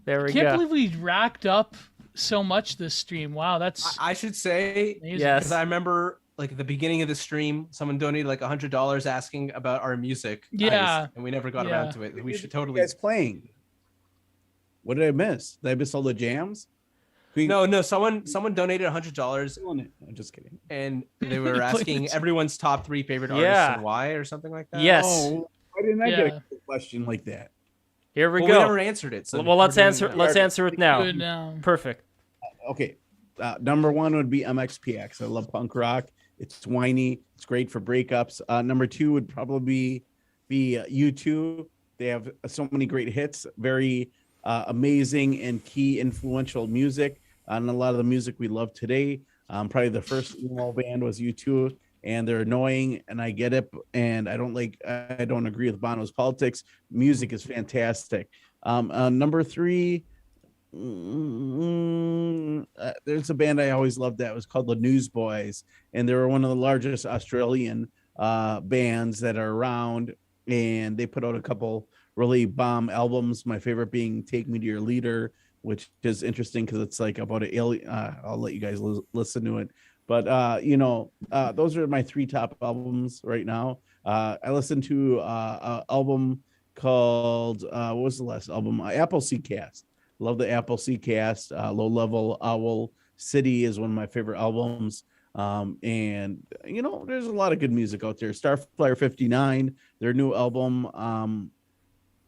There we go. I can't believe we racked up so much this stream. Wow, that's... I should say, yes, because I remember... Like at the beginning of the stream, someone donated like $100 asking about our music. Yeah, and we never got around to it. We should totally. You guys playing? What did I miss? Did I miss all the jams? No. Someone donated $100. I'm just kidding. And they were asking everyone's top 3 favorite artists and why, or something like that. Yes. Oh, why didn't I get a question like that? Here we go. We never answered it. So well, let's answer it now. Good now. Perfect. Okay. Number 1 would be MXPX. I love punk rock. It's whiny. It's great for breakups. Number 2 would probably be U2. They have so many great hits, very amazing and key influential music, and a lot of the music we love today. Probably the first emo band was U2. and they're annoying, and I get it, and I don't agree with Bono's politics. Music is fantastic. Number 3, there's a band I always loved that was called the Newsboys, and they were one of the largest Australian bands that are around, and they put out a couple really bomb albums. My favorite being Take Me to Your Leader, which is interesting because it's like about an alien. I'll let you guys listen to it. But those are my 3 top albums right now. I listened to an album called what was the last album? Appleseed Cast. Love the Appleseed Cast. Low Level Owl City is one of my favorite albums. And there's a lot of good music out there. Starflyer 59, their new album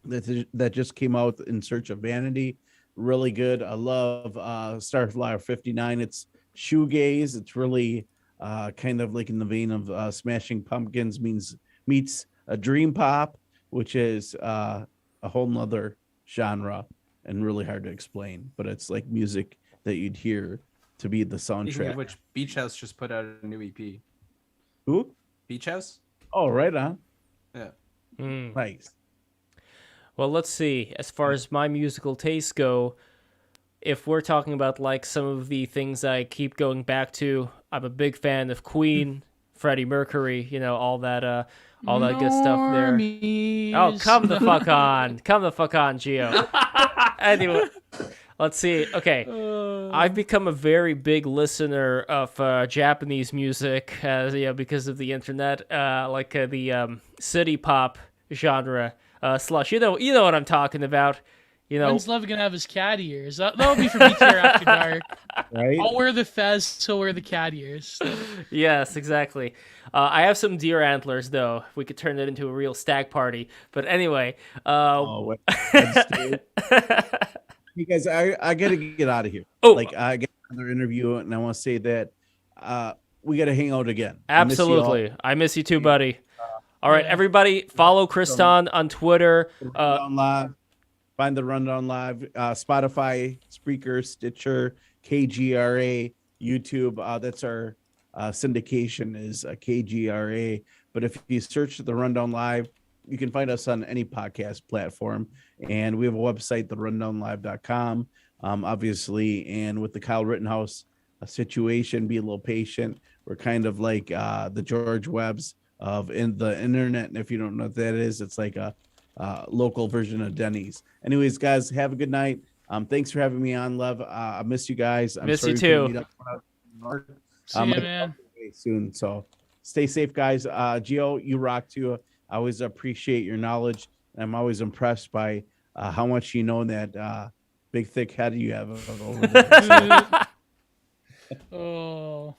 that just came out, In Search of Vanity, really good. I love Starflyer 59. It's shoegaze. It's really kind of like in the vein of Smashing Pumpkins meets a dream pop, which is a whole nother genre and really hard to explain, but it's like music that you'd hear to be the soundtrack. Which Beach House just put out a new EP. Who? Beach House? Oh, right on. Yeah. Nice. Well, let's see. As far as my musical tastes go, if we're talking about like some of the things I keep going back to, I'm a big fan of Queen, Freddie Mercury, all that good stuff there. Oh, come the fuck on. Come the fuck on, Gio. Anyway, let's see. Okay. I've become a very big listener of Japanese music because of the internet, the city pop genre. Slush, you know what I'm talking about. When's Lev gonna have his cat ears? That'll be for BTR After Dark. Right? I'll wear the fez, he'll wear the cat ears. Yes, exactly. I have some deer antlers, though. We could turn it into a real stag party. But anyway. Hey guys, I gotta get out of here. Oh, I get another interview, and I want to say that we gotta hang out again. Absolutely, I miss you too, buddy. All right, everybody, follow Kristan on Twitter. Find the Rundown Live, Spotify, Spreaker, Stitcher, KGRA, YouTube. That's our syndication is KGRA. But if you search the Rundown Live, you can find us on any podcast platform. And we have a website, therundownlive.com, obviously. And with the Kyle Rittenhouse situation, be a little patient. We're kind of like the George Webbs of the internet. And if you don't know what that is, it's like a local version of Denny's. Anyways, guys, have a good night. Thanks for having me on, Lev. I miss you guys. Miss you too. See you, man. Soon. So stay safe, guys. Gio, you rock too. I always appreciate your knowledge. I'm always impressed by how much you know that big thick head you have over there. Oh.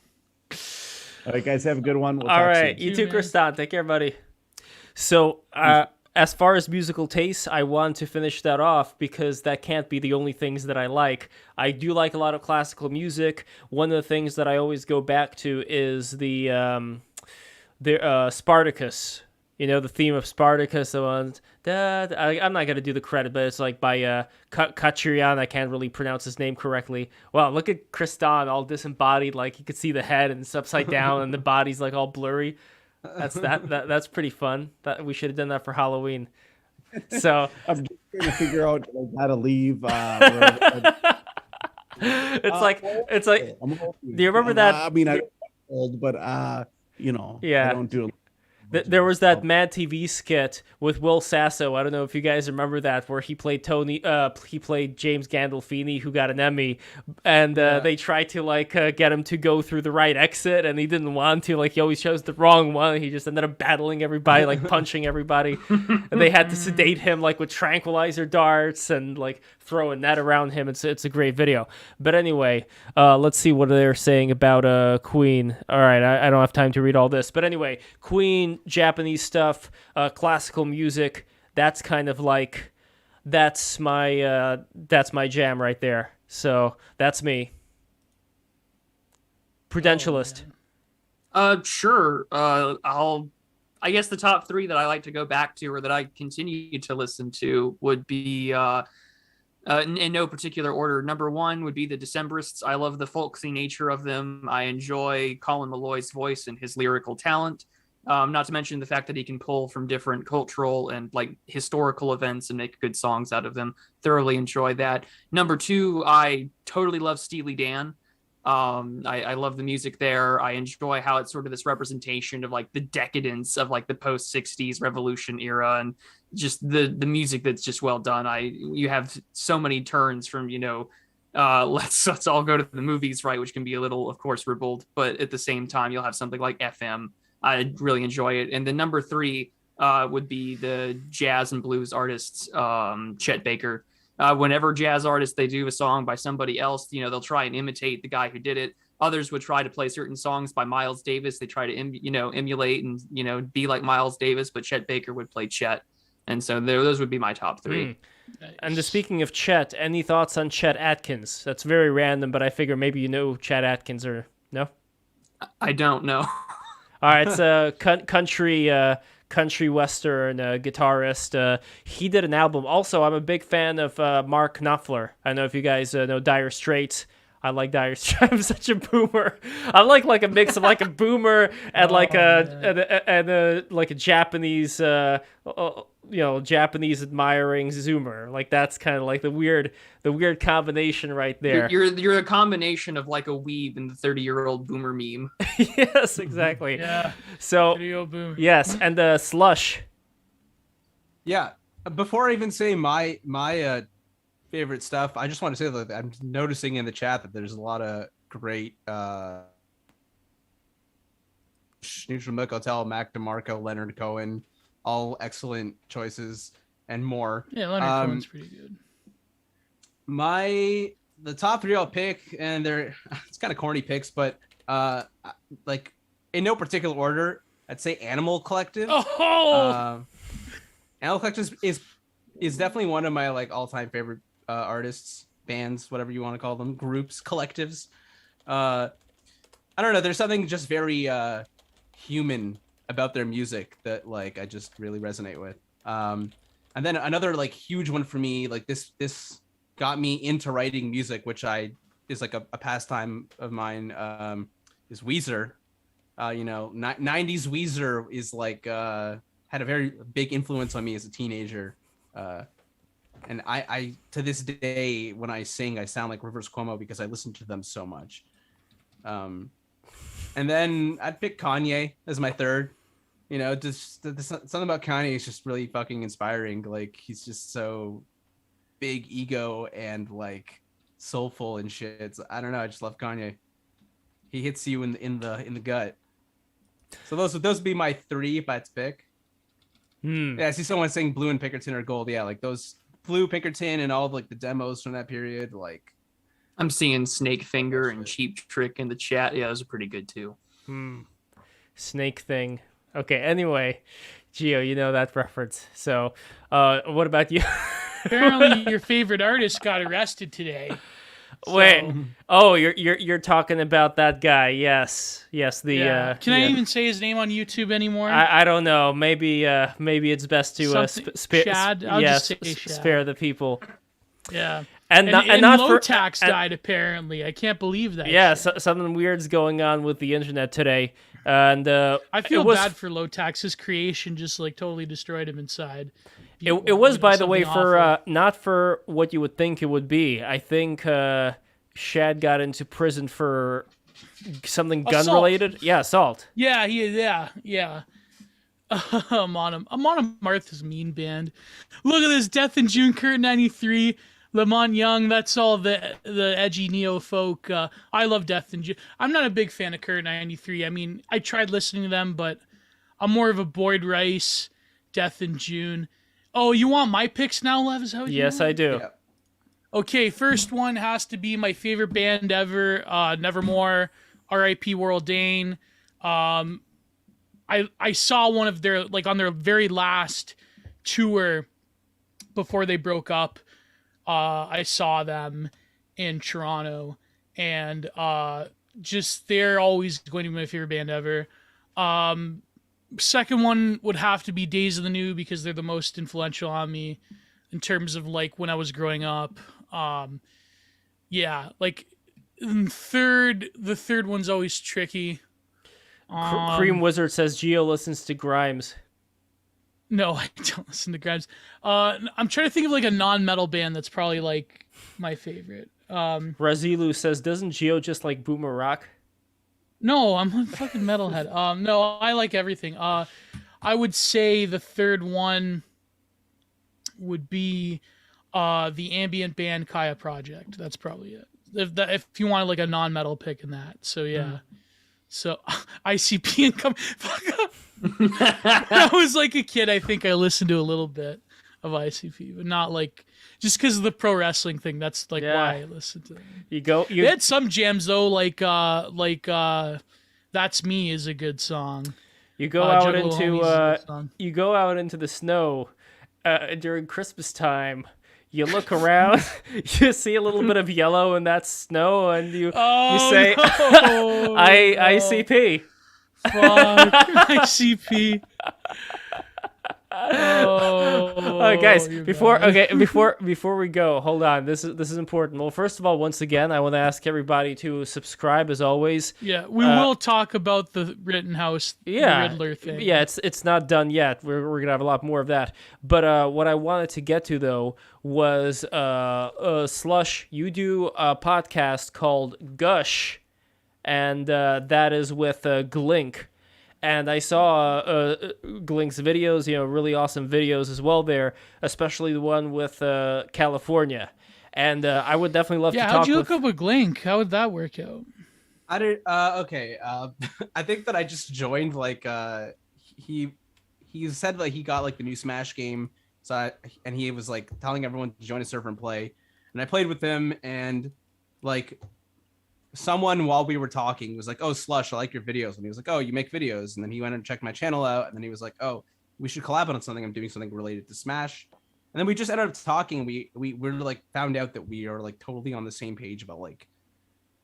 All right, guys, have a good one. All right, you too, Kristan. Take care, buddy. So, as far as musical tastes, I want to finish that off because that can't be the only things that I like. I do like a lot of classical music. One of the things that I always go back to is the Spartacus. The theme of Spartacus. The ones I'm not gonna do the credit, but it's like by Kachurian. I can't really pronounce his name correctly. Wow, look at Kristan, all disembodied. Like you could see the head and it's upside down, and the body's like all blurry. That's pretty fun. That we should have done that for Halloween. So I'm just trying to figure out how to leave. It's like. Do you remember that? I mean, I'm old, but yeah. I don't do. There was that Mad TV skit with Will Sasso. I don't know if you guys remember that, where he played he played James Gandolfini, who got an Emmy, and they tried to get him to go through the right exit, and he didn't want to. He always chose the wrong one. He just ended up battling everybody, punching everybody, and they had to sedate him with tranquilizer darts and throw a net around him. It's a great video. But anyway, let's see what they're saying about Queen. All right, I don't have time to read all this, but anyway, Queen. Japanese stuff, classical music. That's kind of that's my jam right there. So that's me. Prudentialist. Sure. I guess the top 3 that I like to go back to or that I continue to listen to would be In no particular order. Number one would be the Decemberists. I love the folksy nature of them. I enjoy Colin Malloy's voice and his lyrical talent. Not to mention the fact that he can pull from different cultural and like historical events and make good songs out of them. Thoroughly enjoy that. Number two, I totally love Steely Dan. I love the music there. I enjoy how it's sort of this representation of like the decadence of like the post 60s revolution era and just the music that's just well done. You have so many turns from, let's all go to the movies, right, which can be a little, of course, ribald, but at the same time you'll have something like FM. I really enjoy it. And then number three would be the jazz and blues artists, Chet Baker. Whenever jazz artists, they do a song by somebody else, they'll try and imitate the guy who did it. Others would try to play certain songs by Miles Davis. They try to, emulate and, be like Miles Davis, but Chet Baker would play Chet. And so those would be my top three. Nice. And speaking of Chet, any thoughts on Chet Atkins? That's very random, but I figure maybe you know Chet Atkins or no? I don't know. All right, it's a country western guitarist. He did an album. Also, I'm a big fan of Mark Knopfler. I don't know if you guys know Dire Straits. I like Dire Straits. I'm such a boomer. I like a mix of like a boomer and like a Japanese Japanese admiring Zoomer. Like that's kind of like the weird combination right there. You're a combination of like a weeb and the 30-year-old boomer meme. Yes, exactly. Yeah. So 30-year-old boomer. Yes, and Slush. Yeah. Before I even say my favorite stuff, I just want to say that I'm noticing in the chat that there's a lot of great Neutral Milk Hotel, Mac DeMarco, Leonard Cohen, all excellent choices and more. Yeah, Leonard Cohen's pretty good. The top three I'll pick, and it's kind of corny picks, but like in no particular order, I'd say Animal Collective. Oh, Animal Collective is definitely one of my like all-time favorite artists, bands, whatever you want to call them, groups, collectives. I don't know. There's something just very human about their music that like I just really resonate with. And then another like huge one for me, like this got me into writing music, which is like a pastime of mine. Is Weezer. 90s Weezer is like had a very big influence on me as a teenager. And I to this day, when I sing, I sound like Rivers Cuomo because I listen to them so much. And then I'd pick Kanye as my third. Just something about Kanye is just really fucking inspiring. Like he's just so big ego and like soulful and shit. So, I don't know. I just love Kanye. He hits you in the gut. So those would be my three if I had to pick. Yeah, I see someone saying Blue and Pinkerton are gold. Yeah, like those Blue, Pinkerton, and all of like the demos from that period. Like, I'm seeing Snake Finger and Cheap Trick in the chat. Yeah, those are pretty good too. Snake Thing. Okay. Anyway, Gio, you know that reference. So, what about you? Apparently, your favorite artist got arrested today. Wait. Oh, you're talking about that guy. Yes. The Can I even say his name on YouTube anymore? I don't know. Maybe it's best to Shad. I'll just say Shad. Spare the people. Yeah. And not low tax died apparently. I can't believe that. Yeah, something weird's going on with the internet today. And I feel bad for low tax. His creation just like totally destroyed him inside. It was, by the way, for not for what you would think it would be. I think Shad got into prison for something gun-related. Yeah, assault. Yeah. Amon Amarth's mean band. Look at this, Death in June, Kurt 93, Lamont Young. That's all the edgy neo-folk. I love Death in June. I'm not a big fan of Kurt 93. I mean, I tried listening to them, but I'm more of a Boyd Rice, Death in June. Oh, you want my picks now, Lev? Is that what yes, I do. Yeah. Okay, first one has to be my favorite band ever, Nevermore, R.I.P. World Dane. I saw one of their, like on their very last tour before they broke up. I saw them in Toronto, and just they're always going to be my favorite band ever. Second one would have to be Days of the New because they're the most influential on me. in terms of like when I was growing up. Yeah, like the third one's always tricky. Cream Wizard says Geo listens to Grimes. No, I don't listen to Grimes. I'm trying to think of like a non-metal band that's probably like my favorite. Razilu says, doesn't Geo just like boomer rock? No, I'm a fucking metalhead. No, I like everything. I would say the third one would be the ambient band Kaya Project. That's probably it. If you want like a non-metal pick in that. So yeah. So ICP and come fuck up. When I was like a kid, I think I listened to a little bit of ICP, but not like just because of the pro wrestling thing. That's like why I listened to them. They had some jams though, like That's Me is a good song. You go out into the snow during Christmas time. You look around, you see a little bit of yellow in that snow, and you say, no, ICP. Fuck, ICP. Guys, before we go, hold on. This is important. Well, first of all, once again, I want to ask everybody to subscribe as always. Yeah, we will talk about the Rittenhouse, the Riddler thing. Yeah, it's not done yet. We're gonna have a lot more of that. But what I wanted to get to though was Slush. You do a podcast called Gush, and that is with Glink. And I saw Glink's videos, really awesome videos as well there, especially the one with California. And I would definitely love to talk. Yeah, how'd you hook up with Glink? How would that work out? I did. Okay. I think that I just joined. Like, he said like he got like the new Smash game, and he was like telling everyone to join a server and play. And I played with him, and like, someone while we were talking was like, "Oh, Slush, I like your videos," and he was like, "Oh, you make videos," and then he went and checked my channel out, and then he was like, "Oh, we should collab on something. I'm doing something related to Smash," and then we just ended up talking. We like found out that we are like totally on the same page about like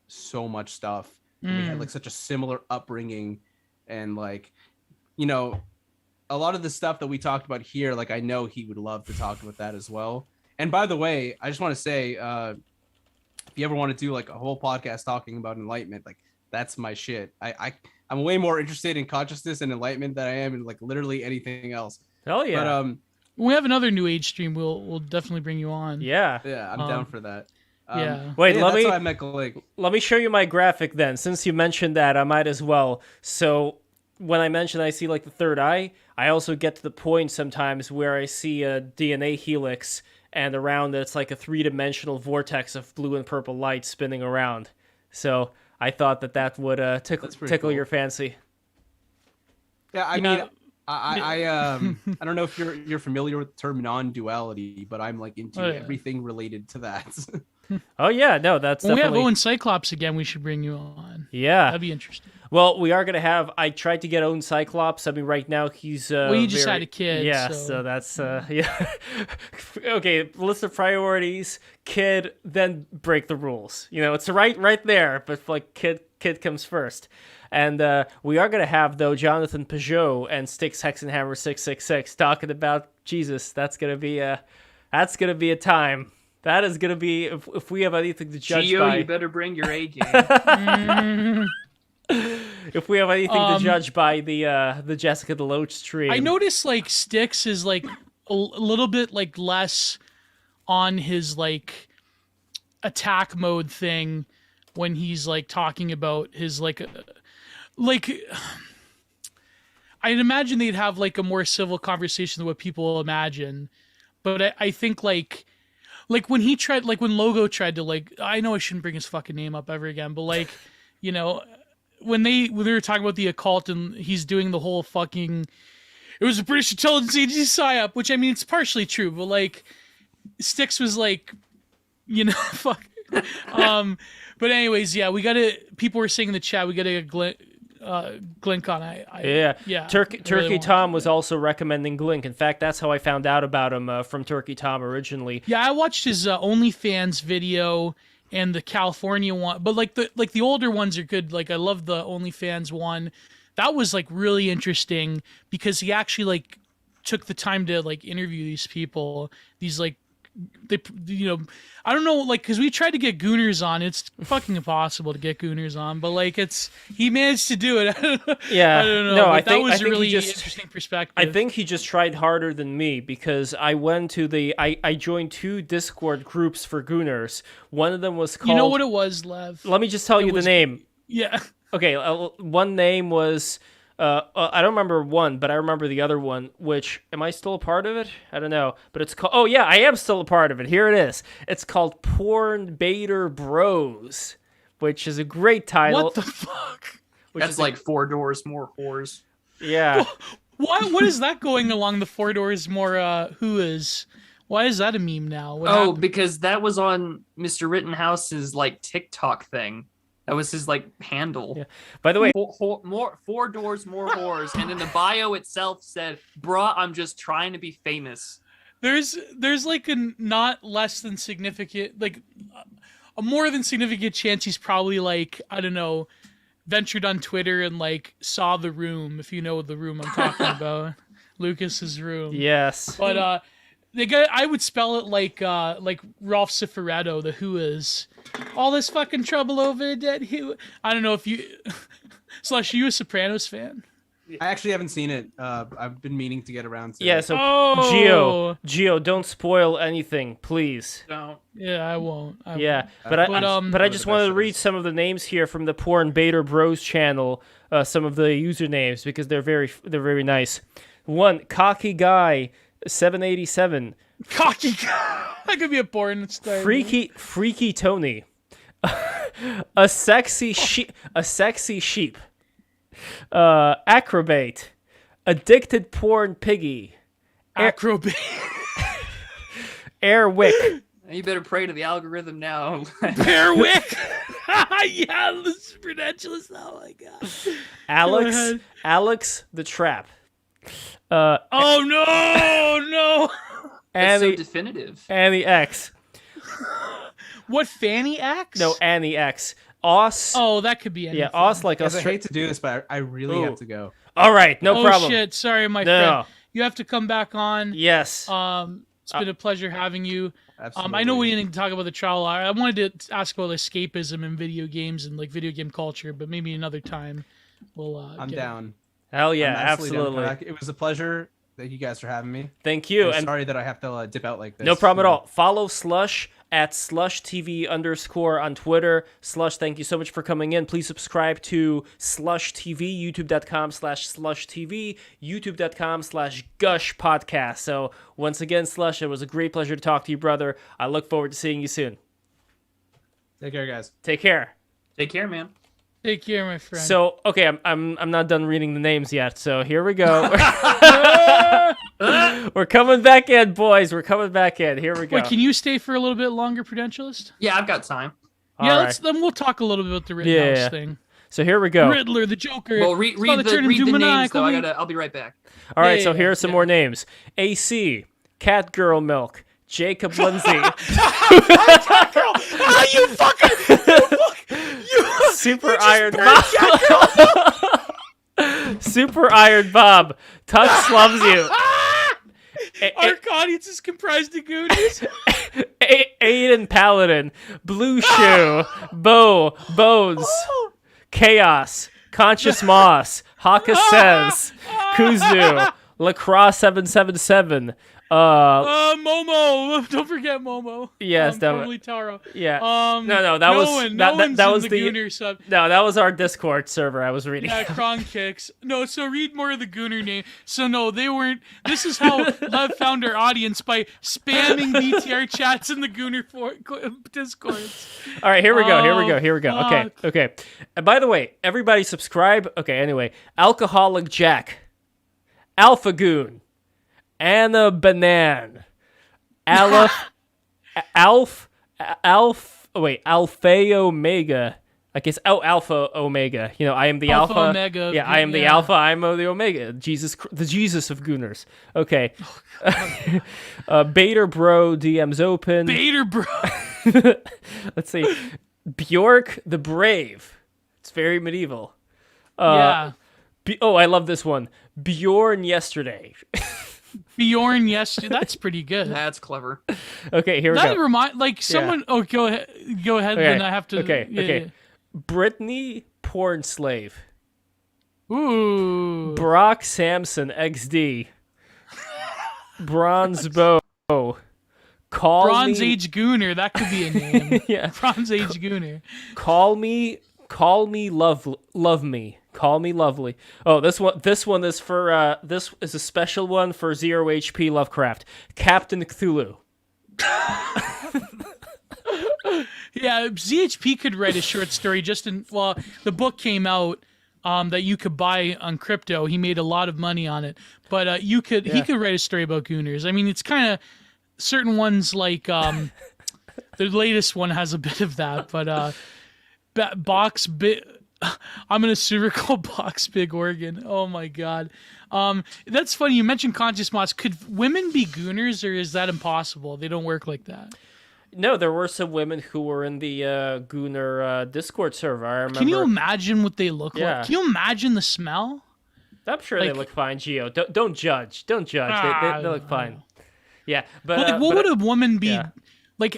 so much stuff. And we had like such a similar upbringing, and like, a lot of the stuff that we talked about here, like I know he would love to talk about that as well. And by the way, I just want to say, if you ever want to do like a whole podcast talking about enlightenment, like that's my shit. I'm way more interested in consciousness and enlightenment than I am in like literally anything else. Hell yeah. But when we have another New Age stream, we'll definitely bring you on. Yeah, I'm down for that. Wait, that's how I met Glink. Let me show you my graphic then. Since you mentioned that, I might as well. So when I mention I see like the third eye, I also get to the point sometimes where I see a DNA helix, and around it's like a 3-dimensional vortex of blue and purple light spinning around. So I thought that would tickle your fancy. Yeah, I mean, I don't know if you're familiar with the term non-duality, but I'm like into everything related to that. Oh yeah, no, that's when definitely... we have Owen Cyclops again, we should bring you on. Yeah, that'd be interesting. Well, we are gonna have. I tried to get Owen Cyclops. I mean, right now he's. You just had a kid. Yeah, so that's yeah. Okay, list of priorities: kid, then break the rules. It's right there, but like kid comes first. And we are gonna have though Jonathan Peugeot and Styx Hexenhammer 666 talking about Jesus. That's gonna be a time. That is gonna be if we have anything to judge Gio, by. you better bring your A game. If we have anything to judge by the Jessica DeLoach stream. I noticed like Styx is like a little bit like less on his like attack mode thing when he's like talking about his like I'd imagine they'd have like a more civil conversation than what people imagine. But I think like when he tried, like when Logo tried to like, I know I shouldn't bring his fucking name up ever again, but like, when they were talking about the occult and he's doing the whole fucking, it was a British intelligence agency psyop, which I mean, it's partially true, but like Styx was like, fuck. But anyways, yeah, people were saying in the chat, we gotta get Glink on. Yeah. Turkey really Tom was also recommending Glink. In fact, that's how I found out about him from Turkey Tom originally. Yeah, I watched his OnlyFans video and the California one, but like the older ones are good. Like I love the OnlyFans one. That was like really interesting because he actually like took the time to like interview these people, these like they, I don't know, like, because we tried to get Gooners on. It's fucking impossible to get Gooners on, but like he managed to do it. Yeah, I don't know. no, that was a really interesting perspective. I think he just tried harder than me, because I went to I joined 2 Discord groups for Gooners. One of them was called. You know what it was, Lev? Let me just tell you the name. Yeah. Okay, one name was. I don't remember one, but I remember the other one, which, am I still a part of it? I don't know, but it's called, oh yeah, I am still a part of it. Here it is. It's called Porn Baiter Bros, which is a great title. What the fuck? That's like 4 doors, more whores. Yeah. What is that going along the 4 doors more, who is? Why is that a meme now? What happened? Because that was on Mr. Rittenhouse's like TikTok thing. That was his like handle. Yeah. By the way, 4 doors, more whores, and then the bio itself said, "Bruh, I'm just trying to be famous." There's like a not less than significant, like a more than significant chance he's probably like, I don't know, ventured on Twitter and like saw The Room, if you know the room I'm talking about, Lucas's room. Yes. But the guy, I would spell it like Ralph Cifaretto, the Who Is. All this fucking trouble over that Who. I don't know if you, Slush, are you a Sopranos fan? I actually haven't seen it. I've been meaning to get around to it. Yeah, so Geo, don't spoil anything, please. No. Yeah, I won't. But I just wanted to read some of the names here from the Porn Baiter Bros channel, some of the usernames, because they're very nice. 1, Cocky Guy 787. Cocky Guy. That could be a porn star. Freaky Tony. a sexy sheep. Acrobate. Addicted Porn Piggy. Acrobate. Airwick. You better pray to the algorithm now. Airwick. Yeah, this is Prudentialist. Oh my god. Alex the Trap. Oh no. That's so definitive. Annie X. What, Fanny X? No, Annie X. Os. Oh, that could be anything. Yeah, Os like I hate to do this, but I really have to go. All right, no problem. Oh shit, sorry, my friend. You have to come back on. Yes. It's been a pleasure having you. Absolutely. I know we didn't talk about the trial. I wanted to ask about escapism in video games and like video game culture, but maybe another time we'll. I'm down. Hell yeah, absolutely. absolutely. It was a pleasure that you guys are having me. Thank you. I'm sorry that I have to dip out like this. No problem at all. Follow Slush at SlushTV_ on Twitter. Slush, thank you so much for coming in. Please subscribe to Slush TV, youtube.com/SlushTV, youtube.com/Gush Podcast. So once again, Slush, it was a great pleasure to talk to you, brother. I look forward to seeing you soon. Take care, guys. Take care. Take care, man. Take care, my friend. So, okay, I'm not done reading the names yet, so here we go. We're coming back in, boys. We're coming back in. Here we go. Wait, can you stay for a little bit longer, Prudentialist? Yeah, I've got time. Then we'll talk a little bit about the Rittenhouse thing. So here we go. Riddler, the Joker. Well, read the names, though. I'll be right back. All right, so here are some more names. AC, Catgirl Milk, Jacob Lindsay. Catgirl! Ah, you fucking... Super Iron Bob. Super Iron Bob. Tux loves you. Our audience is comprised of Goonies. Aiden Paladin. Blue Shoe. Bones. Chaos. Conscious Moss. Haka Says. Kuzu. Lacrosse 777. Momo. Don't forget Momo. Yes, totally Taro. Yeah. That was the Gooner sub. No, that was our Discord server I was reading. Yeah, Kron Kicks. No, so read more of the Gooner name. So no, they weren't. This is how Lev found our audience, by spamming BTR chats in the Gooner Discords. All right, here we go. Okay. And by the way, everybody subscribe. Okay, anyway, Alcoholic Jack, Alpha Goon, Anna Banan, Alpha Omega. I guess Alpha Omega. You know, I am the Alpha. Omega. Yeah, I am the Alpha. I'm the Omega. The Jesus of Gooners. Okay. Baiter Bro DMs open. Baiter Bro. Let's see. Bjork the Brave. It's very medieval. Yeah. I love this one. Bjorn Yesterday. Bjorn, yes, that's pretty good. That's clever. Okay, here we that go. Remind like someone. Oh, go ahead. Go ahead. Okay. Then I have to. Okay. Brittany porn slave. Ooh. Brock Samson XD. Bronze bow. Bronze Age Gooner. That could be a name. Yeah. Bronze Age Gooner. Call me love me. Call me lovely. Oh, this one is for this is a special one for 0 HP Lovecraft. Captain Cthulhu. Yeah, ZHP could write a short story the book came out that you could buy on crypto. He made a lot of money on it. But he could write a story about Gooners. I mean, it's kind of certain ones like the latest one has a bit of that, but Box Big I'm gonna super call Box Big Organ. Oh my god. That's funny. You mentioned conscious mods. Could women be Gooners, or is that impossible? They don't work like that. No, there were some women who were in the Gooner Discord server. I remember. Can you imagine what they look like? Can you imagine the smell? I'm sure they look fine, Gio. Don't judge. Don't judge. They look fine. Yeah, but what would a woman be like?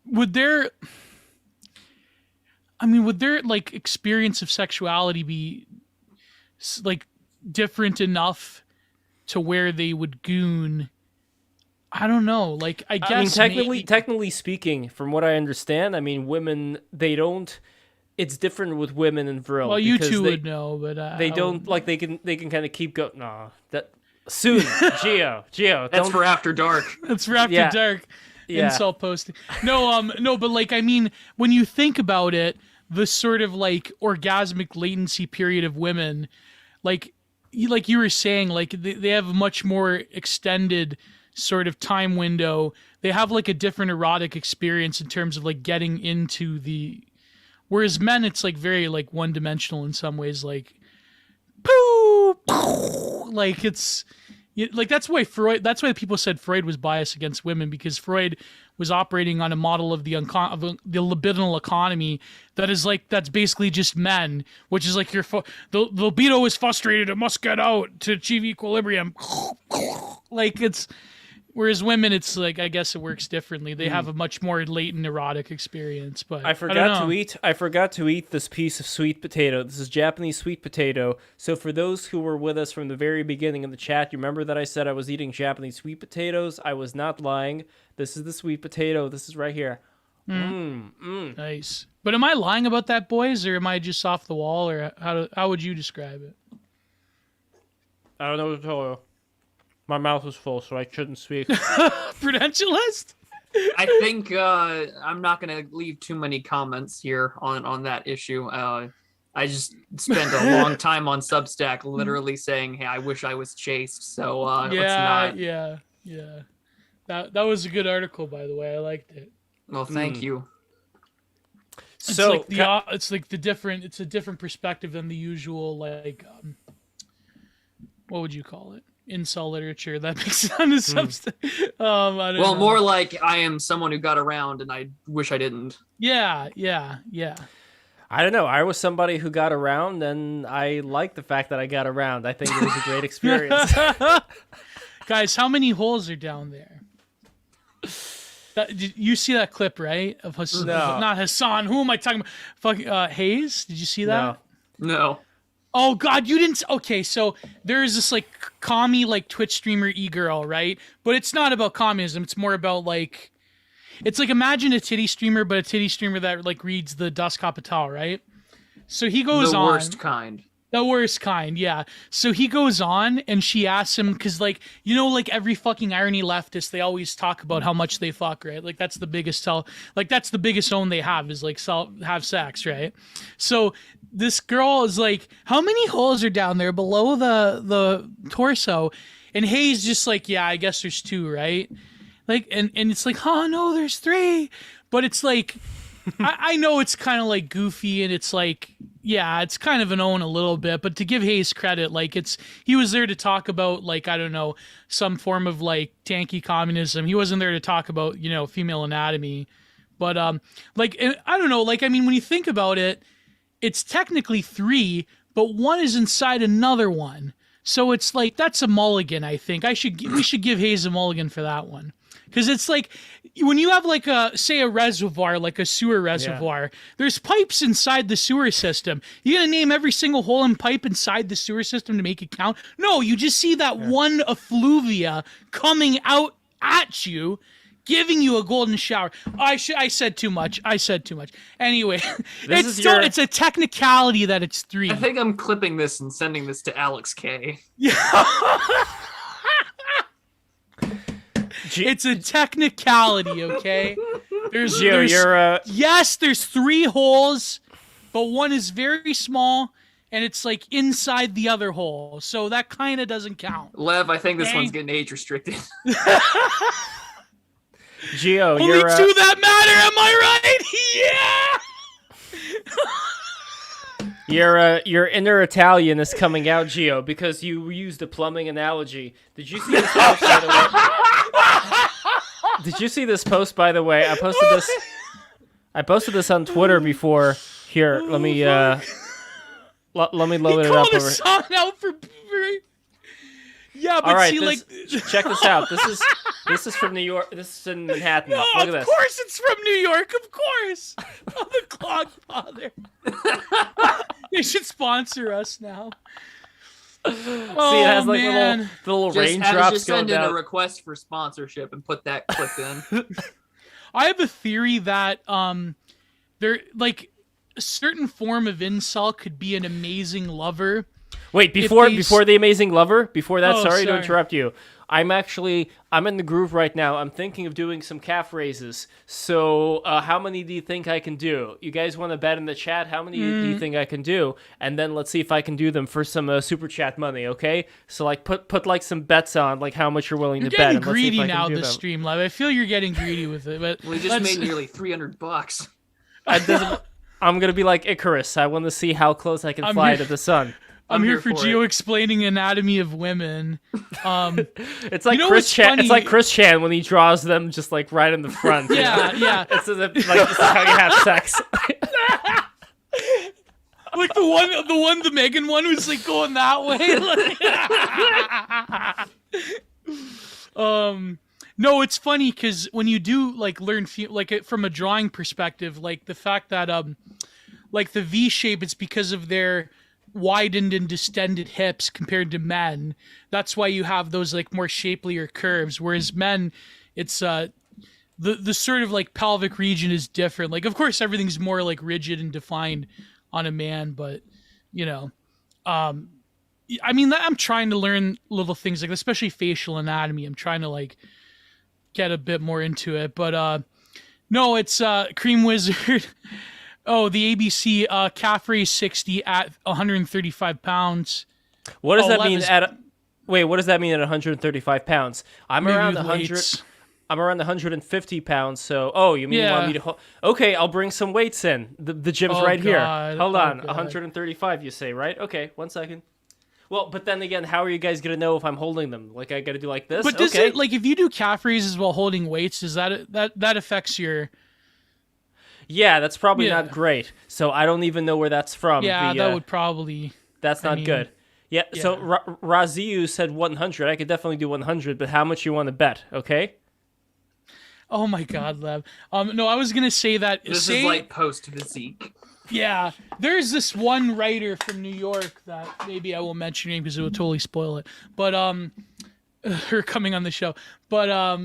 Would their like experience of sexuality be like different enough to where they would goon? I don't know. Like, I guess technically speaking, from what I understand, I mean, women, they don't. It's different with women and Vril. Well, you two would know, but they don't like. They can kind of keep going. No, that soon, Gio. That's for after dark. That's for after dark. Yeah. Insult posting. No, but like, I mean, when you think about it, the sort of like orgasmic latency period of women, like you were saying, like they have a much more extended sort of time window. They have like a different erotic experience in terms of like getting into the, whereas men, it's like very like one dimensional in some ways, like poo, like it's like that's why people said Freud was biased against women, because Freud was operating on a model of the libidinal economy that's basically just men, which is like the libido is frustrated, it must get out to achieve equilibrium. Like it's, whereas women, it's like, I guess it works differently. They have a much more latent erotic experience. But I forgot to eat this piece of sweet potato. This is Japanese sweet potato. So for those who were with us from the very beginning of the chat, you remember that I said I was eating Japanese sweet potatoes? I was not lying. This is the sweet potato. This is right here. Nice. But am I lying about that, boys, or am I just off the wall, or how would you describe it? I don't know what to tell you. My mouth is full, so I shouldn't speak. Prudentialist? I think I'm not going to leave too many comments here on that issue. I just spent a long time on Substack literally saying, hey, I wish I was chaste, so let's not. Yeah. That was a good article, by the way. I liked it. Well, thank you. So it's a different perspective than the usual, like, what would you call it? Incel literature that makes it onto Substack. I don't know. More like I am someone who got around and I wish I didn't. Yeah. I don't know. I was somebody who got around, and I like the fact that I got around. I think it was a great experience. Guys, how many holes are down there? You see that clip, right? Of Hassan? No. Not Hassan. Who am I talking about? Fucking Hayes? Did you see that? No. Oh God, you didn't. Okay, so there's this like commie like Twitch streamer e-girl, right? But it's not about communism. It's more about like, it's like, imagine a titty streamer, but a titty streamer that like reads the Das Kapital, right? So he goes on. The worst kind. The worst kind, yeah. So he goes on, and she asks him, because, like, you know, like every fucking irony leftist, they always talk about how much they fuck, right? Like that's the biggest that's the biggest own they have, is like have sex, right? So this girl is like, how many holes are down there below the torso? And Hayes just like, yeah, I guess there's 2, right? Like, and it's like, oh no, there's 3. But it's like, I know it's kind of like goofy, and it's like, yeah, it's kind of an own a little bit, but to give Hayes credit, like he was there to talk about, like, I don't know, some form of like tanky communism. He wasn't there to talk about, you know, female anatomy. But like, I don't know, like, I mean, when you think about it, it's technically 3, but one is inside another one. So it's like, that's a mulligan, I think. We should give Hayes a mulligan for that one. Because it's like, when you have like a reservoir, like a sewer reservoir, there's pipes inside the sewer system. You gonna name every single hole and pipe inside the sewer system to make it count? No, you just see that one effluvia coming out at you, giving you a golden shower. I said too much. Anyway, it's a technicality that it's 3. I think I'm clipping this and sending this to Alex K. Yeah. It's a technicality, okay? There's 3 holes, but one is very small, and it's like inside the other hole, so that kind of doesn't count. Lev, I think this one's getting age restricted. Gio, only 2 that matter. Am I right? Yeah. Your inner Italian is coming out, Gio, because you used a plumbing analogy. Did you see this post, by the way? Did you see this post, by the way? I posted this on Twitter before. Here, let me let me load it up. He called a song out for. Yeah, but all right, see, check this out. This is from New York. This is in Manhattan. No, Look at this. Of course it's from New York. Of course. I'm a clogfather. They should sponsor us now. See, it has like little raindrops just going send down. in a request for sponsorship and put that clip in. I have a theory that there like a certain form of incel could be an amazing lover. Wait, before the amazing lover, before that, sorry to sorry. interrupt you. I'm in the groove right now. I'm thinking of doing some calf raises. So how many do you think I can do? You guys want to bet in the chat? How many do you think I can do? And then let's see if I can do them for some super chat money, okay? So like put like some bets on like how much you're willing to bet. You're And getting let's see if greedy I can now do this them. stream, Lev. I feel you're getting greedy with it. But We just made nearly $300. I'm going to be like Icarus. I want to see how close I can fly to the sun. I'm here for Gio explaining anatomy of women. It's like Chris Chan. It's like Chris Chan when he draws them just like right in the front. Yeah. It's as if, like this is how you have sex. Like the Megan one was like going that way. No, it's funny because when you do like learn from a drawing perspective, like the fact that like the V shape, it's because of their widened and distended hips compared to men. That's why you have those like more shapelier curves, whereas men, it's the sort of like pelvic region is different. Like of course everything's more like rigid and defined on a man, but you know, I mean I'm trying to learn little things like especially facial anatomy. I'm trying to like get a bit more into it, but no, it's Cream Wizard. Oh, the ABC calf raise 60 at 135 pounds. What does that mean what does that mean at 135 pounds? I'm around 100. I'm around 150 pounds. So, you mean you want me to okay, I'll bring some weights in. The gym's right here. Hold on. 135 you say, right? Okay, 1 second. Well, but then again, how are you guys going to know if I'm holding them? Like I got to do like this? But does it, like if you do calf raises while holding weights, does that affects your Yeah, that's probably not great. So I don't even know where that's from. Yeah, that would probably... That's not good. Yeah, so Raziu said 100. I could definitely do 100, but how much you want to bet, okay? Oh my God, Lev. No, I was going to say that... This is like post-physique. Yeah, there's this one writer from New York that maybe I won't mention her name because it will totally spoil it. But her coming on the show. But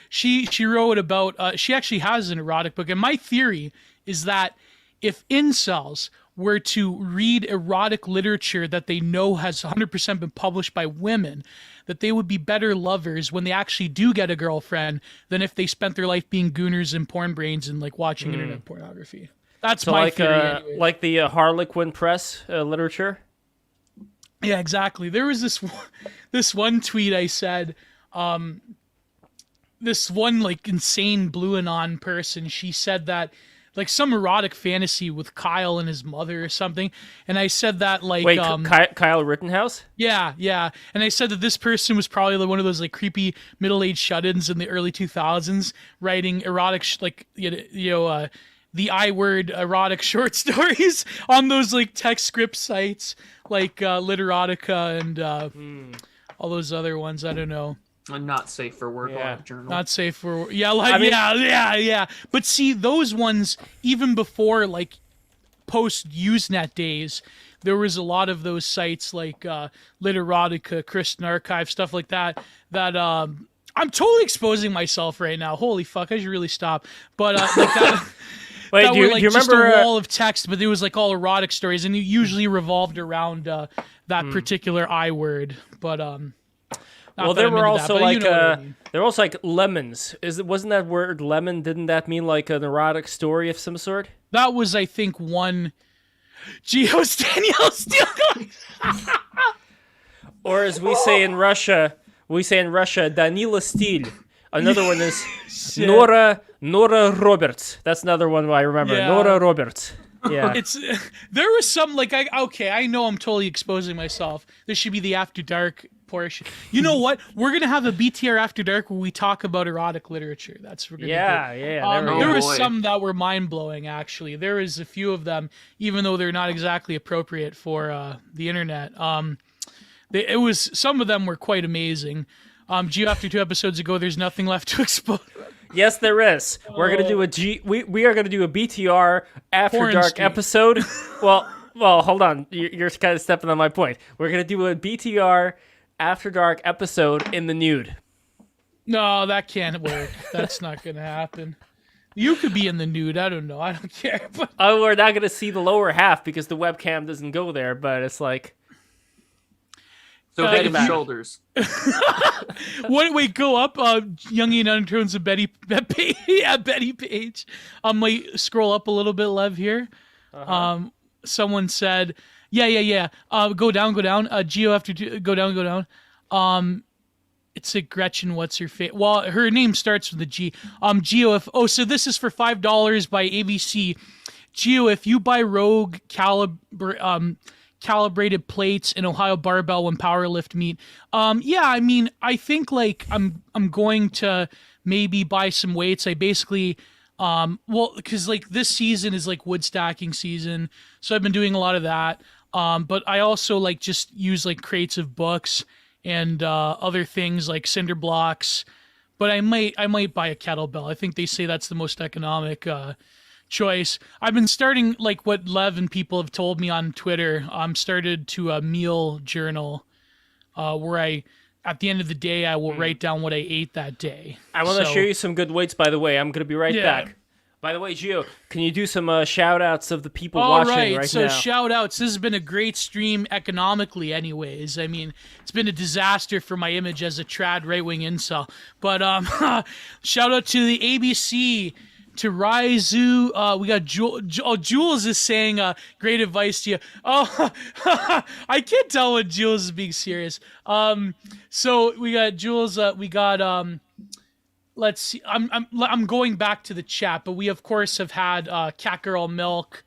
she wrote about she actually has an erotic book, and my theory is that if incels were to read erotic literature that they know has 100% been published by women, that they would be better lovers when they actually do get a girlfriend than if they spent their life being gooners and porn brains and like watching internet pornography. That's so my theory. Anyway. Like the Harlequin Press literature. Yeah, exactly. There was this one tweet I said. This one like insane blue anon person. She said that like some erotic fantasy with Kyle and his mother or something. And I said that like wait, Kyle Rittenhouse. Yeah. And I said that this person was probably like one of those like creepy middle-aged shut-ins in the early 2000s writing erotic the I-word erotic short stories on those like text script sites like Literotica and all those other ones. I don't know. Not safe for work live journal. Not safe for yeah. But see, those ones, even before like post Usenet days, there was a lot of those sites like Literotica, Kristan Archive, stuff like that. That I'm totally exposing myself right now. Holy fuck, I should really stop. But like that. Wait, that do were you like remember just a wall of text, but it was like all erotic stories, and it usually revolved around that particular I word. But well, there were also that, like I mean. there were also like lemons. Wasn't that word lemon? Didn't that mean like an erotic story of some sort? That was, I think, one. Geo's Danielle still going. Or as we say in Russia, Danila Stil. Another one is Nora Roberts. That's another one I remember. Yeah. Nora Roberts. Yeah. There was some like I know I'm totally exposing myself. This should be the After Dark portion. You know what? We're gonna have a BTR After Dark where we talk about erotic literature. That's what we're gonna do. Yeah. There was some that were mind blowing. Actually, there was a few of them, even though they're not exactly appropriate for the internet. It was some of them were quite amazing. Geo, after 2 episodes ago, there's nothing left to expose. Yes, there is. We're gonna do we are gonna do a BTR After Dark episode. well, hold on. You're kind of stepping on my point. We're gonna do a BTR After Dark episode in the nude. No, that can't work. That's not gonna happen. You could be in the nude. I don't know. I don't care. But... Oh, we're not gonna see the lower half because the webcam doesn't go there. But it's like. So head and shoulders. Wait, go up. Jungian Undertones of Betty Page. Might scroll up a little bit, Lev, here. Someone said, yeah. Go down. Geo after go down. It's a Gretchen. What's her face? Well, her name starts with a G. Geo. So this is for $5 by ABC. Geo, if you buy Rogue calibrated plates and Ohio barbell when powerlift meet. I mean, I think like I'm going to maybe buy some weights. I basically because like this season is like wood stacking season, so I've been doing a lot of that. But I also like just use like crates of books and other things like cinder blocks. But I might buy a kettlebell. I think they say that's the most economic choice. I've been starting, like what Lev and people have told me on Twitter, started to a meal journal where I, at the end of the day, I will write down what I ate that day. I want to show you some good weights, by the way. I'm going to be right back. By the way, Gio, can you do some shout-outs of the people watching right now? So shout-outs. This has been a great stream economically anyways. I mean, it's been a disaster for my image as a trad right-wing incel. But shout-out to the ABC, to Raizu. We got Jules is saying great advice to you. Oh, I can't tell when Jules is being serious. So we got Jules. We got let's see. I'm going back to the chat, but we of course have had Cat Girl Milk.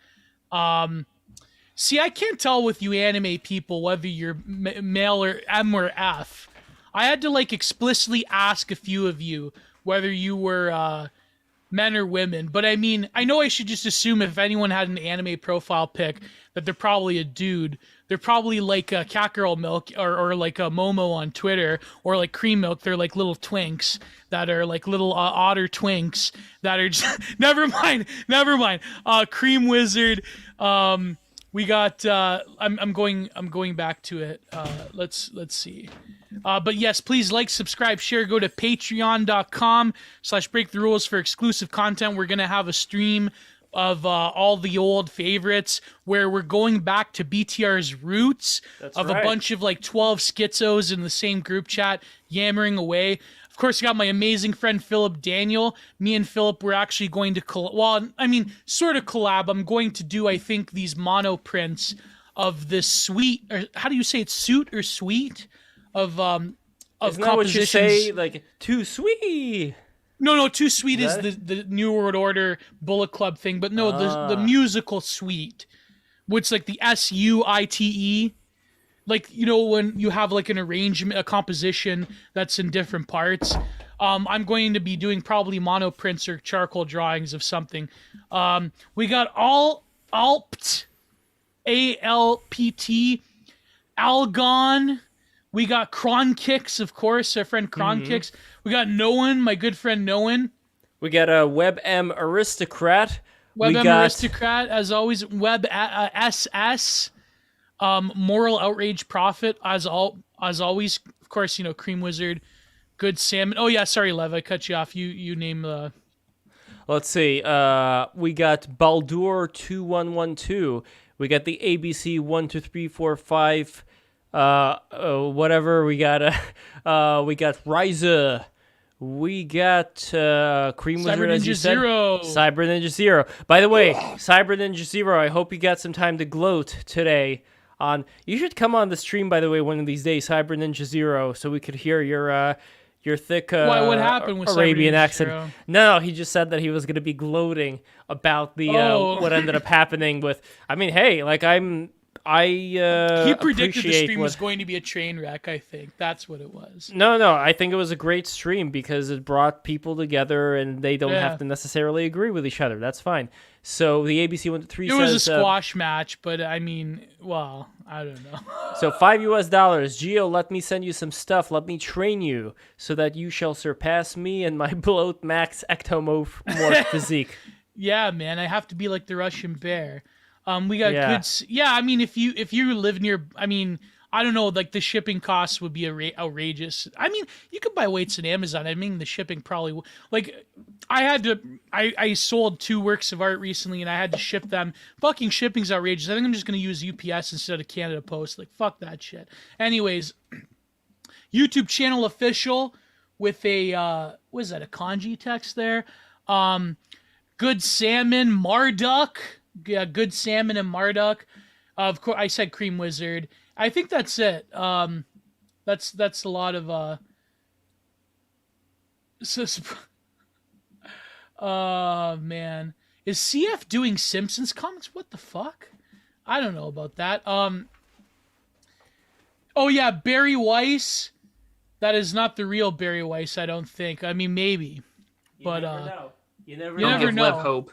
See, I can't tell with you anime people whether you're male or M or F. I had to like explicitly ask a few of you whether you were men or women, but I mean, I know I should just assume if anyone had an anime profile pic that they're probably a dude. They're probably like a Cat Girl Milk or like a Momo on Twitter, or like Cream Milk. They're like little twinks that are like little otter twinks that are just, never mind. Cream Wizard. We got I'm going back to it. Let's see. But yes, please like, subscribe, share, go to patreon.com/breaktherules for exclusive content. We're going to have a stream of all the old favorites where we're going back to BTR's roots. That's of right. A bunch of like 12 schizos in the same group chat yammering away. Of course, I got my amazing friend Philip Daniel. Me and Philip were actually going to sort of collab. I'm going to do, I think, these mono prints of this suite, or how do you say it, suit or suite? Of Isn't that what you say, like, too sweet? No, too sweet is the New World Order Bullet Club thing, but no, the musical suite, which like the SUITE, like, you know, when you have like an arrangement, a composition that's in different parts. I'm going to be doing probably mono prints or charcoal drawings of something. We got Alpt, ALPT, Algon. We got Kronkix, of course, our friend Kronkix. We got Noan, my good friend Noan. We got a WebM Aristocrat. Aristocrat, as always. Web SS. Moral Outrage Prophet, as always. Of course, Cream Wizard. Good Salmon. Oh, yeah, sorry, Lev, I cut you off. You name the... Let's see. We got Baldur 2112. We got the ABC 12345. Whatever. We got Ryza. We got Cream Wizard, as you said. Cyber Ninja Zero. By the way, Cyber Ninja Zero, I hope you got some time to gloat today. You should come on the stream, by the way, one of these days, Cyber Ninja Zero, so we could hear your thick what happened with Arabian accent. Zero? No, he just said that he was going to be gloating about the what ended up happening with. I mean, hey, like he predicted the stream was going to be a train wreck. I think that's what it was. No, I think it was a great stream because it brought people together, and they don't have to necessarily agree with each other. That's fine. So the ABC 123 says... It was a squash match, but I mean, well, I don't know. So $5 Geo, let me send you some stuff. Let me train you so that you shall surpass me and my bloat max ectomorph physique. Yeah, man, I have to be like the Russian bear. We got good... Yeah, I mean, if you live near... I mean... I don't know, like the shipping costs would be outrageous. I mean, you could buy weights on Amazon. I mean, the shipping probably like I sold 2 works of art recently and I had to ship them. Fucking shipping's outrageous. I think I'm just going to use UPS instead of Canada Post. Like, fuck that shit. Anyways, YouTube channel official with a, what is that, a kanji text there? Good Salmon, Marduk. Yeah, Good Salmon and Marduk. Of course, I said Cream Wizard. I think that's it. That's a lot of man. Is CF doing Simpsons comics? What the fuck? I don't know about that. Oh yeah, Barry Weiss. That is not the real Barry Weiss, I don't think. I mean, maybe. You never know. You never know. Lev hope.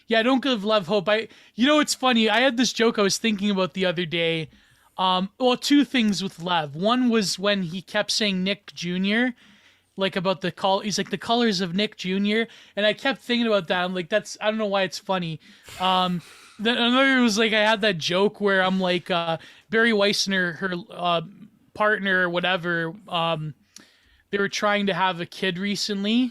Yeah, don't give Lev hope. It's funny. I had this joke I was thinking about the other day. Well, 2 things with Lev. One was when he kept saying Nick Jr., like about the call. He's like the colors of Nick Jr. And I kept thinking about that. I'm like, I don't know why it's funny. Then another was like, I had that joke where I'm like, Barry Weiss and her partner or whatever, they were trying to have a kid recently.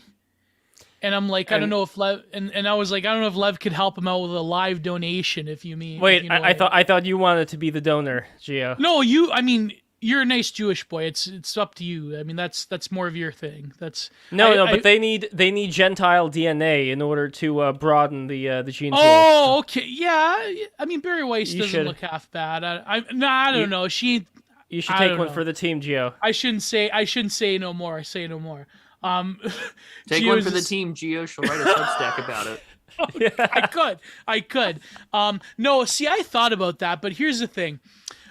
And I'm like, I don't know if Lev, and I was like, I don't know if Lev could help him out with a live donation, if you mean. Wait, I thought you wanted to be the donor, Gio. No, you're a nice Jewish boy. It's up to you. I mean, that's more of your thing. But they need Gentile DNA in order to broaden the gene pool. Oh, okay, yeah. I mean, Barry Weiss doesn't look half bad. I don't know. You should take one for the team, Gio. I shouldn't say no more. I say no more. Take one for the team, Gio. She'll write a Substack about it. I could. No, see, I thought about that, but here's the thing.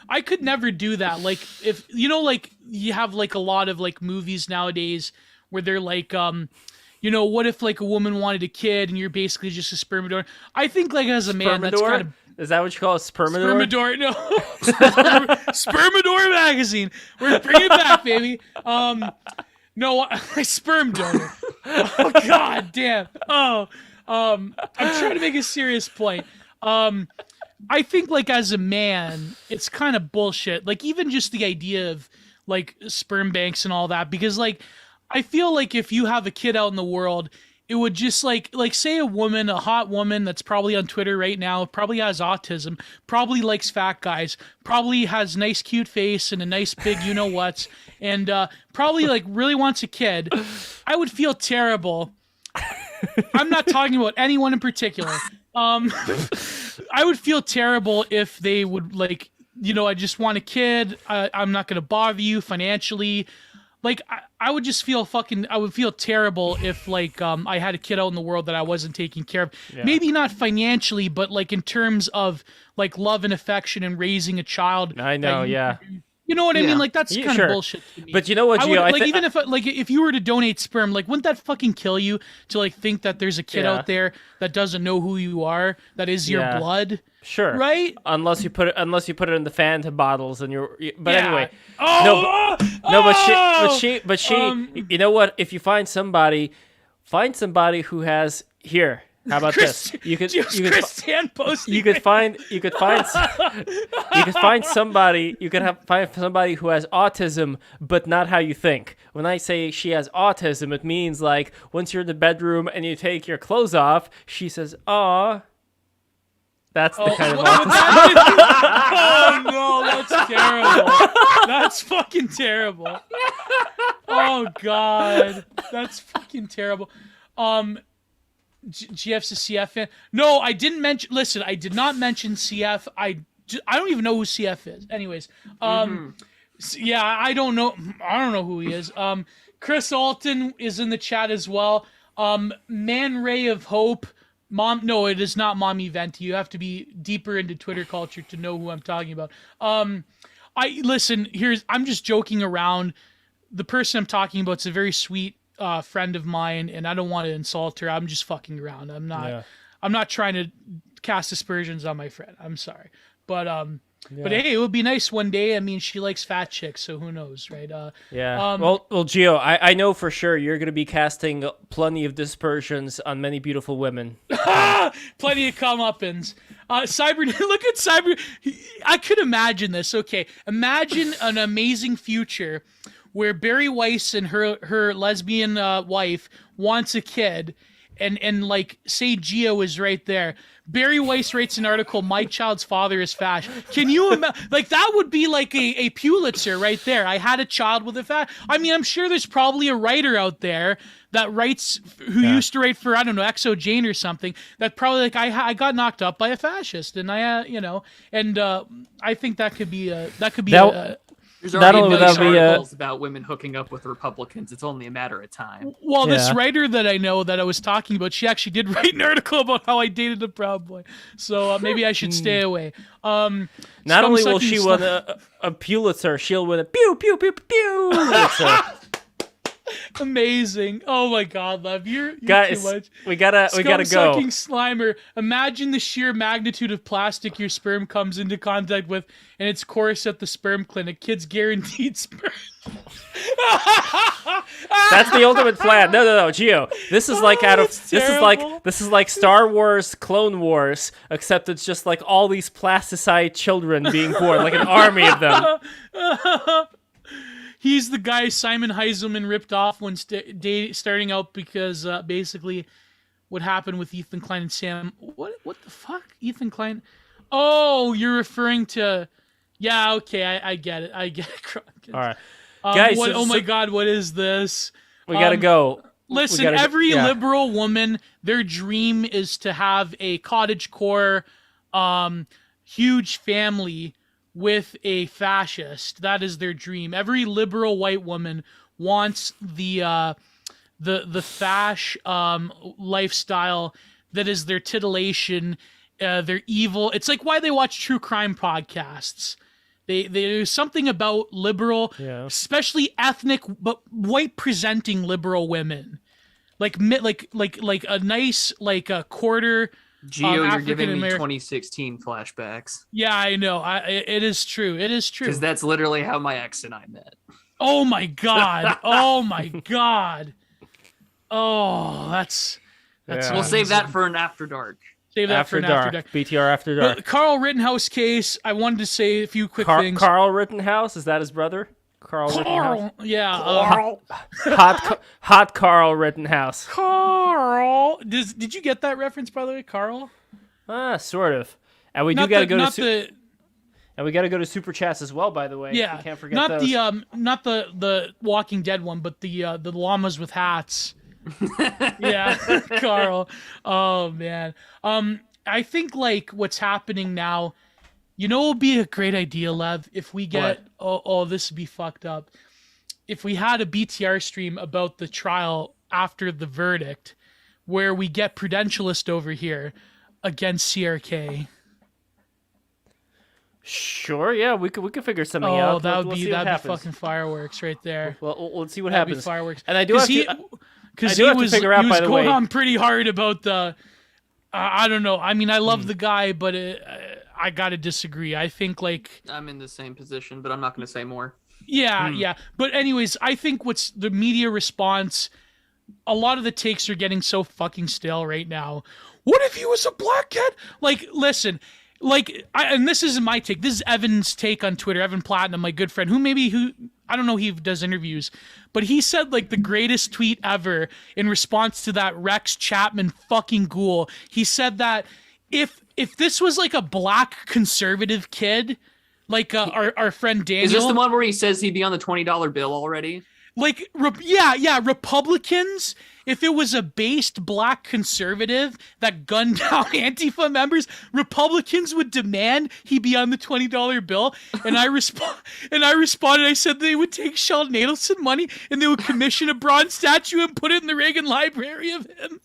I could never do that. Like, if, like, you have, like, a lot of, like, movies nowadays where they're, like, what if, like, a woman wanted a kid and you're basically just a sperm donor? I think, like, as a man, that's kind of... Is that what you call a spermador? Spermador, no. Spermador magazine. We're bringing it back, baby. No, I sperm donor. Oh, god damn. Oh, I'm trying to make a serious point. I think, like, as a man, it's kind of bullshit. Like, even just the idea of, like, sperm banks and all that. Because, like, I feel like if you have a kid out in the world, it would just, like say a hot woman that's probably on Twitter right now, probably has autism, probably likes fat guys, probably has nice cute face and a nice big you-know-whats, and probably, like, really wants a kid. I would feel terrible. I'm not talking about anyone in particular. I would feel terrible if they would, like, I just want a kid. I'm not going to bother you financially. Like, I would just feel I would feel terrible if, like, I had a kid out in the world that I wasn't taking care of. Yeah. Maybe not financially, but, like, in terms of, like, love and affection and raising a child. I know, yeah. You know what I mean? Like that's kind of bullshit to me. But you know what, Gio? Even if you were to donate sperm, like wouldn't that fucking kill you to like think that there's a kid out there that doesn't know who you are, that is your blood? Sure. Right? Unless you put it in the Fanta bottles and anyway. But she you know what? If you find somebody who has here. How about this? You could find somebody who has autism, but not how you think. When I say she has autism, it means like once you're in the bedroom and you take your clothes off, she says, "Aw." That's the kind of autism. Oh no, that's terrible. That's fucking terrible. Oh god, that's fucking terrible. GF's a CF fan. No, I didn't mention. Listen, I did not mention CF. I don't even know who CF is. Anyways, yeah, I don't know. I don't know who he is. Chris Alton is in the chat as well. Man Ray of Hope. No, it is not Mommy Venti. You have to be deeper into Twitter culture to know who I'm talking about. I'm just joking around. The person I'm talking about is a very sweet friend of mine, and I don't want to insult her. I'm just fucking around. I'm not trying to cast aspersions on my friend. I'm sorry, but hey, it would be nice one day. I mean, she likes fat chicks, so who knows, right? Well, Gio, I know for sure you're going to be casting plenty of dispersions on many beautiful women. Plenty of comeuppance. Cyber, look at Cyber. I could imagine this. Okay, imagine an amazing future where Barry Weiss and her lesbian wife wants a kid, and like say Gio is right there. Barry Weiss writes an article, "My child's father is Fash." Can you imagine? Like that would be like a Pulitzer right there. I had a child with a Fash. I mean, I'm sure there's probably a writer out there that writes who used to write for Exo Jane or something. That probably like I got knocked up by a fascist, and I I think that could be There's already articles about women hooking up with Republicans. It's only a matter of time. Well, this writer that I know that I was talking about, she actually did write an article about how I dated a Proud Boy. So maybe I should stay away. Not only will she win a Pulitzer, she'll win a pew, pew, pew, pew. Amazing. Oh my god, Lev, you're guys, too much. we gotta go. Sucking Slimer. Imagine the sheer magnitude of plastic your sperm comes into contact with, and its course at the sperm clinic. Kids guaranteed sperm. That's the ultimate plan. No, Gio. This is like this is like Star Wars Clone Wars, except it's just like all these plasticized children being born, like an army of them. He's the guy Simon Heiselman ripped off when starting out because basically what happened with Ethan Klein and Sam. What the fuck? Ethan Klein? Oh, you're referring to... Yeah, okay, I get it. I get it. All right. Guys, oh my god, what is this? We gotta go. Listen, every liberal woman, their dream is to have a cottagecore, huge family with a fascist. That is their dream. Every liberal white woman wants the fash lifestyle that is their titillation, their evil. It's like why they watch true crime podcasts. There's something about liberal, especially ethnic but white presenting liberal women, like a nice a quarter. Gio, you're giving me 2016 flashbacks. Yeah, I know. It is true. It is true. Because that's literally how my ex and I met. Oh my god. Oh my god. Oh, that's. We'll save that for an After Dark. Save that for an After Dark. BTR After Dark. The Carl Rittenhouse case. I wanted to say a few quick things. Carl Rittenhouse, is that his brother? Carl. Yeah. Carl. Hot Carl Rittenhouse. Carl. Did you get that reference, by the way, Carl? Sort of. And we do got to go to and we got to go to super chats as well, by the way. Yeah. We can't forget those. Not the Walking Dead one, but the llamas with hats. Yeah, Carl. Oh man. I think like what's happening now. You know, it would be a great idea, Lev, if we get... this would be fucked up. If we had a BTR stream about the trial after the verdict, where we get Prudentialist over here against CRK. Sure, yeah, we could figure something out. Oh, that'd be fucking fireworks right there. Well, let's see what that'd happens. Be fireworks. And I do have to because he was figure out, by the way, going on pretty hard about the. I don't know. I mean, I love the guy, but I gotta disagree. I think like I'm in the same position, but I'm not gonna say more. Yeah. But anyways, I think what's the media response. A lot of the takes are getting so fucking stale right now. What if he was a black kid? Like, listen, like, and this isn't my take. This is Evan's take on Twitter. Evan Platinum, my good friend, who I don't know, he does interviews, but he said like the greatest tweet ever in response to that Rex Chapman fucking ghoul. He said that if this was like a black conservative kid, like our friend Daniel. Is this the one where he says he'd be on the $20 bill already? Like, yeah, Republicans, if it was a based black conservative that gunned down Antifa members, Republicans would demand he be on the $20 bill. And I responded, I said they would take Sheldon Adelson money and they would commission a bronze statue and put it in the Reagan Library of him.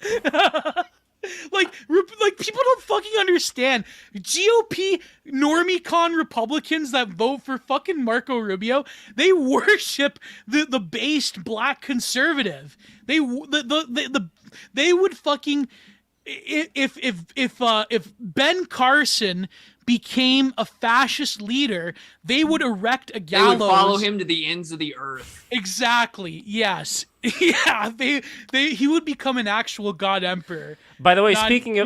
Like people don't fucking understand. GOP normie-con Republicans that vote for fucking Marco Rubio, they worship the based black conservative. They would fucking if Ben Carson became a fascist leader, they would erect a gallows. They would follow him to the ends of the earth. Exactly. Yes. Yeah. He would become an actual god emperor. By the way, speaking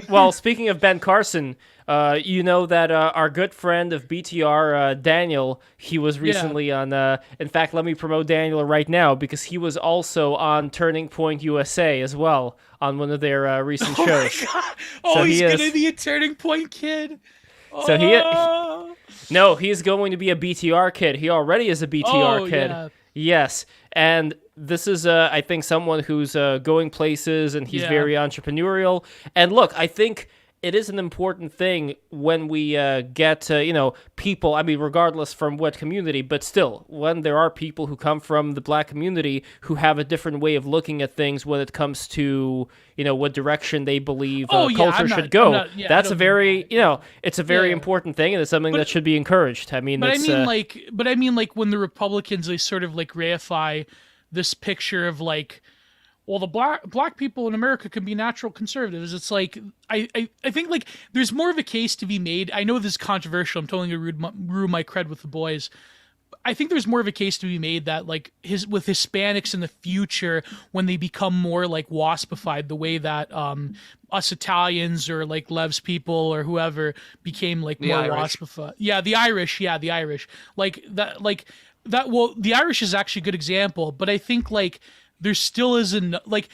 of Ben Carson, you know that our good friend of BTR, Daniel, he was recently on. In fact, let me promote Daniel right now because he was also on Turning Point USA as well on one of their recent shows. My God. Oh, so he's gonna be a Turning Point kid. So no, he's going to be a BTR kid. He already is a BTR kid. Yeah. Yes, and this is, I think, someone who's going places, and he's very entrepreneurial. And look, I think it is an important thing when we get, people, I mean, regardless from what community, but still, when there are people who come from the black community who have a different way of looking at things when it comes to, what direction they believe culture should go. That's a very, it's a very important thing, and it's something that should be encouraged. I mean, but I mean, like when the Republicans, they sort of like reify this picture of like, well, the black people in America can be natural conservatives. It's like I think like there's more of a case to be made. I know this is controversial. I'm totally gonna ruin my cred with the boys. I think there's more of a case to be made that like with Hispanics in the future, when they become more like waspified, the way that us Italians or like Lev's people or whoever became like more waspified. Yeah, the Irish. Like that. Well, the Irish is actually a good example, but I think like there still isn't like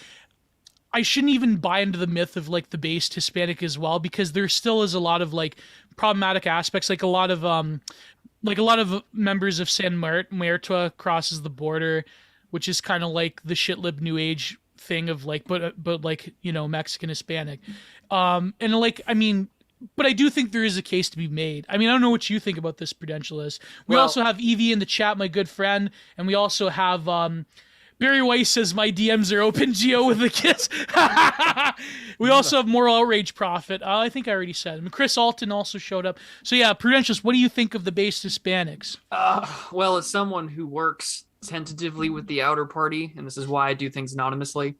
I shouldn't even buy into the myth of like the based Hispanic as well, because there still is a lot of like problematic aspects, like a lot of members of San Muerto crosses the border, which is kind of like the shitlib new age thing of like but like Mexican Hispanic, and like I mean. But I do think there is a case to be made. I mean, I don't know what you think about this, Prudentialist. We also have Evie in the chat, my good friend, and we also have Barry Weiss says my DMs are open, Geo with a kiss. We also have Moral Outrage Prophet. I think I already said him. Chris Alton also showed up. So yeah, Prudentialist, what do you think of the based Hispanics? Well, as someone who works tentatively with the outer party, and this is why I do things anonymously,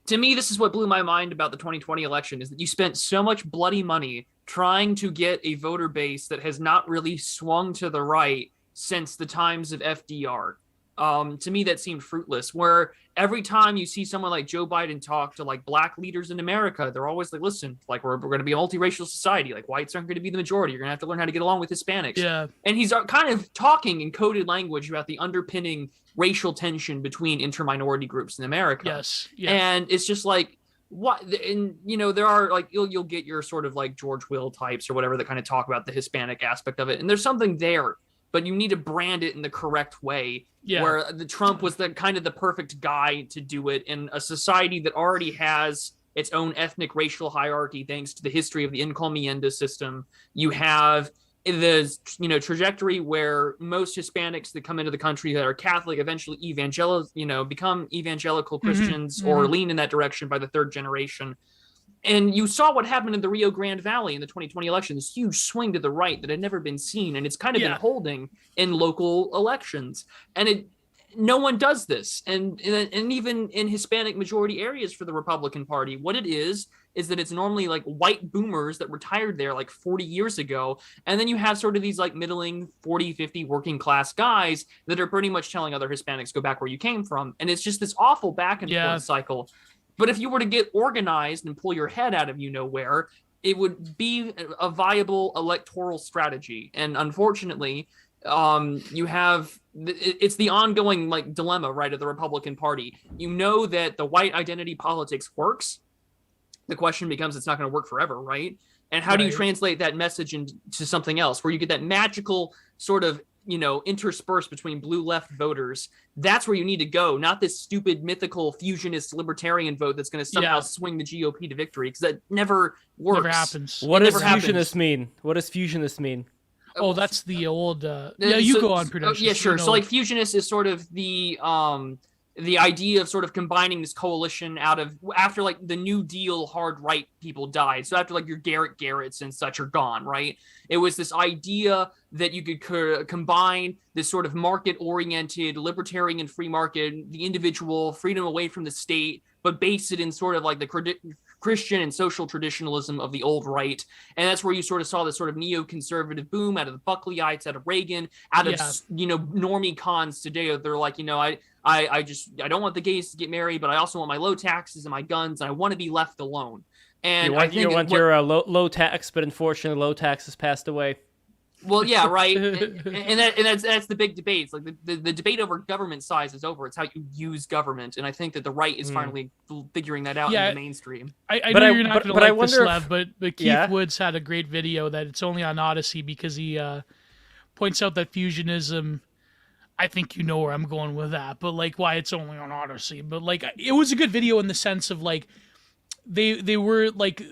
to me, this is what blew my mind about the 2020 election, is that you spent so much bloody money trying to get a voter base that has not really swung to the right since the times of FDR. To me, that seemed fruitless, where every time you see someone like Joe Biden talk to like black leaders in America, they're always like, listen, like we're going to be a multiracial society. Like whites aren't going to be the majority. You're going to have to learn how to get along with Hispanics. Yeah. And he's kind of talking in coded language about the underpinning racial tension between interminority groups in America. Yes. And it's just like, what, and there are like, you'll get your sort of like George Will types or whatever that kind of talk about the Hispanic aspect of it. And there's something there, but you need to brand it in the correct way. Yeah. Where the Trump was the kind of the perfect guy to do it in a society that already has its own ethnic racial hierarchy, thanks to the history of the encomienda system. You have the trajectory where most Hispanics that come into the country that are Catholic eventually become evangelical Christians or lean in that direction by the third generation. And you saw what happened in the Rio Grande Valley in the 2020 election, this huge swing to the right that had never been seen. And it's kind of been holding in local elections. And no one does this. And even in Hispanic majority areas for the Republican Party, what it is that it's normally like white boomers that retired there like 40 years ago. And then you have sort of these like middling 40, 50 working class guys that are pretty much telling other Hispanics, go back where you came from. And it's just this awful back and forth cycle. But if you were to get organized and pull your head out of nowhere, it would be a viable electoral strategy. And unfortunately, you have it's the ongoing like dilemma, right, of the Republican Party. You know that the white identity politics works. The question becomes, it's not going to work forever, right? And how do you translate that message into something else where you get that magical sort of, interspersed between blue left voters? That's where you need to go, not this stupid mythical fusionist libertarian vote that's going to somehow swing the GOP to victory, because that never works. Never happens. What does fusionist mean? What does fusionist mean? Oh, that's the old. You go on, Prudentialist. Yeah, sure. So like fusionist is sort of the idea of sort of combining this coalition after like the New Deal hard right people died. So after like your Garrett Garretts and such are gone, right? It was this idea that you could combine this sort of market-oriented, libertarian free market, the individual, freedom away from the state, but base it in sort of like the Christian and social traditionalism of the old right. And that's where you sort of saw this sort of neoconservative boom out of the Buckleyites, out of Reagan, out of, normie cons today. They're like, I don't want the gays to get married, but I also want my low taxes and my guns, and I want to be left alone. And you want your low tax, but unfortunately low taxes passed away. Well, yeah, right. and that's the big debate. It's like the debate over government size is over. It's how you use government. And I think that the right is finally figuring that out in the mainstream. I know you're not going to like this, Lev, but Keith Woods had a great video that it's only on Odyssey because he points out that fusionism, I think you know where I'm going with that, but like why it's only on Odyssey. But like it was a good video in the sense of like they were like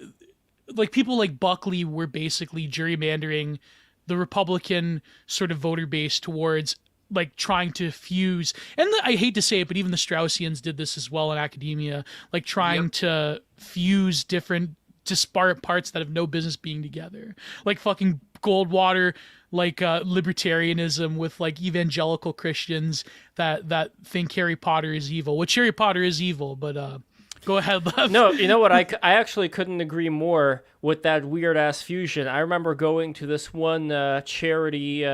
people like Buckley were basically gerrymandering the Republican sort of voter base towards like trying to fuse, and I hate to say it, but even the Straussians did this as well in academia, like trying to fuse different disparate parts that have no business being together, like fucking Goldwater, like libertarianism with like evangelical Christians that think Harry Potter is evil, which Harry Potter is evil, but go ahead, Lev. No, you know what? I actually couldn't agree more with that weird-ass fusion. I remember going to this one charity.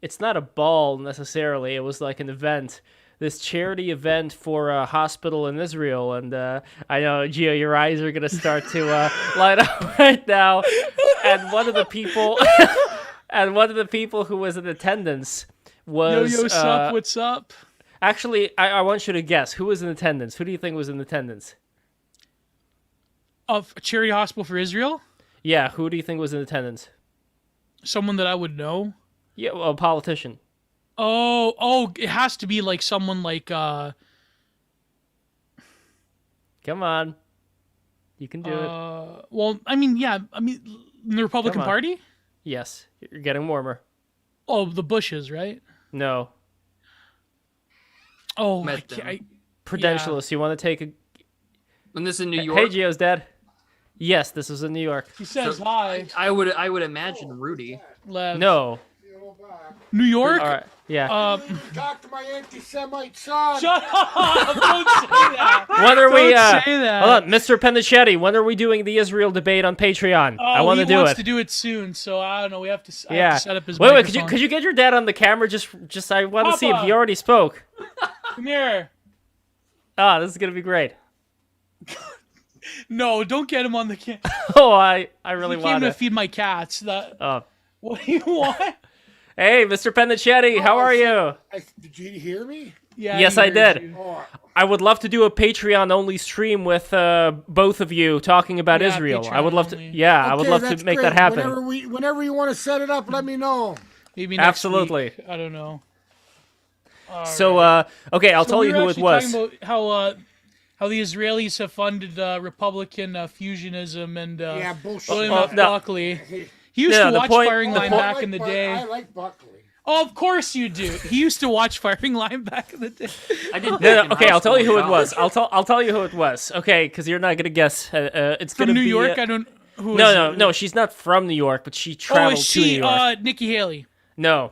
It's not a ball, necessarily. It was like an event. This charity event for a hospital in Israel. And I know, Gio, your eyes are going to start to light up right now. And one of the people who was in attendance was... Yo, sup, what's up? Actually, I want you to guess. Who was in attendance? Who do you think was in attendance? Of a charity hospital for Israel? Yeah, who do you think was in attendance? Someone that I would know? Yeah, well, a politician. Oh, it has to be like someone like Come on. You can do it. Well, the Republican Party? Yes, you're getting warmer. Oh, the Bushes, right? No. Oh, Prudentialist, you want to take a... And this is in New York? Hey, Gio's dad. Yes, this was in New York. He says hi. I would imagine Rudy. Lev. No. New York? All right. Yeah. Talk to my anti-Semite son. Shut up! Don't say that. When are we? Don't say that. Hold on, Mr. Pennacchietti. When are we doing the Israel debate on Patreon? I want to do it. He wants to do it soon, so I don't know. We have to. I have to set up his. Wait. Could you get your dad on the camera? Just I want to see if he already spoke. Come here. This is gonna be great. No, don't get him on the camera. Oh, I really want to feed my cats. What do you want? Hey, Mr. Pennacchietti, how are you? Did you hear me? Yeah. Yes, I did. I would love to do a Patreon-only stream with both of you talking about Israel. Patreon I would love only. to. Yeah, I would love to make that happen. Whenever you want to set it up, let me know. Maybe next Absolutely. week. I don't know. So, okay, I'll tell you who it was. Talking about how the Israelis have funded Republican fusionism and bullshit. Buckley. He used to watch Firing Line back in the day. I like Buckley. Oh, of course you do. He used to watch Firing Line back in the day. I did. No, okay, I'll tell you who it was. I'll tell you who it was. Okay, because you're not gonna guess. It's from gonna New be, York. I don't. Who No. She's not from New York, but she traveled to New York. Nikki Haley? No.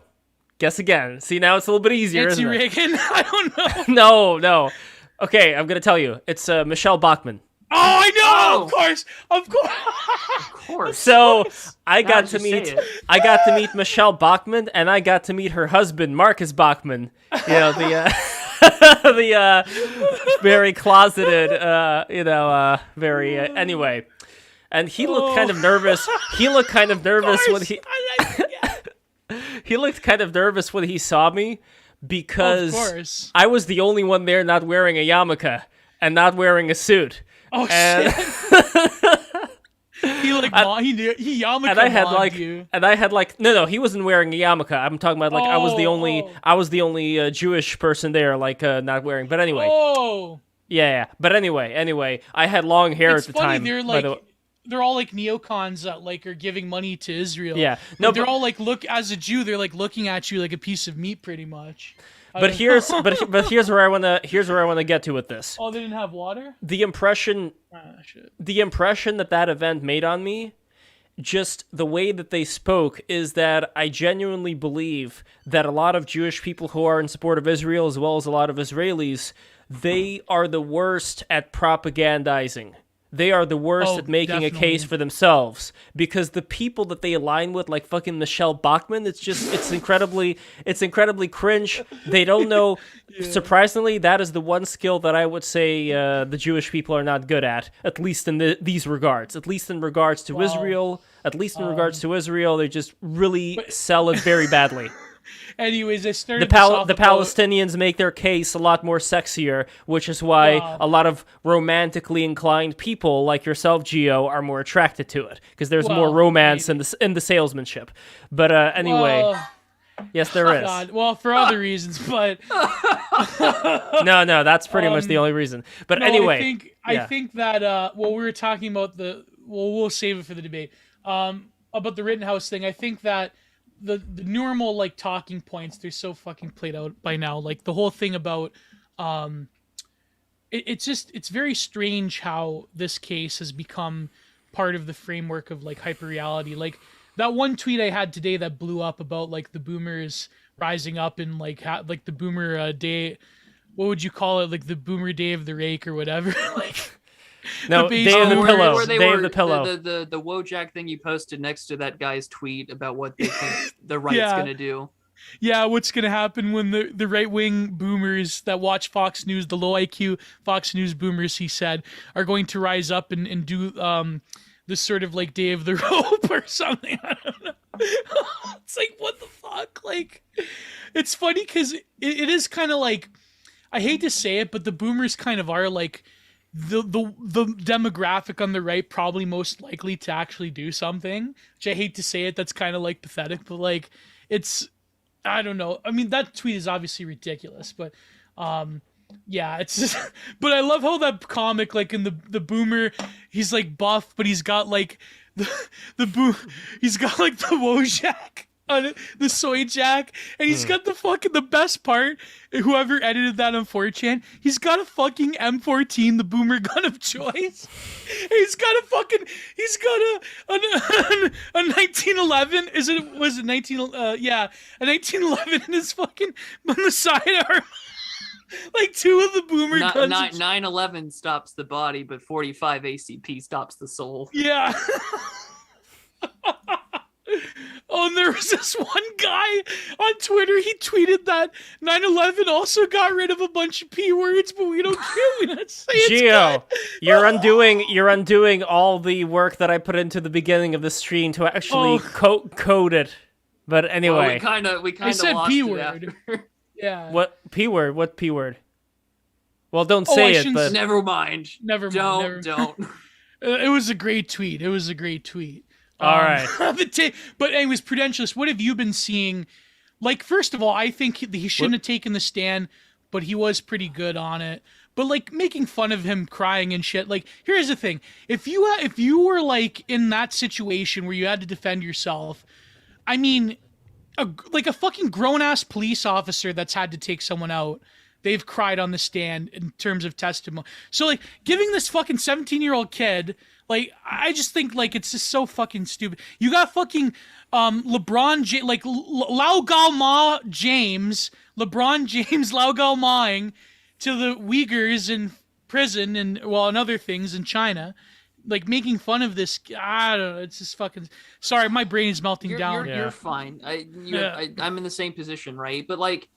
Guess again. See, now it's a little bit easier, Nancy isn't it? Reagan? I don't know. No. Okay, I'm gonna tell you. It's Michelle Bachmann. Oh, I know. Oh. Of course. Of course. So I got How'd to you meet say it? I got to meet Michelle Bachmann, and I got to meet her husband Marcus Bachmann. You know the the very closeted, very anyway. And he looked kind of nervous. He looked kind of nervous when he he looked kind of nervous when he saw me because I was the only one there not wearing a yarmulke and not wearing a suit. Oh and shit! He yarmulke and I had you. and I had no, he wasn't wearing a yarmulke. I'm talking about I was the only Jewish person there not wearing. But anyway, yeah. But anyway, I had long hair at the time. They're all like neocons that are giving money to Israel. Yeah, no, they're all as a Jew, they're looking at you like a piece of meat, pretty much. But here's where I wanna get to with this. Oh, they didn't have water? The impression that event made on me, just the way that they spoke, is that I genuinely believe that a lot of Jewish people who are in support of Israel, as well as a lot of Israelis, they are the worst at propagandizing. They are the worst at making a case for themselves, because the people that they align with, like fucking Michelle Bachmann, it's incredibly cringe. They don't know. Yeah. Surprisingly, that is the one skill that I would say the Jewish people are not good at least in these regards. At least in regards to Israel. At least in regards to Israel, they just really sell it very badly. Anyways, I started the Palestinians make their case a lot more sexier, which is why a lot of romantically inclined people like yourself, Gio, are more attracted to it, because there's more romance in the salesmanship. But anyway, yes, there is. God. Well, for other reasons, but no, that's pretty much the only reason. But anyway, I think that we were talking about we'll save it for the debate about the Rittenhouse thing. I think that the normal talking points, they're so fucking played out by now. The whole thing about it's very strange how this case has become part of the framework of hyperreality. That one tweet I had today that blew up about the boomers rising up in the boomer day. What would you call it? The boomer day of the rake or whatever. No, Day of the Pillow. Day of the Pillow. The Wojak thing you posted next to that guy's tweet about what they think the right's going to do. Yeah, what's going to happen when the right-wing boomers that watch Fox News, the low-IQ Fox News boomers, he said, are going to rise up and do this sort of Day of the Rope or something. I don't know. It's what the fuck? It's funny because it is kind of I hate to say it, but the boomers kind of are the demographic on the right probably most likely to actually do something, which I hate to say it, that's kind of pathetic, but it's, I don't know. I mean, that tweet is obviously ridiculous, but yeah, it's just, but I love how that comic, in the boomer, he's buff, but he's got he's got the Wojak on it, the soy jack, and he's got the best part, whoever edited that on 4chan, he's got a fucking M14, the boomer gun of choice. He's got a 1911, was it 19, a 1911 in his fucking, on the sidearm. Two of the boomer guns. 9/11 stops the body, but 45 ACP stops the soul. Yeah. Oh, and there was this one guy on Twitter, he tweeted that 9/11 also got rid of a bunch of P words, but we don't care. We don't say it's Gio, good. you're undoing all the work that I put into the beginning of the stream to actually code it. But anyway, well, we kind of said lost P it word. after. Yeah. What P word? What P word? Well, don't say it, but never mind. Don't. It was a great tweet. All right. But anyways, Prudentialist, what have you been seeing? First of all, I think he shouldn't have taken the stand, but he was pretty good on it. But making fun of him crying and shit. Here's the thing: if you were in that situation where you had to defend yourself, I mean, a fucking grown ass police officer that's had to take someone out. They've cried on the stand in terms of testimony. So like giving this fucking 17-year-old kid, like, I just think like it's just so fucking stupid. You got fucking LeBron James, like Lau Gao James, LeBron James Lau Gao Maing to the Uyghurs in prison and other things in China, like making fun of this. I don't know. It's just fucking. Sorry, my brain is melting down. You're fine. I'm in the same position, right? But like,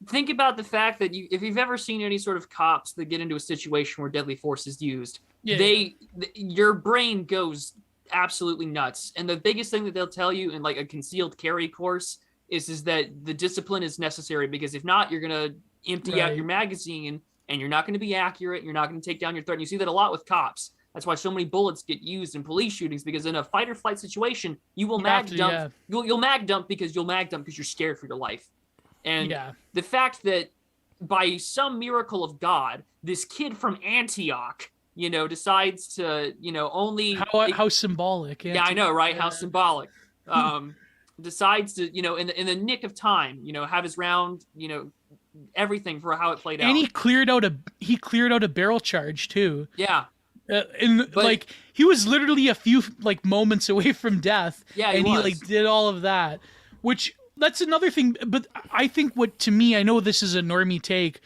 think about the fact that if you've ever seen any sort of cops that get into a situation where deadly force is used, your brain goes absolutely nuts. And the biggest thing that they'll tell you in like a concealed carry course is that the discipline is necessary, because if not, you're gonna empty out your magazine and you're not going to be accurate. You're not going to take down your threat. And you see that a lot with cops. That's why so many bullets get used in police shootings, because in a fight or flight situation, you will mag dump. You'll mag dump because you're scared for your life. And the fact that by some miracle of God, this kid from Antioch, decides to, only how symbolic. Yeah, I know, right? How symbolic. Decides to, in the nick of time, have his round, everything for how it played out. And he cleared out a barrel charge too. Yeah. He was literally a few like moments away from death. Yeah, he like did all of that, which that's another thing. But I think to me, I know this is a normie take,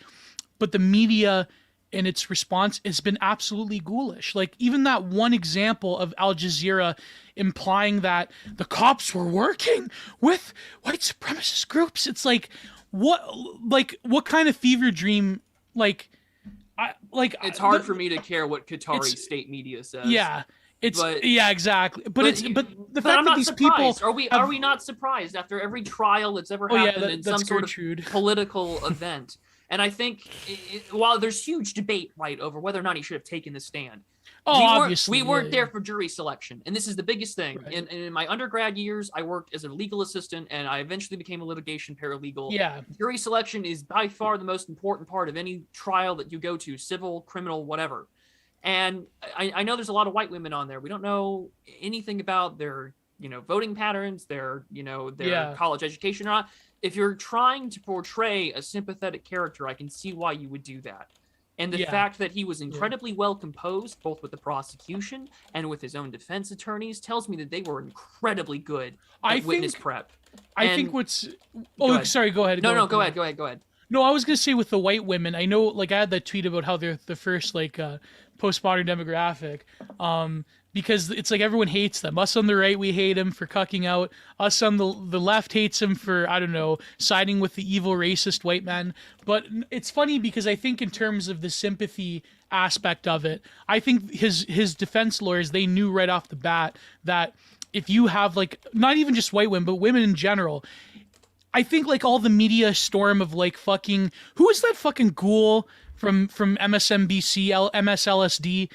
but the media and its response has been absolutely ghoulish. Like even that one example of Al Jazeera implying that the cops were working with white supremacist groups. It's like, what kind of fever dream? It's hard for me to care what Qatari state media says. Yeah, exactly. But the fact that these people are we not surprised after every trial that's ever happened in some sort of political event? And I think while there's huge debate over whether or not he should have taken the stand. We weren't there for jury selection. And this is the biggest thing. Right. In my undergrad years, I worked as a legal assistant, and I eventually became a litigation paralegal. Yeah. Jury selection is by far the most important part of any trial that you go to, civil, criminal, whatever. And I know there's a lot of white women on there. We don't know anything about their, voting patterns, their college education or not. If you're trying to portray a sympathetic character, I can see why you would do that. And the fact that he was incredibly well composed, both with the prosecution and with his own defense attorneys, tells me that they were incredibly good at witness prep. Sorry, go ahead. No, go ahead. No, I was going to say with the white women, I know, like, I had that tweet about how they're the first, like, postmodern demographic, because it's like everyone hates them. Us on the right, we hate him for cucking out. Us on the left hates him for, I don't know, siding with the evil racist white men. But it's funny because I think in terms of the sympathy aspect of it, I think his defense lawyers, they knew right off the bat that if you have, like, not even just white women, but women in general, I think like all the media storm of like fucking, who is that fucking ghoul from MSNBC, MSLSD,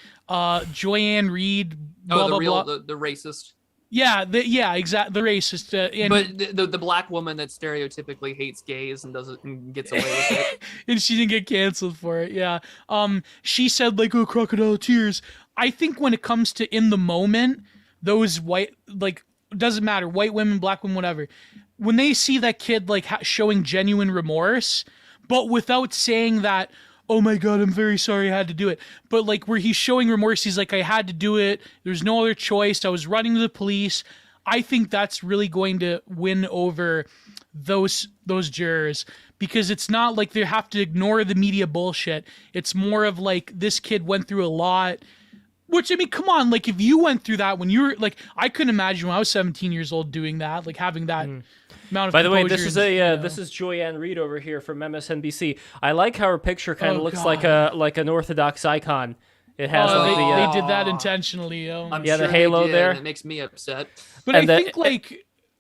Joyanne Reed, blah, blah, blah. The racist. Exactly, the racist. But the black woman that stereotypically hates gays and gets away with it. And she didn't get canceled for it, yeah. She said like, oh, crocodile tears. I think when it comes to in the moment, those white, like, doesn't matter, white women, black women, whatever, when they see that kid like showing genuine remorse, but without saying that, oh my God, I'm very sorry I had to do it. But like where he's showing remorse, he's like, I had to do it. There's no other choice. I was running to the police. I think that's really going to win over those jurors, because it's not like they have to ignore the media bullshit. It's more of like, this kid went through a lot. Which, I mean, come on, like, if you went through that when you were, like, I couldn't imagine when I was 17 years old doing that, like, having that amount of By the way, this is Joyanne Reed over here from MSNBC. I like how her picture kind of looks like an Orthodox icon. It has they did that intentionally. I'm sure the halo there. And it makes me upset. But I think,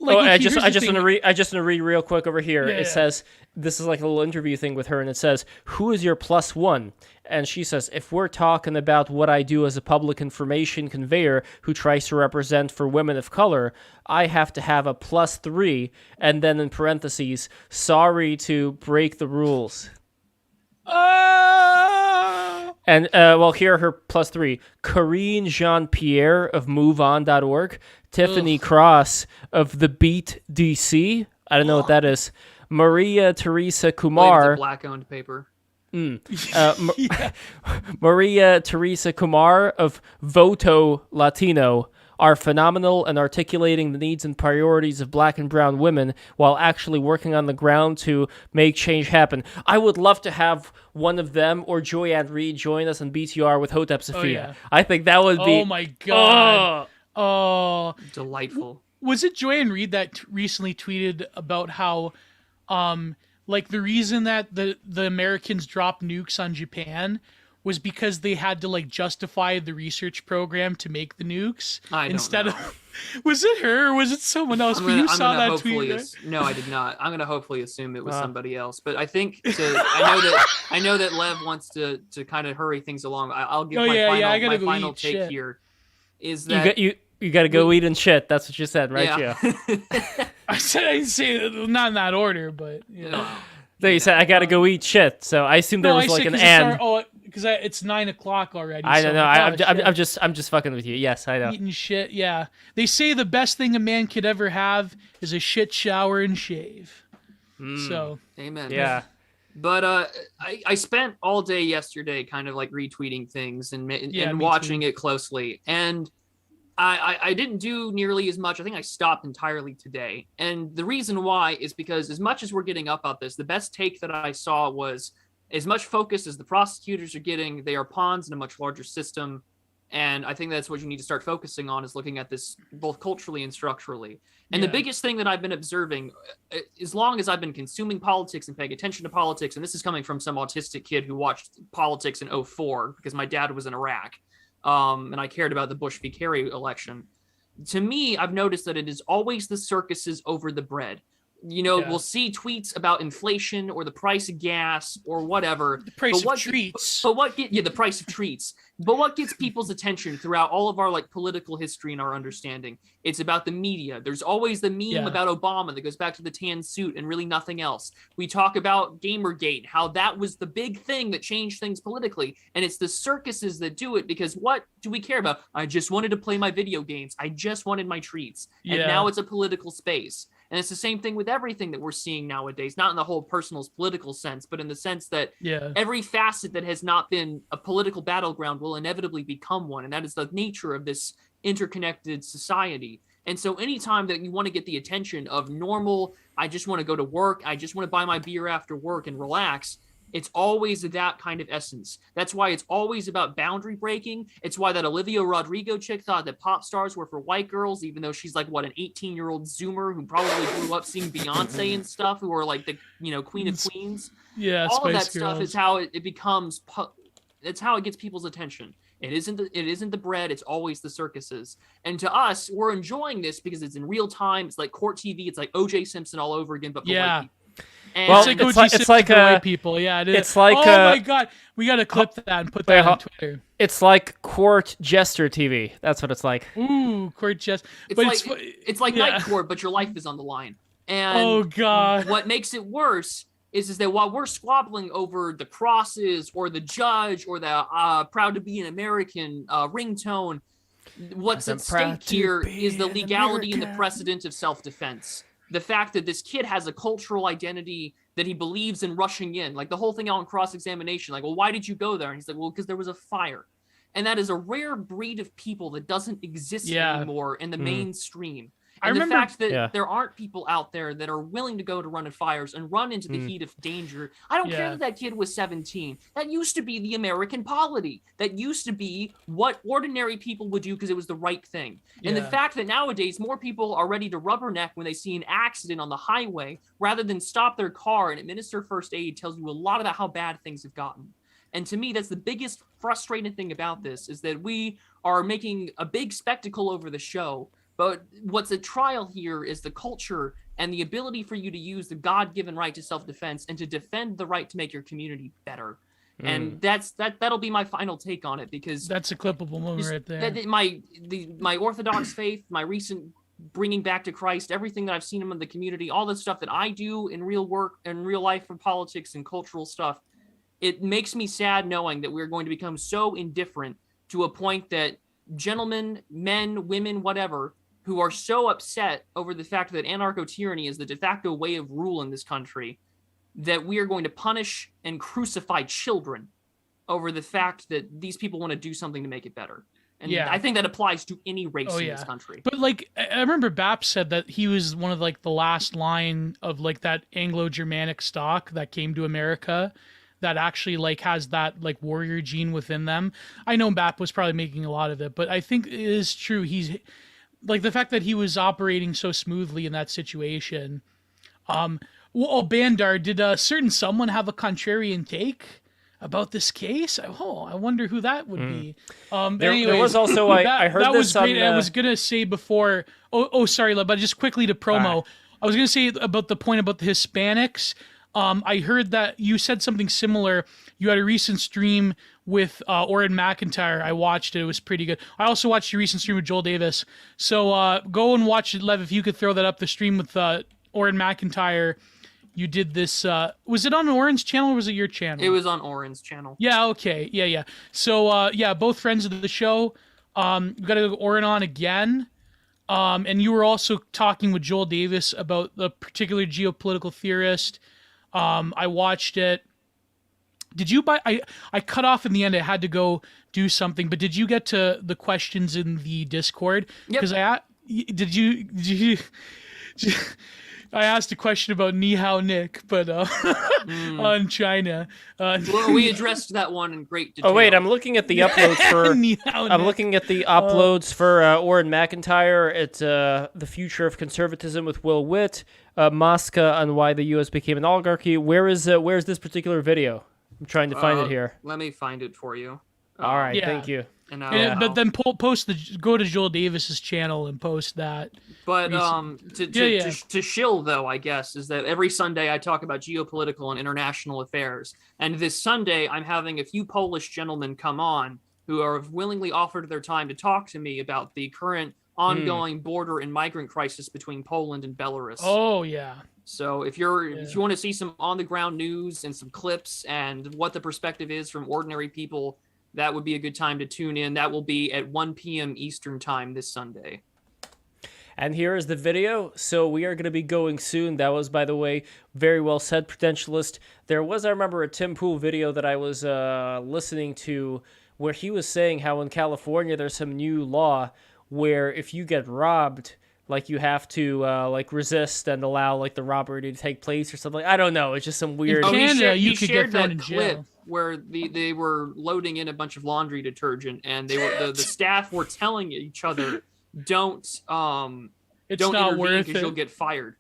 I just want to read real quick over here. It says, this is like a little interview thing with her, and it says, who is your plus one? And she says, if we're talking about what I do as a public information conveyor who tries to represent for women of color, I have to have a +3, and then in parentheses, sorry to break the rules. And, here her +3. Corinne Jean-Pierre of MoveOn.org. Tiffany Cross of The Beat DC. I don't know what that is. Maria Teresa It's Kumar. a black-owned paper. Maria Teresa Kumar of Voto Latino are phenomenal in articulating the needs and priorities of black and brown women while actually working on the ground to make change happen. I would love to have one of them or Joyanne Reed join us on BTR with Hotep Sophia. Yeah. I think that would be... Oh my god. Delightful. Was it Joyanne Reed that recently tweeted about how like the reason that the Americans dropped nukes on Japan was because they had to like justify the research program to make the nukes instead of was it her or was it someone else? You saw that tweet, right? No, I did not. I'm gonna hopefully assume it was somebody else, but I think I know that Lev wants to kind of hurry things along. I'll give my final take here. Is that you got to go eat and shit? That's what you said, right? Yeah. I didn't say not in that order, but So you said I got to go eat shit. So I assume there was like an and. Because it's 9 o'clock already. I don't know. I'm just fucking with you. Yes, I know. Eating shit. Yeah. They say the best thing a man could ever have is a shit shower and shave. So. Amen. Yeah. But I spent all day yesterday kind of like retweeting things and watching it closely. And I didn't do nearly as much. I think I stopped entirely today. And the reason why is because as much as we're getting up about this, the best take that I saw was as much focus as the prosecutors are getting, they are pawns in a much larger system. And I think that's what you need to start focusing on, is looking at this both culturally and structurally. And the biggest thing that I've been observing, as long as I've been consuming politics and paying attention to politics, and this is coming from some autistic kid who watched politics in 2004 because my dad was in Iraq, and I cared about the Bush v. Kerry election. To me, I've noticed that it is always the circuses over the bread. We'll see tweets about inflation or the price of gas or whatever. The price of treats. The price of treats. But what gets people's attention throughout all of our like political history and our understanding? It's about the media. There's always the meme about Obama that goes back to the tan suit and really nothing else. We talk about Gamergate, how that was the big thing that changed things politically. And it's the circuses that do it, because what do we care about? I just wanted to play my video games. I just wanted my treats. And now it's a political space. And it's the same thing with everything that we're seeing nowadays, not in the whole personal political sense, but in the sense that every facet that has not been a political battleground will inevitably become one. And that is the nature of this interconnected society. And so anytime that you want to get the attention of normal, I just want to go to work, I just want to buy my beer after work and relax, it's always that kind of essence. That's why it's always about boundary breaking. It's why that Olivia Rodrigo chick thought that pop stars were for white girls, even though she's like, an 18-year-old Zoomer who probably grew up seeing Beyonce and stuff, who are like the, queen of queens. Yeah, all Spice of that Girls. stuff is how it becomes. It's how it gets people's attention. It isn't the bread. It's always the circuses. And to us, we're enjoying this because it's in real time. It's like court TV. It's like O.J. Simpson all over again, but for white people. And it's like white people. Yeah, it is. It's like my god, we gotta clip that and put that on Twitter. It's like court jester TV. That's what it's like. Ooh, court jester. It's like night court, but your life is on the line. And oh god, what makes it worse is that while we're squabbling over the crosses or the judge or the proud to be an American ringtone, what's at stake here is the legality and the precedent of self-defense. The fact that this kid has a cultural identity that he believes in rushing in, like the whole thing out on cross-examination, like, well, why did you go there? And he's like, well, because there was a fire. And that is a rare breed of people that doesn't exist anymore in the mainstream. And the fact that there aren't people out there that are willing to go to run at fires and run into the heat of danger. I don't care that kid was 17. That used to be the American polity. That used to be what ordinary people would do because it was the right thing. And the fact that nowadays more people are ready to rubberneck when they see an accident on the highway rather than stop their car and administer first aid tells you a lot about how bad things have gotten. And to me, that's the biggest frustrating thing about this, is that we are making a big spectacle over the show. But what's at trial here is the culture and the ability for you to use the God-given right to self-defense and to defend the right to make your community better. And that'll be my final take on it, because that's a clippable moment right there. My Orthodox faith, my recent bringing back to Christ, everything that I've seen in the community, all the stuff that I do in real work and real life for politics and cultural stuff, it makes me sad knowing that we're going to become so indifferent to a point that gentlemen, men, women, whatever, who are so upset over the fact that anarcho-tyranny is the de facto way of rule in this country that we are going to punish and crucify children over the fact that these people want to do something to make it better. And I think that applies to any race in this country. But like, I remember Bap said that he was one of like the last line of like that Anglo-Germanic stock that came to America that actually like has that like warrior gene within them. I know Bap was probably making a lot of it, but I think it is true. He's like the fact that he was operating so smoothly in that situation. Bandar, did a certain someone have a contrarian take about this case? I wonder who that would be. There was also I heard that this was great. on, I was gonna say before. Sorry, but just quickly to promo. I was gonna say about the point about the Hispanics. I heard that you said something similar. You had a recent stream with Oren McIntyre. I watched it. It was pretty good. I also watched your recent stream with Joel Davis. So go and watch it, Lev. If you could throw that up, the stream with Oren McIntyre. You did this, was it on Oren's channel or was it your channel? It was on Oren's channel. Yeah, okay. Yeah. So, both friends of the show. We got to go Oren on again. And you were also talking with Joel Davis about the particular geopolitical theorist. I watched it. Did you I cut off in the end. I had to go do something, but did you get to the questions in the Discord? Yep. Because did you I asked a question about Ni Hao Nick, but on China. Well, we addressed that one in great detail. Oh wait, I'm looking at the uploads for. Looking at the uploads for Oren McIntyre. It's The Future of Conservatism with Will Witt, Mosca on Why the U.S. Became an Oligarchy. Where is this particular video? I'm trying to find it here. Let me find it for you. All right, thank you. But then go to Joel Davis's channel and post that. But to shill though, I guess, is that every Sunday I talk about geopolitical and international affairs. And this Sunday I'm having a few Polish gentlemen come on who have willingly offered their time to talk to me about the current ongoing border and migrant crisis between Poland and Belarus. Oh yeah. So if you want to see some on the ground news and some clips and what the perspective is from ordinary people, that would be a good time to tune in. That will be at 1 p.m. Eastern time this Sunday. And here is the video. So we are going to be going soon. That was, by the way, very well said, Prudentialist. There was, I remember, a Tim Pool video that I was listening to where he was saying how in California there's some new law where if you get robbed, like you have to resist and allow like the robbery to take place or something. I don't know. It's just some weird. In Canada, you could shared get thrown that in clip jail. Where they were loading in a bunch of laundry detergent and they were the staff were telling each other don't intervene because you'll get fired.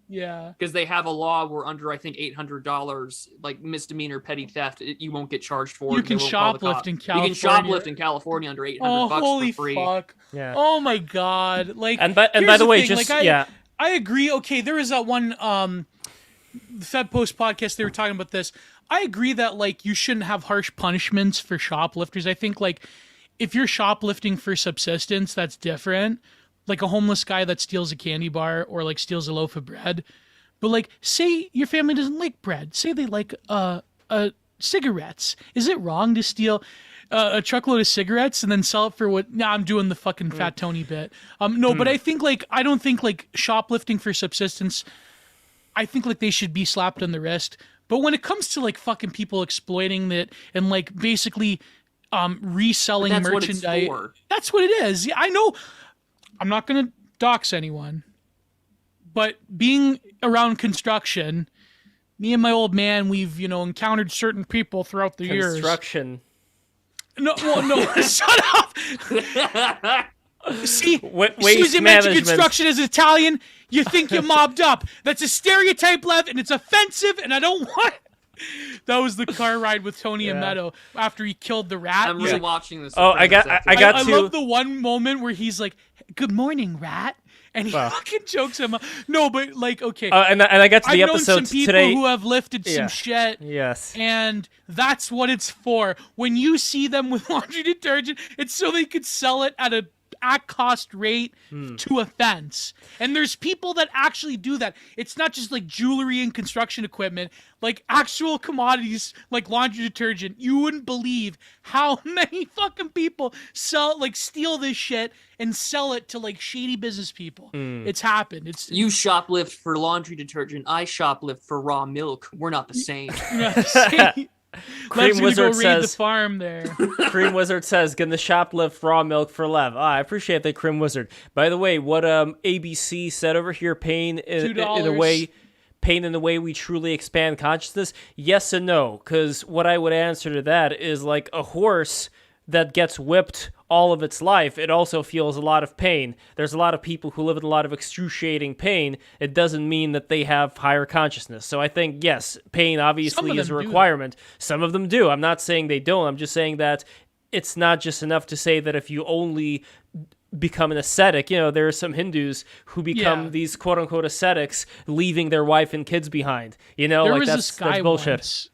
Yeah, because they have a law where under I think $800 like misdemeanor petty theft you won't get charged for. You can shoplift in California. You can shoplift in California under $800 holy for free. Fuck. Yeah. Oh my god. Like and by the way, thing, just I agree. Okay, there was that one the Fed Post podcast. They were talking about this. I agree that like you shouldn't have harsh punishments for shoplifters. I think like if you're shoplifting for subsistence, that's different. Like a homeless guy that steals a candy bar or like steals a loaf of bread. But like say your family doesn't like bread. Say they like cigarettes. Is it wrong to steal a truckload of cigarettes and then sell it for what? Nah, I'm doing the fucking Fat Tony bit. No, but I think like I don't think like shoplifting for subsistence. I think like they should be slapped on the wrist. But when it comes to like fucking people exploiting it and like basically reselling merchandise, that's what it is. Yeah, I know. I'm not gonna dox anyone, but being around construction, me and my old man, we've encountered certain people throughout the years. Construction. No, shut up. See, waste you mentioned construction as Italian, you think you're mobbed up. That's a stereotype, Lev, and it's offensive, and I don't want. That was the car ride with Tony and Meadow after he killed the rat. I'm really watching this. Oh, I love the one moment where he's like, "Good morning, rat," and he fucking chokes him up. No, but like, okay. And I got to the episodes I've known some people today who have lifted some shit. Yes. And that's what it's for. When you see them with laundry detergent, it's so they could sell it at at cost rate to offense. And there's people that actually do that. It's not just like jewelry and construction equipment, like actual commodities like laundry detergent. You wouldn't believe how many fucking people steal this shit and sell it to like shady business people. It's happened. You shoplift for laundry detergent. I shoplift for raw milk. We're not the same. Cream Wizard says the farm there. Cream Wizard says, "Can the shoplift raw milk for Lev?" I appreciate that, Cream Wizard. By the way, what ABC said over here, pain in the way we truly expand consciousness. Yes and no, because what I would answer to that is like a horse that gets whipped all of its life, it also feels a lot of pain. There's a lot of people who live in a lot of excruciating pain. It doesn't mean that they have higher consciousness. So I think, yes, pain obviously is a requirement. Some of them do. I'm not saying they don't. I'm just saying that it's not just enough to say that if you only become an ascetic, there are some Hindus who become these quote-unquote ascetics, leaving their wife and kids behind. That's bullshit. Once.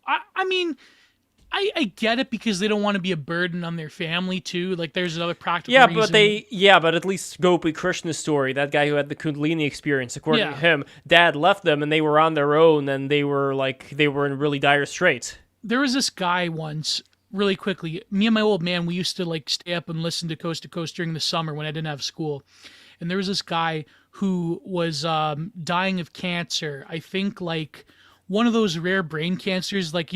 I mean... I get it because they don't want to be a burden on their family too. Like there's another practical reason. But at least Gopi Krishna's story, that guy who had the Kundalini experience, according to him, dad left them and they were on their own and they were in really dire straits. There was this guy once, really quickly, me and my old man, we used to like stay up and listen to Coast during the summer when I didn't have school. And there was this guy who was dying of cancer. I think like one of those rare brain cancers, like,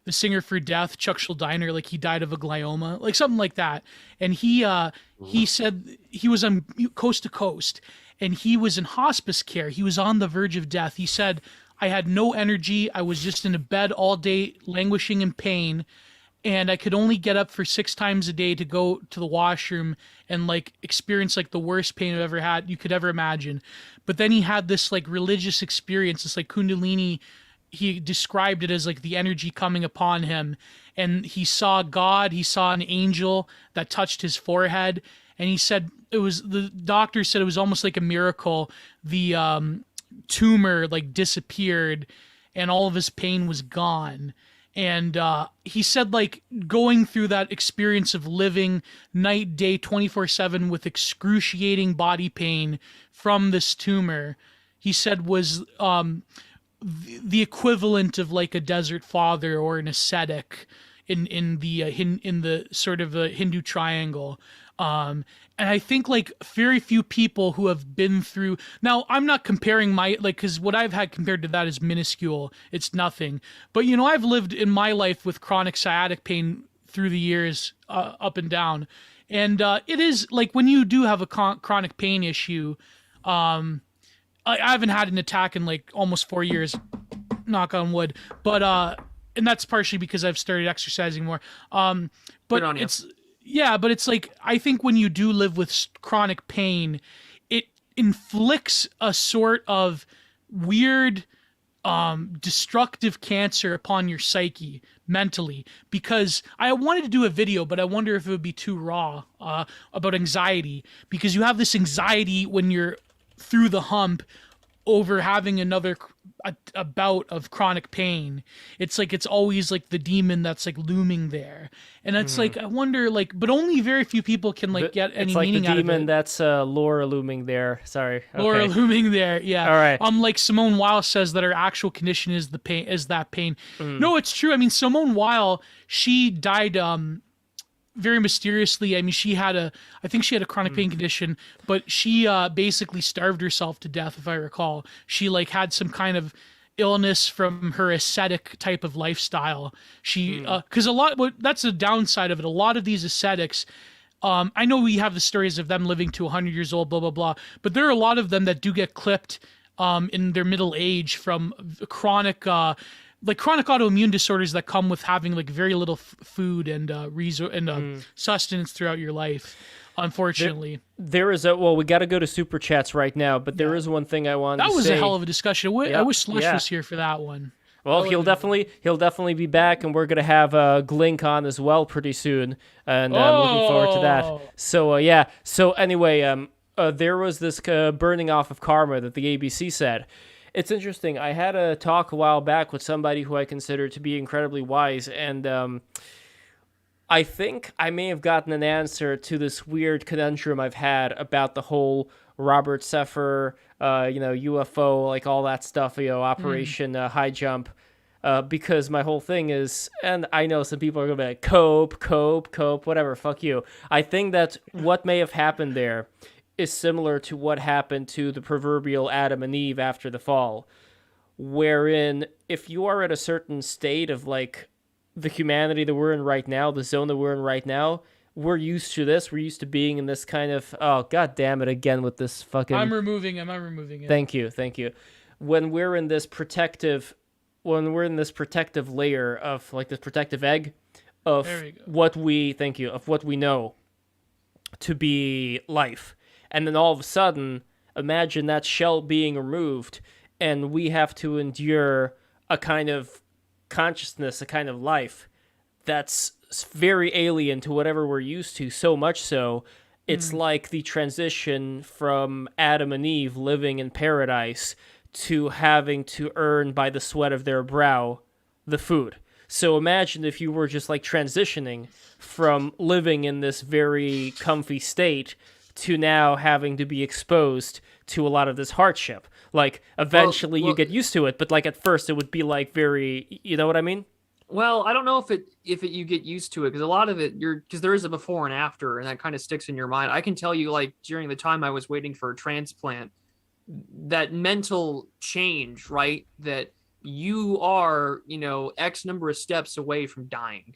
the singer for Death, Chuck Schuldiner, like he died of a glioma, like something like that. And he said he was on Coast to Coast and he was in hospice care. He was on the verge of death. He said, I had no energy. I was just in a bed all day, languishing in pain. And I could only get up for 6 times a day to go to the washroom and like experience like the worst pain I've ever had, you could ever imagine. But then he had this like religious experience, this like Kundalini. He described it as like the energy coming upon him, and he saw God, he saw an angel that touched his forehead, and he said the doctor said it was almost like a miracle. The tumor like disappeared and all of his pain was gone. And he said like going through that experience of living night, day, 24/7 with excruciating body pain from this tumor, he said was the equivalent of like a desert father or an ascetic in the sort of a Hindu triangle. And I think like very few people who have been through, now I'm not comparing because what I've had compared to that is minuscule. It's nothing. But I've lived in my life with chronic sciatic pain through the years, up and down. And it is like when you do have a chronic pain issue, I haven't had an attack in like almost 4 years, knock on wood. But and that's partially because I've started exercising more. But it's like I think when you do live with chronic pain, it inflicts a sort of weird destructive cancer upon your psyche mentally. Because I wanted to do a video, but I wonder if it would be too raw about anxiety, because you have this anxiety when you're through the hump over having a bout of chronic pain. It's like it's always like the demon that's like looming there, and it's like I wonder but only very few people can get any meaning out of it. It's like the demon that's Laura looming there. Sorry, Laura looming there. Yeah. All right. Like Simone Weil says that her actual condition is the pain. Is that pain? No, it's true. I mean, Simone Weil, she died very mysteriously. I mean, I think she had a chronic pain condition, but she basically starved herself to death, if I recall. She had some kind of illness from her ascetic type of lifestyle. She, because that's the downside of it. A lot of these ascetics, I know we have the stories of them living to 100 years old, blah, blah, blah, but there are a lot of them that do get clipped in their middle age from chronic autoimmune disorders that come with having very little food and sustenance throughout your life, unfortunately. There is we got to go to Super Chats right now, but there is one thing I wanted to say. That was a hell of a discussion. I wish Slush was here for that one. Well, he'll definitely be back, and we're going to have Glink on as well pretty soon, and I'm looking forward to that. So, So anyway, there was this burning off of karma that the ABC said. It's interesting. I had a talk a while back with somebody who I consider to be incredibly wise, and I think I may have gotten an answer to this weird conundrum I've had about the whole Robert Seffer, UFO, like all that stuff, Operation High Jump, because my whole thing is, and I know some people are going to be like, cope, whatever, fuck you. I think that what may have happened there is similar to what happened to the proverbial Adam and Eve after the fall, wherein if you are at a certain state of like the humanity that we're in right now, the zone that we're in right now, we're used to this. We're used to being in this kind of, oh, God damn it again with this fucking... I'm removing it. Thank you. When we're in this protective layer of like this protective egg of what we know to be life. And then all of a sudden, imagine that shell being removed and we have to endure a kind of consciousness, a kind of life that's very alien to whatever we're used to, so much so it's like the transition from Adam and Eve living in paradise to having to earn by the sweat of their brow the food. So imagine if you were just like transitioning from living in this very comfy state to now having to be exposed to a lot of this hardship. Like, eventually you get used to it, but like at first it would be like very, you know what I mean? Well, I don't know if you get used to it, because a lot of it because there is a before and after, and that kind of sticks in your mind. I can tell you, like, during the time I was waiting for a transplant, that mental change, right? That you are, X number of steps away from dying,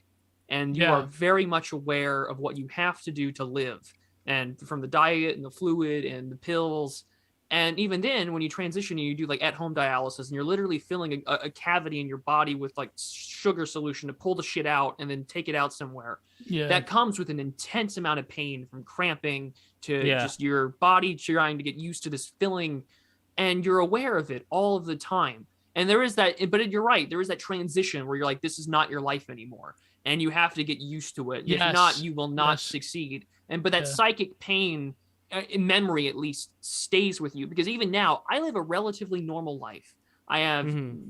and you are very much aware of what you have to do to live, and from the diet and the fluid and the pills. And even then, when you transition and you do like at-home dialysis, and you're literally filling a cavity in your body with like sugar solution to pull the shit out and then take it out somewhere. Yeah. That comes with an intense amount of pain, from cramping to just your body trying to get used to this filling, and you're aware of it all of the time. And there is that, but you're right, there is that transition where you're like, this is not your life anymore, and you have to get used to it. Yes. If not, you will not succeed. But that psychic pain, in memory at least, stays with you, because even now I live a relatively normal life. I have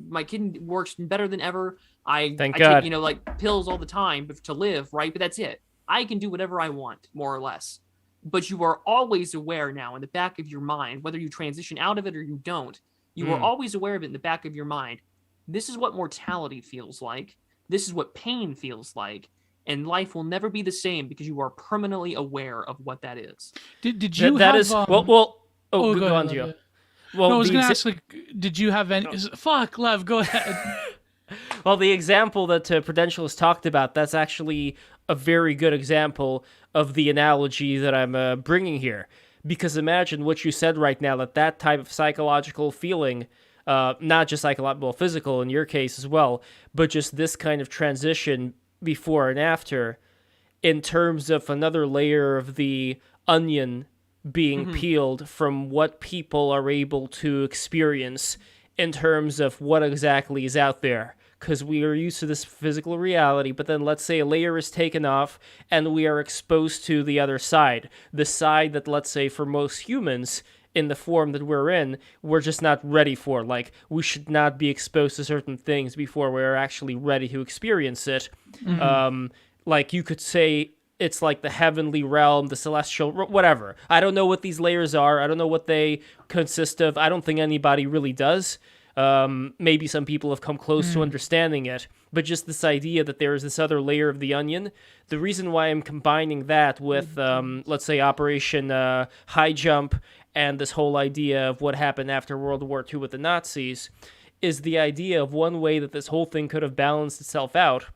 my kid works better than ever. I take like pills all the time to live, right? But that's it. I can do whatever I want, more or less. But you are always aware now in the back of your mind, whether you transition out of it or you don't, you are always aware of it in the back of your mind. This is what mortality feels like. This is what pain feels like. And life will never be the same because you are permanently aware of what that is. Did you have... go on, Gio. Well, I was going to ask, like, did you have any... Fuck, Lev, go ahead. Well, the example that Prudentialist talked about, that's actually a very good example of the analogy that I'm bringing here. Because imagine what you said right now, that type of psychological feeling, not just psychological, physical in your case as well, but just this kind of transition before and after, in terms of another layer of the onion being peeled from what people are able to experience in terms of what exactly is out there. Because we are used to this physical reality, but then let's say a layer is taken off and we are exposed to the other side. The side that, let's say, for most humans, in the form that we're in, we're just not ready for. Like, we should not be exposed to certain things before we're actually ready to experience it. Like, you could say it's like the heavenly realm, the celestial, whatever. I don't know what these layers are. I don't know what they consist of. I don't think anybody really does. Maybe some people have come close to understanding it, but just this idea that there is this other layer of the onion. The reason why I'm combining that with, let's say, Operation High Jump and this whole idea of what happened after World War II with the Nazis is the idea of one way that this whole thing could have balanced itself out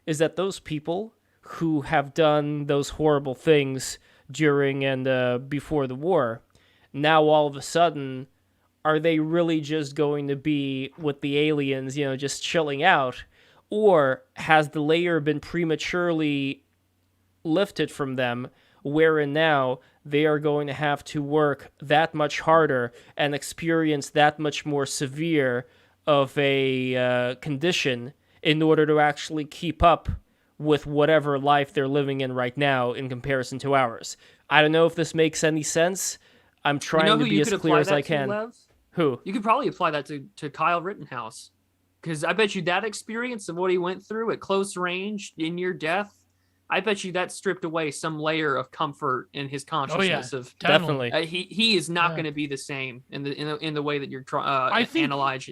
is that those people who have done those horrible things during and before the war, now all of a sudden, are they really just going to be with the aliens, just chilling out? Or has the layer been prematurely lifted from them, wherein now they are going to have to work that much harder and experience that much more severe of a condition in order to actually keep up with whatever life they're living in right now in comparison to ours? I don't know if this makes any sense. I'm trying to be as clear as I can. Lev? Who? You could probably apply that to Kyle Rittenhouse, because I bet you that experience of what he went through at close range, in near death, I bet you that stripped away some layer of comfort in his consciousness. Of definitely, he is not going to be the same in the way that you're trying analyze,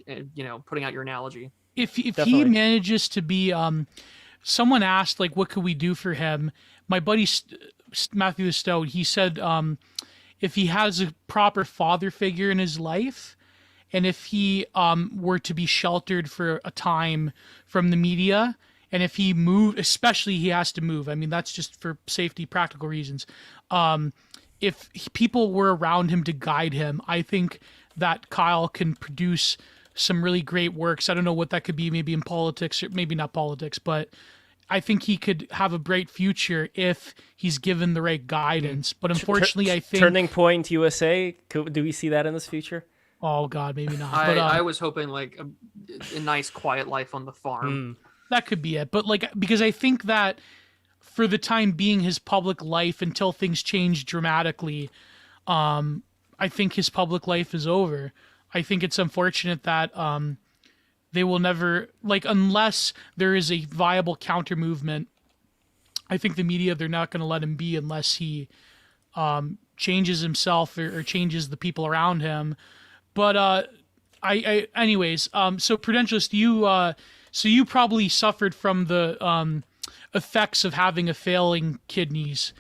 putting out your analogy. If he manages to be, someone asked like, what could we do for him? My buddy Matthew Stowe, he said, if he has a proper father figure in his life, and if he were to be sheltered for a time from the media. And if he moved, especially he has to move. I mean, that's just for safety, practical reasons. If people were around him to guide him, I think that Kyle can produce some really great works. I don't know what that could be, maybe in politics, or maybe not politics, but I think he could have a bright future if he's given the right guidance. But unfortunately, I think... Turning Point USA, do we see that in this future? Oh, God, maybe not. I was hoping like a nice, quiet life on the farm. That could be it. But like, because I think that for the time being, his public life, until things change dramatically, I think his public life is over. I think it's unfortunate that they will never, like, unless there is a viable counter movement, I think the media, they're not going to let him be unless he changes himself or changes the people around him. But anyways, so Prudentialist, so you probably suffered from the effects of having a failing kidneys.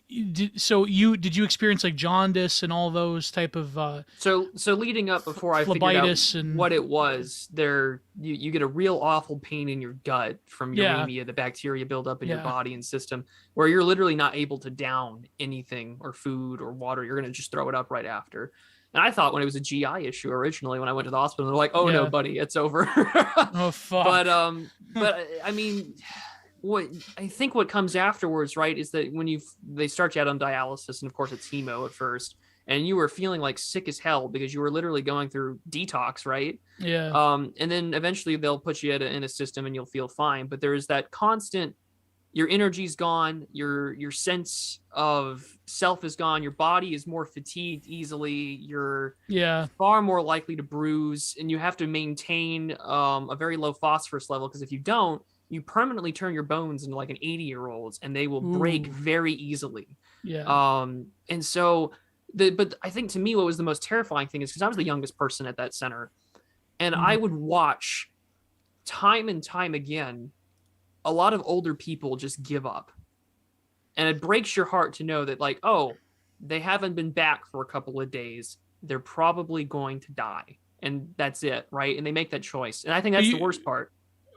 Did you experience like jaundice and all those type of so leading up before I figured out what it was, you get a real awful pain in your gut from uremia, the bacteria build up in your body and system, where you're literally not able to down anything or food or water. You're gonna just throw it up right after. And I thought when it was a GI issue originally, when I went to the hospital, they're like, "Oh no, buddy, it's over." Oh fuck. But I mean, what comes afterwards, right, is that when they start you out on dialysis, and of course it's hemo at first, and you were feeling like sick as hell because you were literally going through detox, right? Yeah. And then eventually they'll put you in a system and you'll feel fine. But there is that constant. Your energy's gone, your sense of self is gone, your body is more fatigued easily, you're far more likely to bruise, and you have to maintain a very low phosphorus level, because if you don't, you permanently turn your bones into like an 80-year-old's, and they will break very easily. Yeah. And so, but I think to me what was the most terrifying thing is because I was the youngest person at that center, and I would watch time and time again a lot of older people just give up. And it breaks your heart to know that, like, oh, they haven't been back for a couple of days. They're probably going to die. And that's it, right? And they make that choice. And I think that's the worst part.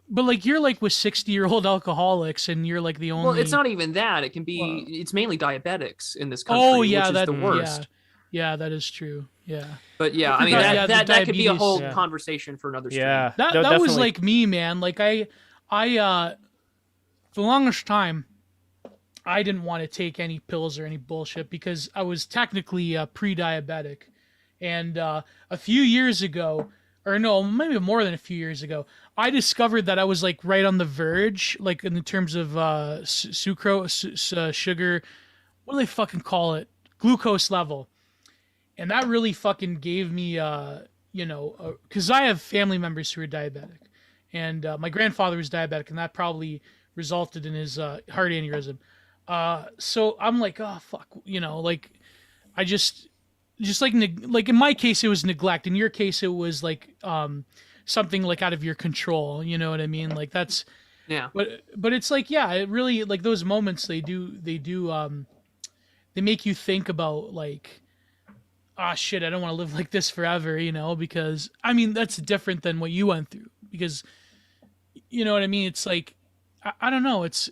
But, like, you're, like, with 60-year-old alcoholics, and you're, like, the only... Well, it's not even that. It can be... It's mainly diabetics in this country, which is the worst. Yeah, that is true. Yeah. But, yeah, I mean, that could be a whole conversation for another stream. Yeah. That was, like, me, man. Like, I for the longest time, I didn't want to take any pills or any bullshit because I was technically pre-diabetic. And a few years ago, or no, maybe more than a few years ago, I discovered that I was like right on the verge, like in the terms of sucrose, sugar, what do they fucking call it? Glucose level. And that really fucking gave me, because I have family members who are diabetic. And my grandfather was diabetic, and that probably resulted in his heart aneurysm. So I'm like, oh fuck, like I just like in my case it was neglect. In your case it was like something like out of your control. You know what I mean? Like that's But it's like it really like those moments they make you think about like, ah shit, I don't want to live like this forever. Because I mean that's different than what you went through. Because you know what I mean? It's like I don't know. It's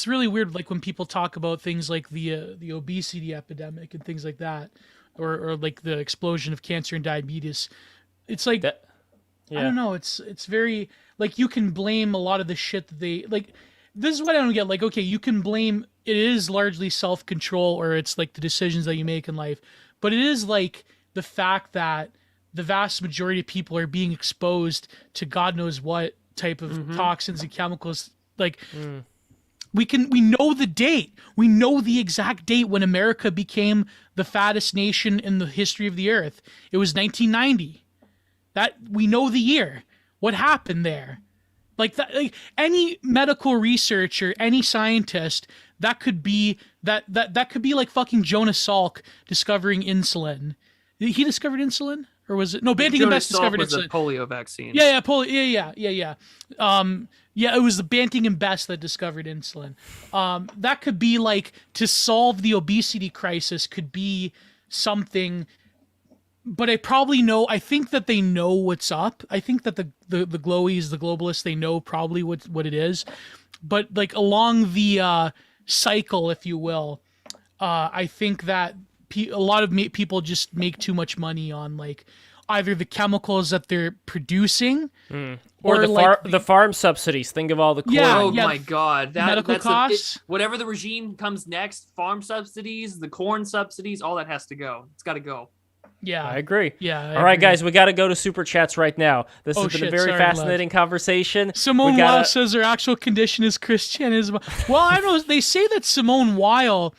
really weird, like when people talk about things like the obesity epidemic and things like that, or like the explosion of cancer and diabetes. It's like I don't know. It's very like you can blame a lot of the shit that they like. This is what I don't get. Like, okay, you can blame. It is largely self-control, or it's like the decisions that you make in life, but it is like the fact that the vast majority of people are being exposed to God knows what type of toxins and chemicals. Like we know the date. We know the exact date when America became the fattest nation in the history of the earth. It was 1990. That we know the year. What happened there? Like that, like any medical researcher, any scientist, that could be that could be like fucking Jonas Salk discovering insulin. He discovered insulin, or was it no? Banting and Best discovered was insulin. a polio vaccine. Yeah, polio. Yeah. It was the Banting and Best that discovered insulin. That could be like to solve the obesity crisis. Could be something. But I think that they know what's up. I think that the glowies, the globalists, they know probably what it is. But like along the cycle, if you will, I think that a lot of people just make too much money on like either the chemicals that they're producing or the farm subsidies. Think of all the corn. My God. Medical costs. Whatever the regime comes next, farm subsidies, the corn subsidies, all that has to go. It's got to go. Yeah, I agree. Yeah. All right, guys, we got to go to Super Chats right now. This has been a very fascinating conversation. Simone Weil says her actual condition is Christianism. Well, I don't know. They say that Simone Weil,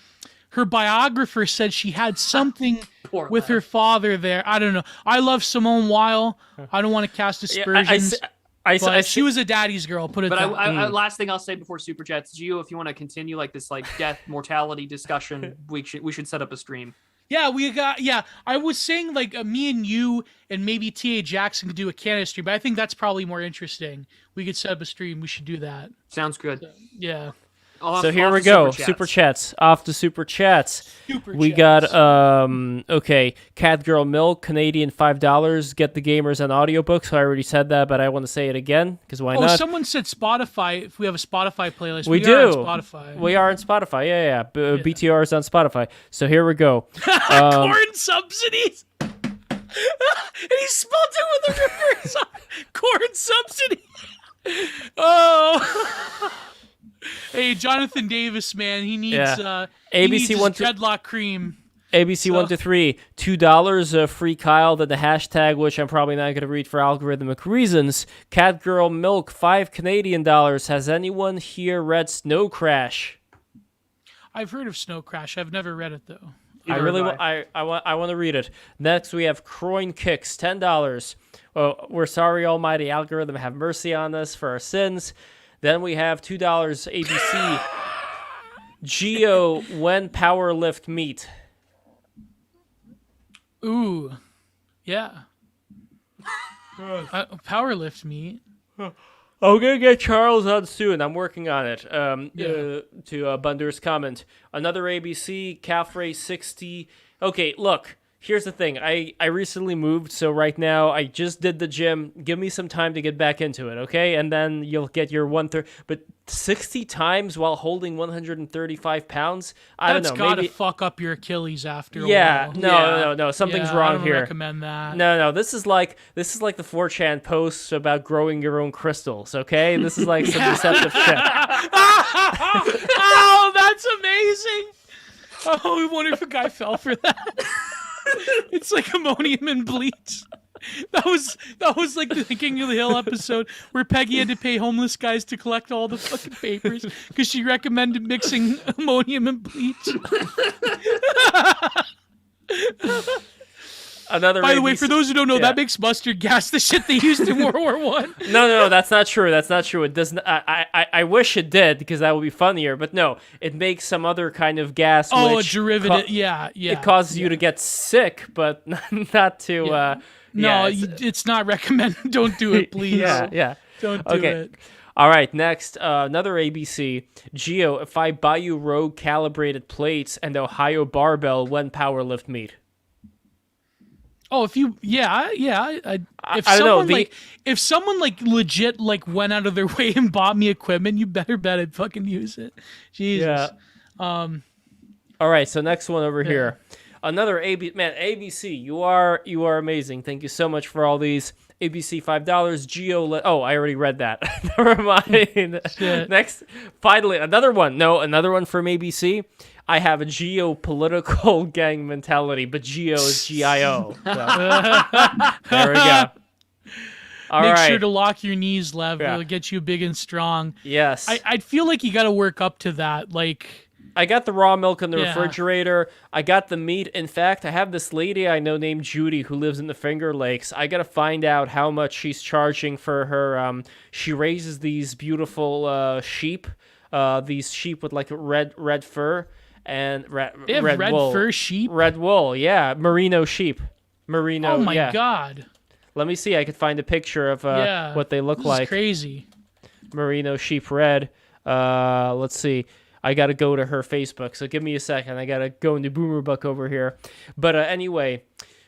her biographer, said she had something with her father there. I don't know. I love Simone Weil. I don't want to cast aspersions. She was a daddy's girl. Put it. But last thing I'll say before Super Chats, Gio, if you want to continue like this like death mortality discussion, we should set up a stream. Yeah, I was saying like me and you and maybe T.A. Jackson could do a canon stream, but I think that's probably more interesting. We could set up a stream. We should do that. Sounds good. So, yeah. So here we go. Super Chats. Off to Super Chats. We got okay, Cat Girl Milk, Canadian $5. Get the gamers on audiobooks. I already said that, but I want to say it again because why not? Someone said Spotify. If we have a Spotify playlist, we do. Are on Spotify. We are on Spotify. Yeah. BTR is on Spotify. So here we go. Corn subsidies. And he spelled it with a reverse. Corn subsidy. Oh. Hey, Jonathan Davis, man, he needs ABC dreadlock cream. ABC 1 to 3, $2 free Kyle. Then the hashtag, which I'm probably not going to read for algorithmic reasons. Catgirl Milk, $5 Canadian. Has anyone here read Snow Crash? I've heard of Snow Crash. I've never read it though. I want to read it. Next we have Croin Kicks, $10. Well, we're sorry, Almighty Algorithm, have mercy on us for our sins. Then we have $2 ABC. Geo, when power lift meet. Ooh, yeah. Power lift meet. I'm gonna get Charles on soon. I'm working on it. To Bunder's comment. Another ABC, calf raise 60. Okay, look. Here's the thing. I recently moved, so right now I just did the gym. Give me some time to get back into it, okay? And then you'll get your 1/3. But 60 times while holding 135 pounds? I don't know. That's gotta fuck up your Achilles after a while. No. Something's wrong I don't here. recommend that. No. This is like the 4chan posts about growing your own crystals, okay? This is like some deceptive shit. Oh, that's amazing. Oh, I wonder if a guy fell for that. It's like ammonium and bleach. That was like the King of the Hill episode where Peggy had to pay homeless guys to collect all the fucking papers because she recommended mixing ammonium and bleach. By the way, for those who don't know, that makes mustard gas, the shit they used in World War I. No, that's not true. It doesn't. I wish it did because that would be funnier. But no, it makes some other kind of gas. Oh, a derivative. It causes you to get sick, but not to. It's not recommended. Don't do it, please. Yeah. Don't do it. All right, next, another ABC. Geo, if I buy you Rogue calibrated plates and Ohio barbell, when power lift meet? Oh, if you, if someone legit went out of their way and bought me equipment, you better bet I'd fucking use it. Jesus. Yeah. All right, so next one over here. Another ABC, you are amazing. Thank you so much for all these. ABC $5. Geo, I already read that. Never mind. Next, finally, another one. No, another one from ABC. I have a geopolitical gang mentality, but Geo is GIO. So. There we go. Make sure to lock your knees, Lev. It'll get you big and strong. Yes. I'd feel like you got to work up to that. Like, I got the raw milk in the refrigerator. I got the meat. In fact, I have this lady I know named Judy who lives in the Finger Lakes. I got to find out how much she's charging for her. She raises these beautiful sheep. These sheep with like red fur and red wool. Fur sheep? Red wool, yeah. Merino sheep. Merino, oh my God. Let me see. I could find a picture of what they look like. This is crazy. Merino sheep red. Let's see. I got to go to her Facebook, so give me a second. I got to go into Boomer Buck over here. But anyway,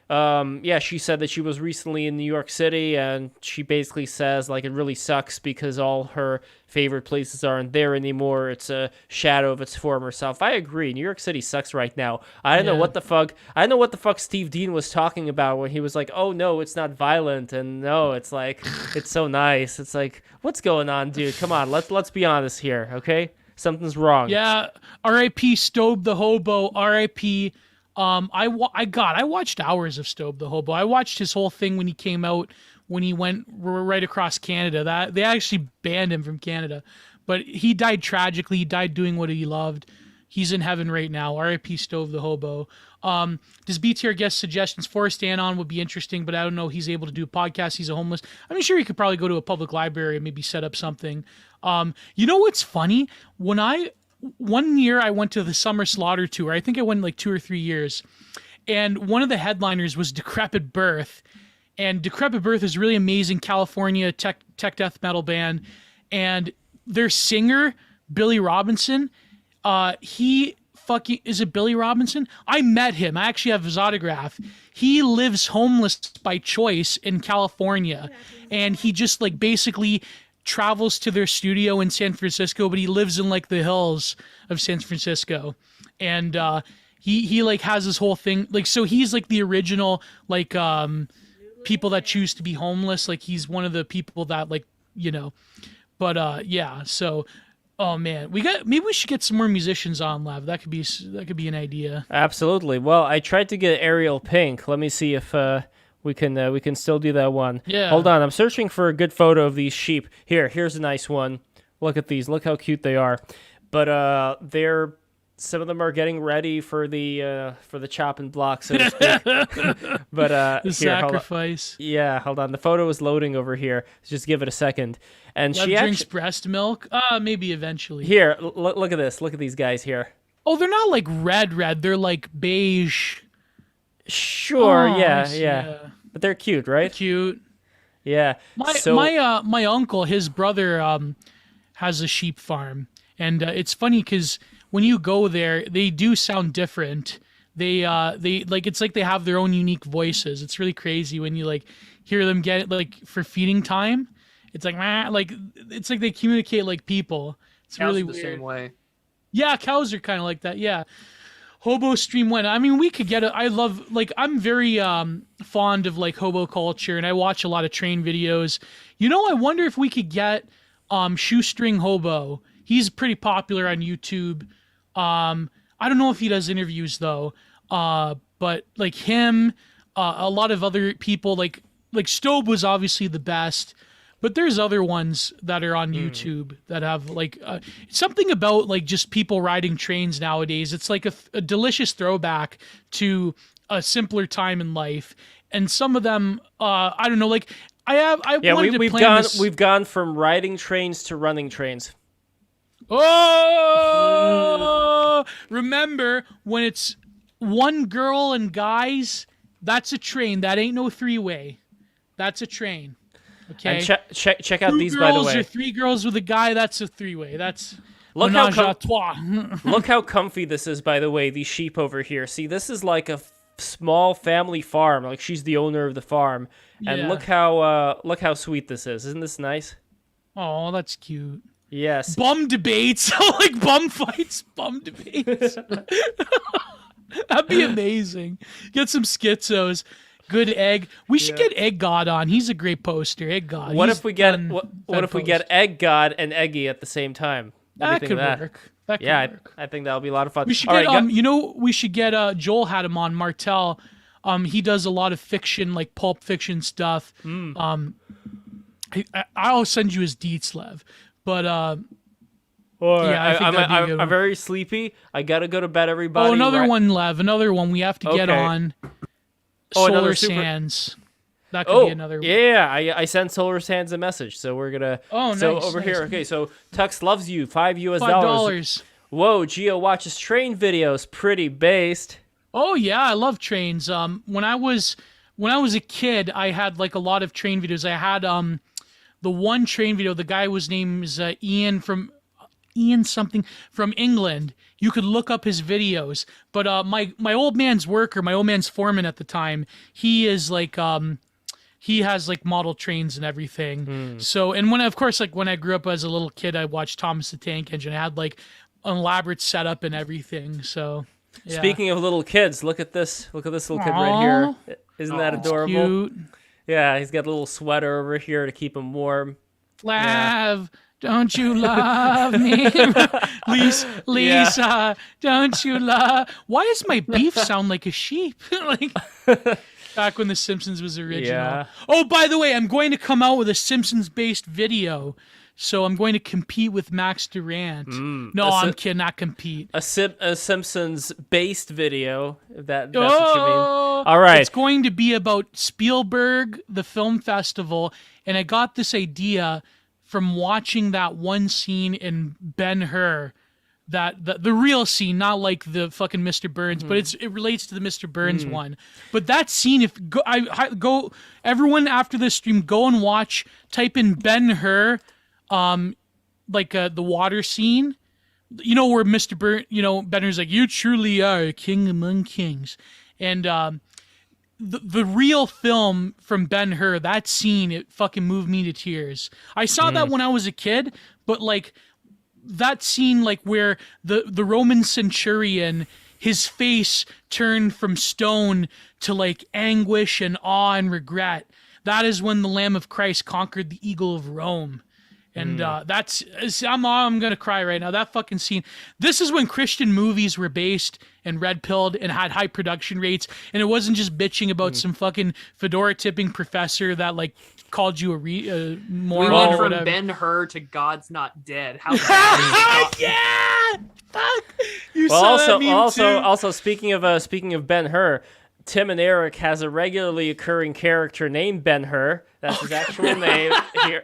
she said that she was recently in New York City, and she basically says, like, it really sucks because all her favorite places aren't there anymore. It's a shadow of its former self. I agree. New York City sucks right now. I don't know what the fuck Steve Dean was talking about when he was like, oh, no, it's not violent, and no, it's like, it's so nice. It's like, what's going on, dude? Come on, let's be honest here, okay? Something's wrong. Yeah, R.I.P. Stobe the Hobo. R.I.P. I watched hours of Stobe the Hobo. I watched his whole thing when he came out, when he went right across Canada. That they actually banned him from Canada, but he died tragically. He died doing what he loved. He's in heaven right now. R.I.P. Stove the Hobo. Does BTR guest suggestions? Forrest Anon would be interesting, but I don't know. He's able to do a podcast. He's a homeless. I'm sure he could probably go to a public library and maybe set up something. You know what's funny? One year I went to the Summer Slaughter tour. I think I went like 2 or 3 years. And one of the headliners was Decrepit Birth. And Decrepit Birth is a really amazing California tech death metal band. And their singer, Billy Robinson, is it Billy Robinson? I met him. I actually have his autograph. He lives homeless by choice in California. And he just like basically travels to their studio in San Francisco, but he lives in like the hills of San Francisco. And he like has this whole thing. Like, so he's like the original like people that choose to be homeless. Like he's one of the people that like, you know, but so oh man, maybe we should get some more musicians on, Lev. That could be an idea. Absolutely. Well, I tried to get Ariel Pink. Let me see if we can still do that one. Yeah. Hold on. I'm searching for a good photo of these sheep. Here's a nice one. Look at these. Look how cute they are. But some of them are getting ready for the chop and block, so to speak. But the sacrifice. Hold on. The photo is loading over here. Just give it a second. And Lev she drinks breast milk. Maybe eventually. Here, look at this. Look at these guys here. Oh, they're not like red. They're like beige. Sure. Yeah. But they're cute, right? They're cute. Yeah. My uncle, his brother, has a sheep farm, and it's funny because when you go there, they do sound different. They like it's like they have their own unique voices. It's really crazy when you like hear them get like for feeding time. It's like it's like they communicate like people. It's cows really are the weird. same way. Yeah, cows are kind of like that. Yeah. Hobo stream when I mean we could get it. I love like I'm very fond of like hobo culture, and I watch a lot of train videos. You know, I wonder if we could get Shoestring Hobo. He's pretty popular on YouTube. I don't know if he does interviews though. But like him, a lot of other people like Stobe was obviously the best. But there's other ones that are on YouTube that have like something about like just people riding trains nowadays. It's like a delicious throwback to a simpler time in life. And some of them, I don't know, like we've gone from riding trains to running trains. Oh, remember when it's one girl and guys, that's a train. That ain't no three-way. That's a train. Okay. And check out these, by the way. 2 girls or 3 girls with a guy, that's a 3-way. That's look menage a trois. Look how comfy this is, by the way, these sheep over here. See, this is like a small family farm. Like she's the owner of the farm. And look how sweet this is. Isn't this nice? Oh, that's cute. Yes. Bum debates. Like bum fights, bum debates. That'd be amazing. Get some schizos. Good Egg. We should get Egg God on. He's a great poster. Egg God. What if we get Egg God and Eggy at the same time? That could work. That could work. I think that'll be a lot of fun. We should get we should get Joel had him on Martel. He does a lot of fiction, like pulp fiction stuff. I'll send you his deets, Lev. But I'm very sleepy. I gotta go to bed, everybody. Oh, another one, Lev. Another one. We have to get on. Solar Sands. That could be another one. Yeah, I sent Solar Sands a message, so we're gonna. Oh, nice. So over here, okay. So Tux loves you. $5. Whoa, Gio watches train videos. Pretty based. Oh yeah, I love trains. When I was a kid, I had like a lot of train videos. I had the one train video. The guy was named Ian something from England. You could look up his videos. But my old man's worker, my old man's foreman at the time, he is like he has like model trains and everything. So, and when I grew up as a little kid, I watched Thomas the Tank Engine. I had like an elaborate setup and everything. So, yeah. Speaking of little kids, look at this little kid right here. Isn't that adorable? Cute. Yeah, he's got a little sweater over here to keep him warm. Love, don't you love me? Lisa, don't you love? Why does my beef sound like a sheep? Like back when The Simpsons was original. Yeah. Oh, by the way, I'm going to come out with a Simpsons-based video. So I'm going to compete with Max Durant. No, I'm kidding, not compete. A Simpsons-based video, if that's what you mean. All right. It's going to be about Spielberg, the film festival, and I got this idea from watching that one scene in Ben-Hur, that the real scene, not like the fucking Mr. Burns, but it relates to the Mr. Burns one. But that scene, go everyone after this stream, go and watch, type in Ben-Hur, the water scene, where Mr. Ben-Hur's like, you truly are a king among kings. And the real film from Ben-Hur, that scene, it fucking moved me to tears. I saw that when I was a kid, but like that scene, like where the Roman centurion, his face turned from stone to like anguish and awe and regret. That is when the Lamb of Christ conquered the eagle of Rome. And I'm gonna cry right now. That fucking scene. This is when Christian movies were based and red-pilled and had high production rates, and it wasn't just bitching about some fucking fedora-tipping professor that like called you a moron. We went or from whatever. Ben-Hur to God's Not Dead. How? Yeah, fuck. You saw that meme too. Also, speaking of Ben-Hur, Tim and Eric has a regularly occurring character named Ben-Hur. That's his actual name. Here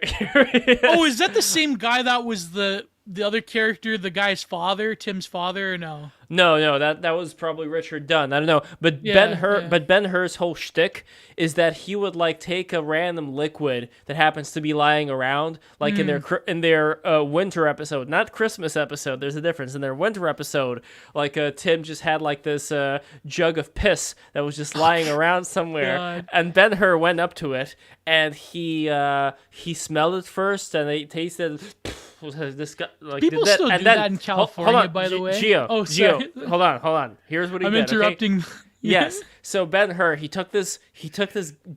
Oh, is that the same guy that was the other character, the guy's father, Tim's father, or no? No, that was probably Richard Dunn. I don't know, but Ben-Hur's whole shtick is that he would like take a random liquid that happens to be lying around, like in their winter episode, not Christmas episode. There's a difference in their winter episode. Like Tim just had like this jug of piss that was just lying around somewhere, and Ben-Hur went up to it and he smelled it first and he tasted. This guy, like, people did that, still and do then, that in California, by the way. Gio, sorry. hold on. Here's what he did. I'm interrupting. Okay? Yes. So Ben-Hur, he took this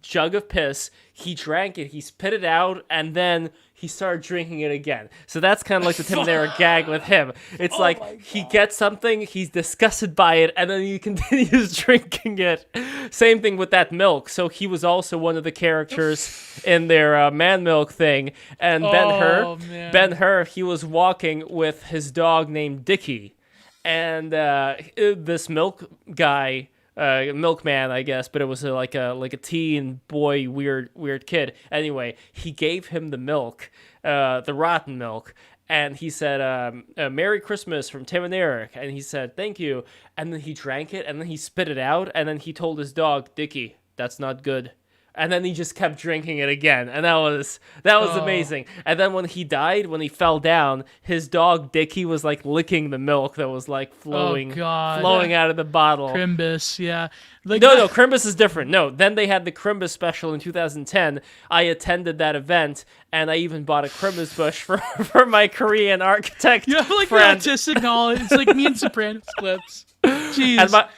jug of piss, he drank it, he spit it out, and then he started drinking it again. So that's kind of like the Tim and Eric gag with him. It's like he gets something, he's disgusted by it, and then he continues drinking it. Same thing with that milk. So he was also one of the characters in their man milk thing. And Ben-Hur, he was walking with his dog named Dickie. And this milk guy, milkman, I guess, but it was like a teen boy, weird kid. Anyway, he gave him the milk, the rotten milk, and he said, "Merry Christmas from Tim and Eric," and he said, "Thank you," and then he drank it, and then he spit it out, and then he told his dog, "Dickie, that's not good." And then he just kept drinking it again, and that was amazing. And then when he died, when he fell down, his dog Dickie was like licking the milk that was like flowing out of the bottle. Crimbus, yeah. Like no, Crimbus is different. No, then they had the Crimbus special in 2010. I attended that event, and I even bought a Crimbus bush for my Korean architect you have like friend. Artistic knowledge. It's like me and Sopranos clips. Jeez.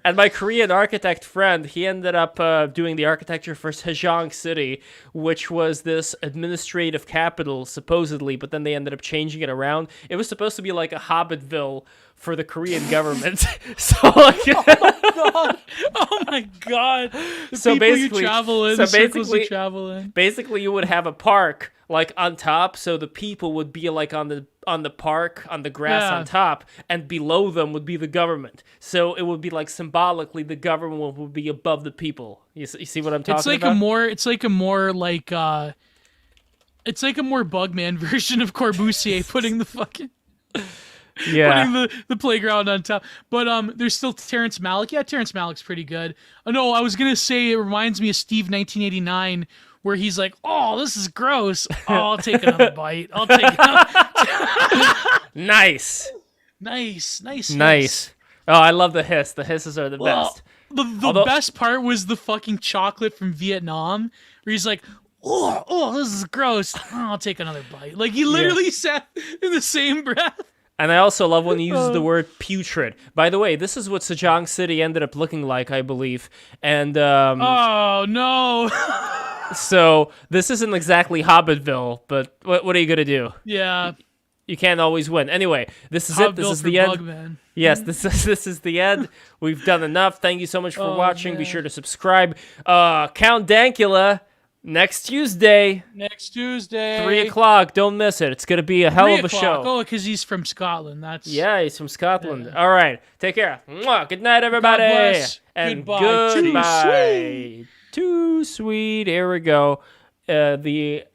And my Korean architect friend, he ended up doing the architecture for Sejong City, which was this administrative capital, supposedly, but then they ended up changing it around. It was supposed to be like a Hobbitville for the Korean government. So like, oh my god. The so people basically, you travel in, so the circles you travel in. Basically, you would have a park like on top, so the people would be like on on the park, on the grass on top, and below them would be the government. So it would be like symbolically the government would be above the people. You see what I'm talking about? It's like a more Bugman version of Corbusier putting the fucking putting the playground on top. But there's still Terrence Malick. Yeah, Terrence Malick's pretty good. Oh no, I was gonna say it reminds me of Steve 1989. Where he's like, "Oh, this is gross. Oh, I'll take another bite. I'll take it." Nice. Oh, I love the hiss. The hisses are the best. The best part was the fucking chocolate from Vietnam, where he's like, "Oh, this is gross. Oh, I'll take another bite." Like he literally said in the same breath. And I also love when he uses the word putrid. By the way, this is what Sejong City ended up looking like, I believe. And oh no. So this isn't exactly Hobbitville, but what are you gonna do? Yeah, you can't always win. Anyway, this is it. This is the end. Bugman. Yes, this is the end. We've done enough. Thank you so much for watching. Man. Be sure to subscribe. Count Dankula next Tuesday. 3:00. Don't miss it. It's gonna be a hell of a show. Oh, because he's from Scotland. He's from Scotland. Yeah. All right, take care. Mwah. Good night, everybody. God bless. And goodbye. Too sweet. Here we go. The